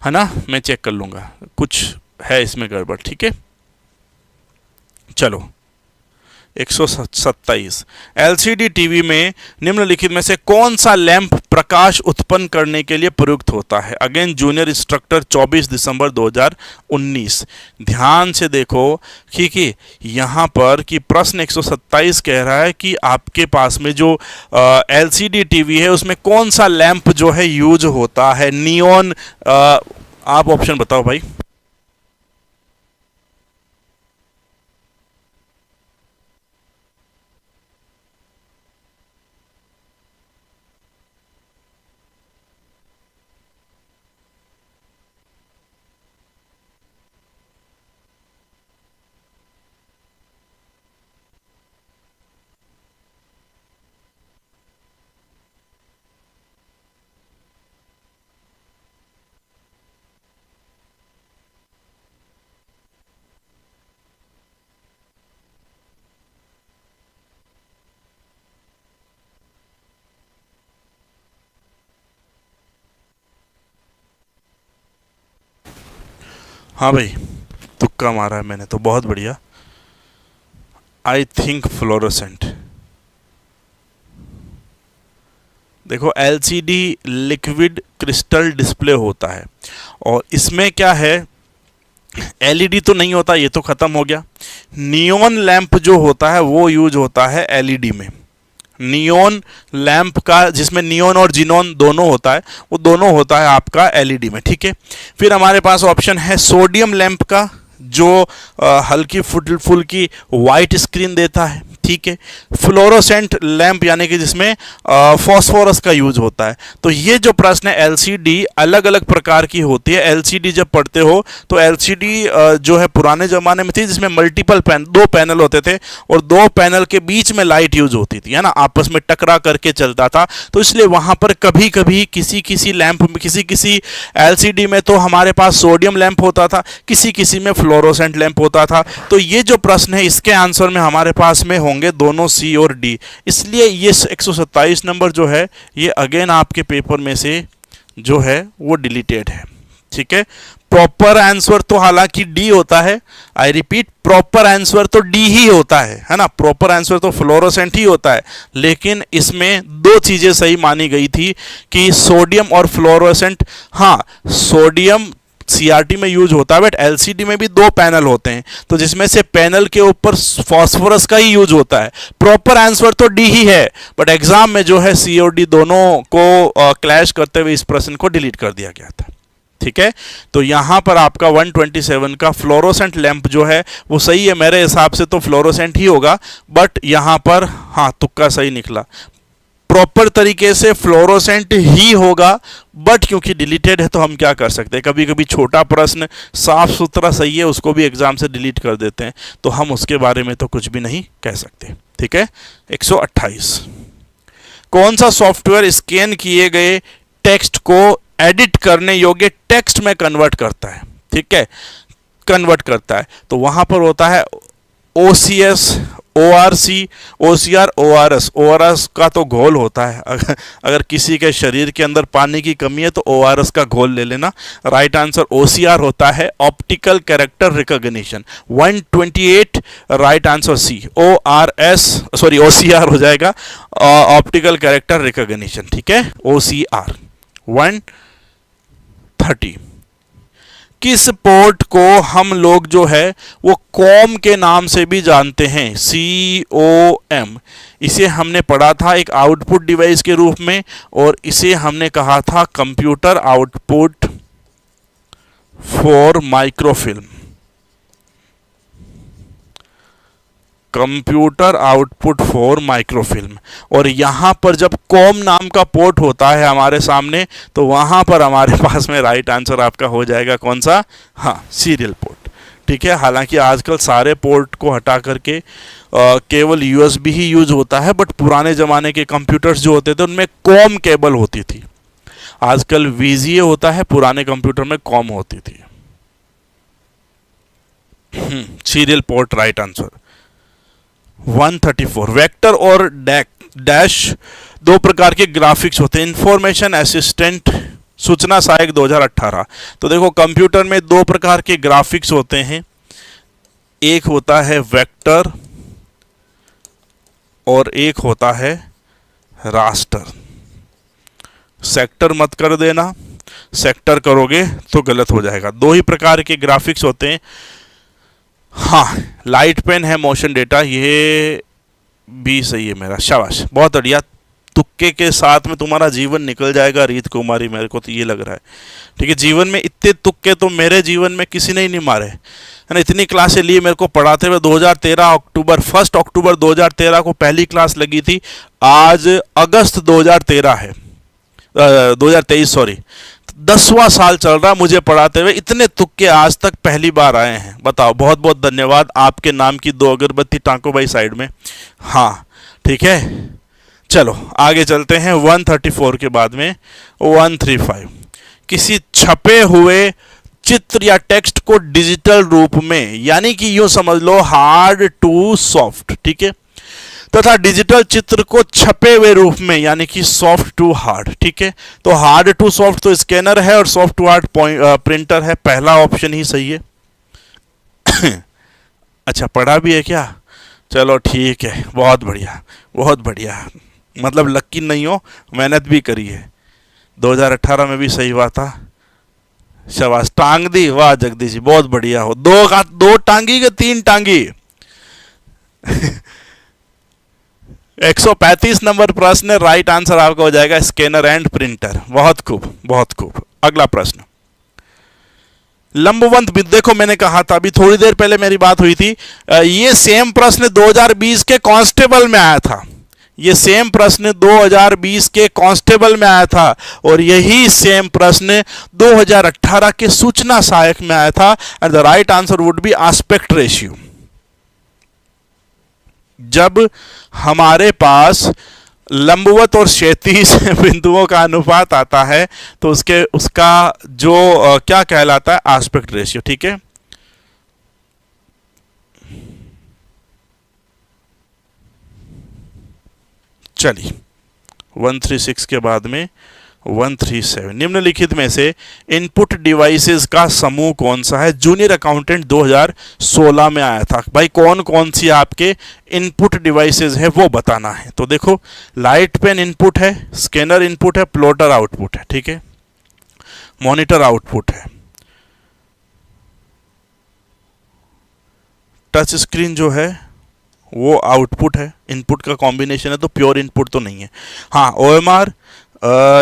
Speaker 1: है ना, मैं चेक कर लूँगा, कुछ है इसमें गड़बड़, ठीक है। चलो, 127 एलसीडी टीवी में निम्नलिखित में से कौन सा लैंप प्रकाश उत्पन्न करने के लिए प्रयुक्त होता है? अगेन जूनियर इंस्ट्रक्टर 24 दिसंबर 2019। ध्यान से देखो कि यहाँ पर कि प्रश्न 127 कह रहा है कि आपके पास में जो एलसीडी टीवी है उसमें कौन सा लैंप जो है यूज होता है? नियॉन, आप ऑप्शन बताओ भाई। हाँ भाई, तुक्का मारा है मैंने तो, बहुत बढ़िया। I think fluorescent. देखो, एलसीडी लिक्विड क्रिस्टल डिस्प्ले होता है और इसमें क्या है, एलईडी तो नहीं होता, ये तो खत्म हो गया। नियॉन लैंप जो होता है वो यूज होता है एलईडी में। नियॉन लैंप का, जिसमें नियॉन और जिनॉन दोनों होता है, वो दोनों होता है आपका एलईडी में, ठीक है। फिर हमारे पास ऑप्शन है सोडियम लैंप का, जो हल्की फुल्की वाइट स्क्रीन देता है, ठीक है। फ्लोरोसेंट लैंप यानी कि जिसमें फॉस्फोरस का यूज होता है। तो ये जो प्रश्न है, एलसीडी अलग अलग प्रकार की होती है। एलसीडी जब पढ़ते हो तो एलसीडी जो है पुराने ज़माने में थी, जिसमें मल्टीपल दो पैनल होते थे और दो पैनल के बीच में लाइट यूज होती थी, है ना, आपस में टकरा करके चलता था। तो इसलिए वहाँ पर कभी कभी किसी लैंप में, किसी एलसीडी में तो हमारे पास सोडियम लैंप होता था, किसी में फ्लोरोसेंट लैंप होता था। तो ये जो प्रश्न है इसके आंसर में हमारे पास में होंगे दोनों सी और डी। इसलिए ये 127 नंबर जो है ये अगेन आपके पेपर में से जो है वो डिलीटेड है, ठीक है। प्रॉपर आंसर तो हालांकि डी होता है, आई रिपीट, प्रॉपर आंसर तो डी ही होता है ना, प्रॉपर आंसर तो फ्लोरोसेंट ही होता है। लेकिन इसमें दो चीजें सही मानी गई थी कि सोडियम और फ्लोरोसेंट, हाँ सोडियम सीआरटी में यूज होता है, बट एलसीडी में भी दो पैनल होते हैं, तो जिसमें से पैनल के ऊपर फॉस्फोरस का ही यूज होता है। प्रॉपर आंसर तो डी ही है, बट एग्जाम में जो है सी और डी दोनों को क्लैश करते हुए इस प्रश्न को डिलीट कर दिया गया था, ठीक है। तो यहां पर आपका 127 का फ्लोरोसेंट लैंप जो है वो सही है, मेरे हिसाब से तो फ्लोरोसेंट ही होगा, बट यहां पर हाँ तुक्का सही निकला, प्रॉपर तरीके से फ्लोरोसेंट ही होगा, बट क्योंकि डिलीटेड है तो हम क्या कर सकते हैं, कभी कभी छोटा प्रश्न साफ सुथरा सही है उसको भी एग्जाम से डिलीट कर देते हैं, तो हम उसके बारे में तो कुछ भी नहीं कह सकते, ठीक है। 128 कौन सा सॉफ्टवेयर स्कैन किए गए टेक्स्ट को एडिट करने योग्य टेक्स्ट में कन्वर्ट करता है, ठीक है, कन्वर्ट करता है? तो वहां पर होता है OCS, ORC, OCR, ORS। ORS का तो घोल होता है, अगर किसी के शरीर के अंदर पानी की कमी है तो ORS का घोल ले लेना। राइट आंसर OCR होता है, optical character recognition. 128 right answer C। ORS sorry OCR हो जाएगा, ऑप्टिकल कैरेक्टर रिकॉग्निशन, ठीक है, OCR। 130 किस पोर्ट को हम लोग जो है वो कॉम के नाम से भी जानते हैं? COM। इसे हमने पढ़ा था एक आउटपुट डिवाइस के रूप में, और इसे हमने कहा था computer output for microfilm. Computer output for microfilm. और यहां पर जब कॉम नाम का पोर्ट होता है हमारे सामने, तो वहां पर हमारे पास में राइट आंसर आपका हो जाएगा कौन सा? हाँ, सीरियल पोर्ट, ठीक है। हालांकि आजकल सारे पोर्ट को हटा करके केवल USB ही यूज होता है, बट पुराने ज़माने के कंप्यूटर्स जो होते थे उनमें कॉम केबल होती थी। आजकल VGA होता है, पुराने कंप्यूटर में कॉम होती थी। Serial port right answer. 134 vector और डैश दो प्रकार के ग्राफिक्स होते हैं। इंफॉर्मेशन असिस्टेंट सूचना सहायक 2018। तो देखो, कंप्यूटर में दो प्रकार के ग्राफिक्स होते हैं, एक होता है वेक्टर और एक होता है रास्टर। सेक्टर मत कर देना, सेक्टर करोगे तो गलत हो जाएगा। दो ही प्रकार के ग्राफिक्स होते हैं। हाँ, लाइट पेन है मोशन डेटा, ये भी सही है मेरा, शाबाश, बहुत बढ़िया। तुक्के के साथ में तुम्हारा जीवन निकल जाएगा रीत कुमारी, मेरे को तो ये लग रहा है, ठीक है। जीवन में इतने तुक्के तो मेरे जीवन में किसी ने ही नहीं मारे, है ना। इतनी क्लासें ली मेरे को पढ़ाते हुए। 2013 अक्टूबर 1 अक्टूबर 2013 को पहली क्लास लगी थी। आज अगस्त 2013 है, 2023 सॉरी, 10वां साल चल रहा मुझे पढ़ाते हुए। इतने तुक्के आज तक पहली बार आए हैं, बताओ। बहुत बहुत धन्यवाद। आपके नाम की 2 अगरबत्ती टांको भाई साइड में। हाँ, ठीक है, चलो आगे चलते हैं। 134 के बाद में 135 किसी छपे हुए चित्र या टेक्स्ट को डिजिटल रूप में, यानी कि यूं समझ लो हार्ड टू सॉफ्ट, ठीक है, तथा डिजिटल चित्र को छपे हुए रूप में, यानी कि सॉफ्ट टू हार्ड, ठीक है। तो हार्ड टू सॉफ्ट तो स्कैनर है और सॉफ्ट टू हार्ड प्रिंटर है। पहला ऑप्शन ही सही है। अच्छा, पढ़ा भी है क्या? चलो ठीक है, बहुत बढ़िया, बहुत बढ़िया। मतलब लकी नहीं हो, मेहनत भी करी है। 2018 में भी सही हुआ था, शाबाश, टांग दी, वाह जगदीश जी, बहुत बढ़िया हो। दो टांगी के 3 टांगी। 135 नंबर प्रश्न, राइट आंसर आपका हो जाएगा स्कैनर एंड प्रिंटर। बहुत खूब, बहुत खूब। अगला प्रश्न, लंबवंत। देखो, मैंने कहा था अभी थोड़ी देर पहले मेरी बात हुई थी, ये सेम प्रश्न 2020 के कांस्टेबल में आया था। ये सेम प्रश्न 2020 के कांस्टेबल में आया था, और यही सेम प्रश्न 2018 के सूचना सहायक में आया था। And the right answer would be aspect ratio. जब हमारे पास लंबवत और क्षैतिज बिंदुओं का अनुपात आता है तो उसका जो क्या कहलाता है? आस्पेक्ट रेशियो, ठीक है। चलिए, 136 के बाद में 137, निम्नलिखित में से इनपुट डिवाइसेस का समूह कौन सा है? जूनियर अकाउंटेंट 2016 में आया था। भाई, कौन कौन सी आपके इनपुट डिवाइसेस है वो बताना है। तो देखो, लाइट पेन इनपुट है, स्कैनर इनपुट है, प्लॉटर आउटपुट है, ठीक है, मॉनिटर आउटपुट है, टच स्क्रीन जो है वो आउटपुट है। इनपुट का कॉम्बिनेशन है तो प्योर इनपुट तो नहीं है। हाँ, OMR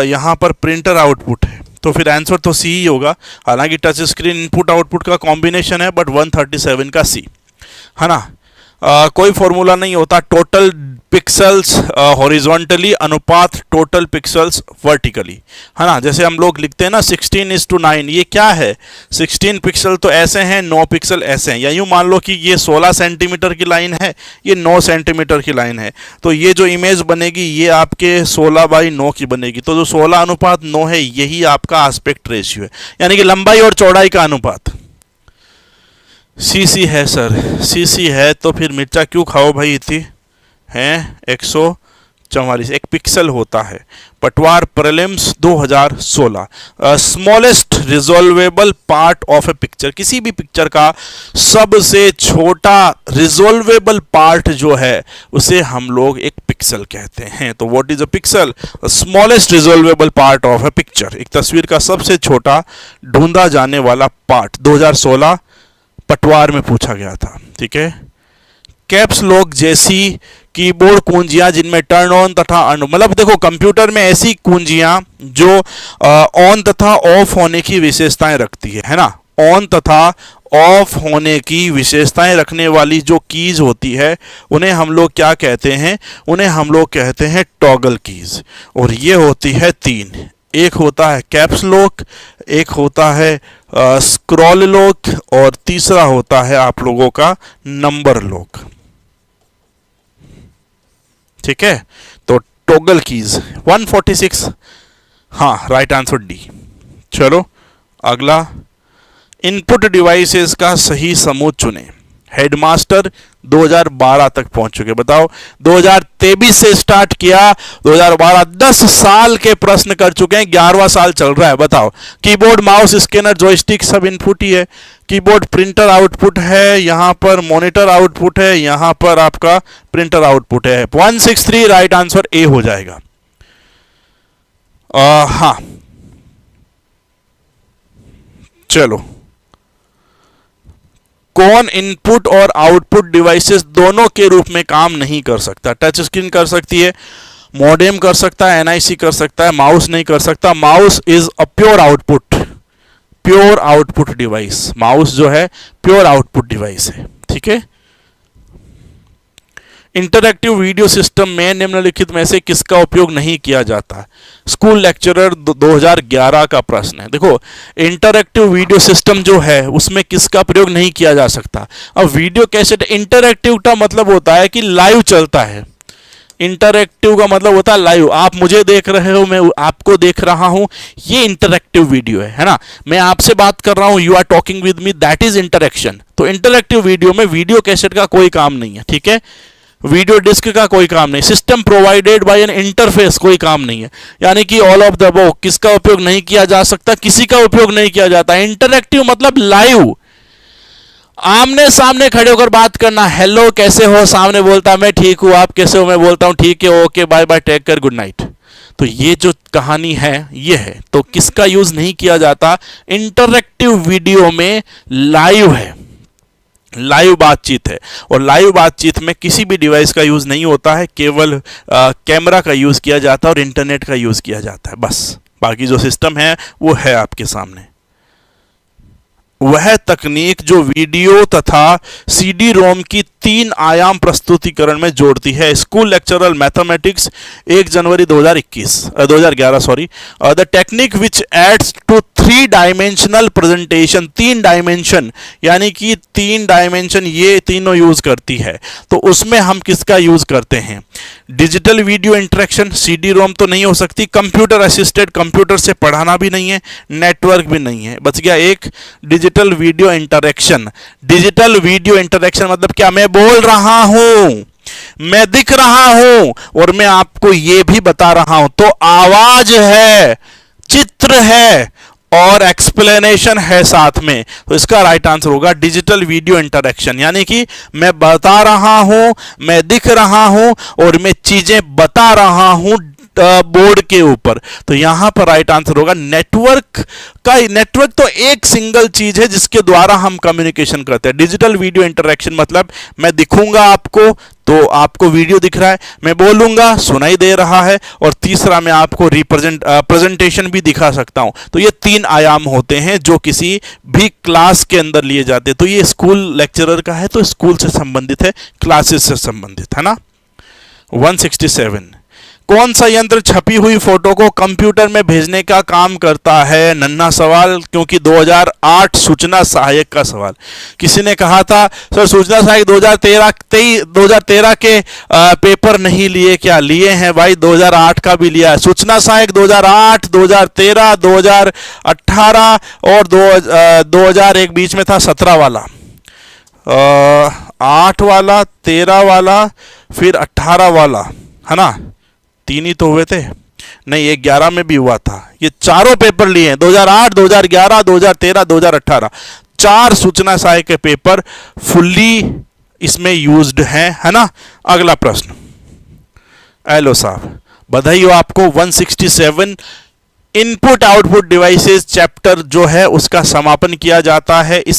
Speaker 1: यहाँ पर प्रिंटर आउटपुट है, तो फिर आंसर तो C ही होगा। हालांकि टच स्क्रीन इनपुट आउटपुट का कॉम्बिनेशन है, बट 137 का C, है ना। कोई फॉर्मूला नहीं होता। टोटल पिक्सल्स हॉरिजॉन्टली अनुपात टोटल पिक्सल्स वर्टिकली, है ना। जैसे हम लोग लिखते हैं ना 16:9, ये क्या है? 16 पिक्सल तो ऐसे हैं, 9 पिक्सल ऐसे हैं। या यूँ मान लो कि ये 16 सेंटीमीटर की लाइन है, ये 9 सेंटीमीटर की लाइन है, तो ये जो इमेज बनेगी ये आपके 16/9 की बनेगी। तो जो 16:9 है यही आपका आस्पेक्ट रेशियो है, यानी कि लंबाई और चौड़ाई का अनुपात। सीसी है सर, सीसी है तो फिर मिर्चा क्यों खाओ भाई इतनी हैं। 144 एक पिक्सल होता है। Patwar prelims 2016। Smallest resolvable part of a picture, किसी भी पिक्चर का सबसे छोटा रिजोल्वेबल पार्ट जो है उसे हम लोग एक पिक्सल कहते हैं। तो what is a pixel? Smallest resolvable part of a picture, एक तस्वीर का सबसे छोटा ढूंढा जाने वाला पार्ट 2016 पटवार में पूछा गया था। ठीक है। कैप्स लॉक जैसी कीबोर्ड कुंजियां जिनमें टर्न ऑन तथा मतलब देखो कंप्यूटर में ऐसी कुंजियां जो ऑन तथा ऑफ होने की विशेषताएं रखती है ना। ऑन तथा ऑफ होने की विशेषताएं रखने वाली जो कीज होती है उन्हें हम लोग क्या कहते हैं? उन्हें हम लोग कहते हैं टॉगल कीज। और ये होती है 3। एक होता है कैप्स लॉक, एक होता है स्क्रॉल लॉक और तीसरा होता है आप लोगों का नंबर लॉक। ठीक है। तो टॉगल कीज 146, हाँ राइट आंसर डी। चलो अगला, इनपुट डिवाइसेस का सही समूह चुने। हेडमास्टर 2012 तक पहुंच चुके। बताओ 2023 से स्टार्ट किया, 2012 10 साल के प्रश्न कर चुके हैं, 11वां साल चल रहा है। बताओ कीबोर्ड माउस स्कैनर जॉयस्टिक सब इनपुट ही है। कीबोर्ड प्रिंटर आउटपुट है, यहां पर मॉनिटर आउटपुट है, यहां पर आपका प्रिंटर आउटपुट है। 163 राइट आंसर ए हो जाएगा। हाँ चलो, कौन इनपुट और आउटपुट डिवाइसेस दोनों के रूप में काम नहीं कर सकता? टच स्क्रीन कर सकती है, मॉडेम कर सकता है, एनआईसी कर सकता है, माउस नहीं कर सकता। Mouse is a pure output device. Mouse जो है प्योर आउटपुट डिवाइस है। ठीक है। इंटरैक्टिव वीडियो सिस्टम में निम्नलिखित में से किसका उपयोग नहीं किया जाता? स्कूल लेक्चरर 2011 का प्रश्न है। देखो इंटरैक्टिव वीडियो सिस्टम जो है उसमें किसका प्रयोग नहीं किया जा सकता? अब वीडियो कैसेट, इंटरैक्टिव का मतलब होता है कि लाइव चलता है। इंटरैक्टिव का मतलब होता है लाइव, आप मुझे देख रहे हो, मैं आपको देख रहा हूं, ये इंटरैक्टिव वीडियो है ना। मैं आपसे बात कर रहा हूं, you are talking with me, that is interaction. तो इंटरैक्टिव वीडियो में वीडियो कैसेट का कोई काम नहीं है। ठीक है। वीडियो डिस्क का कोई काम नहीं। System provided by N interface, कोई काम नहीं है। यानी कि ऑल ऑफ द अबव किसका उपयोग नहीं किया जा सकता? किसी का उपयोग नहीं किया जाता। इंटरैक्टिव मतलब लाइव, आमने सामने खड़े होकर बात करना। हेलो कैसे हो, सामने बोलता मैं ठीक हूं, आप कैसे हो, मैं बोलता हूं ठीक है, okay bye bye, take care, good night. तो ये जो कहानी है ये है। तो किसका यूज नहीं किया जाता? इंटरैक्टिव वीडियो में लाइव है, लाइव बातचीत है। और लाइव बातचीत में किसी भी डिवाइस का यूज नहीं होता है, केवल कैमरा का यूज किया जाता है और इंटरनेट का यूज किया जाता है, बस। बाकी जो सिस्टम है वो है आपके सामने। वह तकनीक जो वीडियो तथा सीडी रोम की 3 आयाम प्रस्तुतिकरण में जोड़ती है। स्कूल लेक्चरर मैथमेटिक्स 1 जनवरी 2011 sorry. The technique which aids to 3 dimensional presentation, 3 dimension यानी कि 3 डायमेंशन ये तीनों यूज करती है। तो उसमें हम किसका यूज करते हैं? Digital video interaction, CD ROM तो नहीं हो सकती। कंप्यूटर असिस्टेड, कंप्यूटर से पढ़ाना भी नहीं है, नेटवर्क भी नहीं है। बच गया एक digital video interaction. Digital video interaction मतलब क्या? मैं बोल रहा हूं, मैं दिख रहा हूं और मैं आपको यह भी बता रहा हूं। तो आवाज है, चित्र है और एक्सप्लेनेशन है साथ में। तो इसका राइट आंसर होगा डिजिटल वीडियो इंटरेक्शन। यानी कि मैं बता रहा हूं, मैं दिख रहा हूं और मैं चीजें बता रहा हूं बोर्ड के ऊपर। तो यहां पर राइट आंसर होगा नेटवर्क का। नेटवर्क तो एक सिंगल चीज है जिसके द्वारा हम कम्युनिकेशन करते हैं। डिजिटल वीडियो इंटरेक्शन मतलब मैं दिखूंगा आपको तो आपको वीडियो दिख रहा है, मैं बोलूंगा सुनाई दे रहा है, और तीसरा मैं आपको प्रेजेंटेशन भी दिखा सकता हूं। तो ये 3 आयाम होते हैं जो किसी भी क्लास के अंदर लिए जाते हैं। तो ये स्कूल लेक्चरर का है तो स्कूल से संबंधित है, क्लासेस से संबंधित है ना। 167 कौन सा यंत्र छपी हुई फोटो को कंप्यूटर में भेजने का काम करता है? नन्हा सवाल, क्योंकि 2008 सूचना सहायक का सवाल। किसी ने कहा था सर सूचना सहायक 2013 के पेपर नहीं लिए क्या? लिए हैं भाई, 2008 का भी लिया है। सूचना सहायक 2008, 2013, 2018 और 2001 बीच में था 17 वाला। 8 वाला, 13 वाला, फिर 18 वाला, है ना, 3 ही तो हुए थे। नहीं, ये 11 में भी हुआ था। ये चारों पेपर लिए हैं, 2008, 2011, 2013, 2018, 4 सूचना सहायक के पेपर फुल्ली इसमें यूज्ड हैं, है ना। अगला प्रश्न। हेलो साहब, बधाई हो आपको। 167 इनपुट आउटपुट डिवाइसेस चैप्टर जो है उसका समापन किया जाता है। इस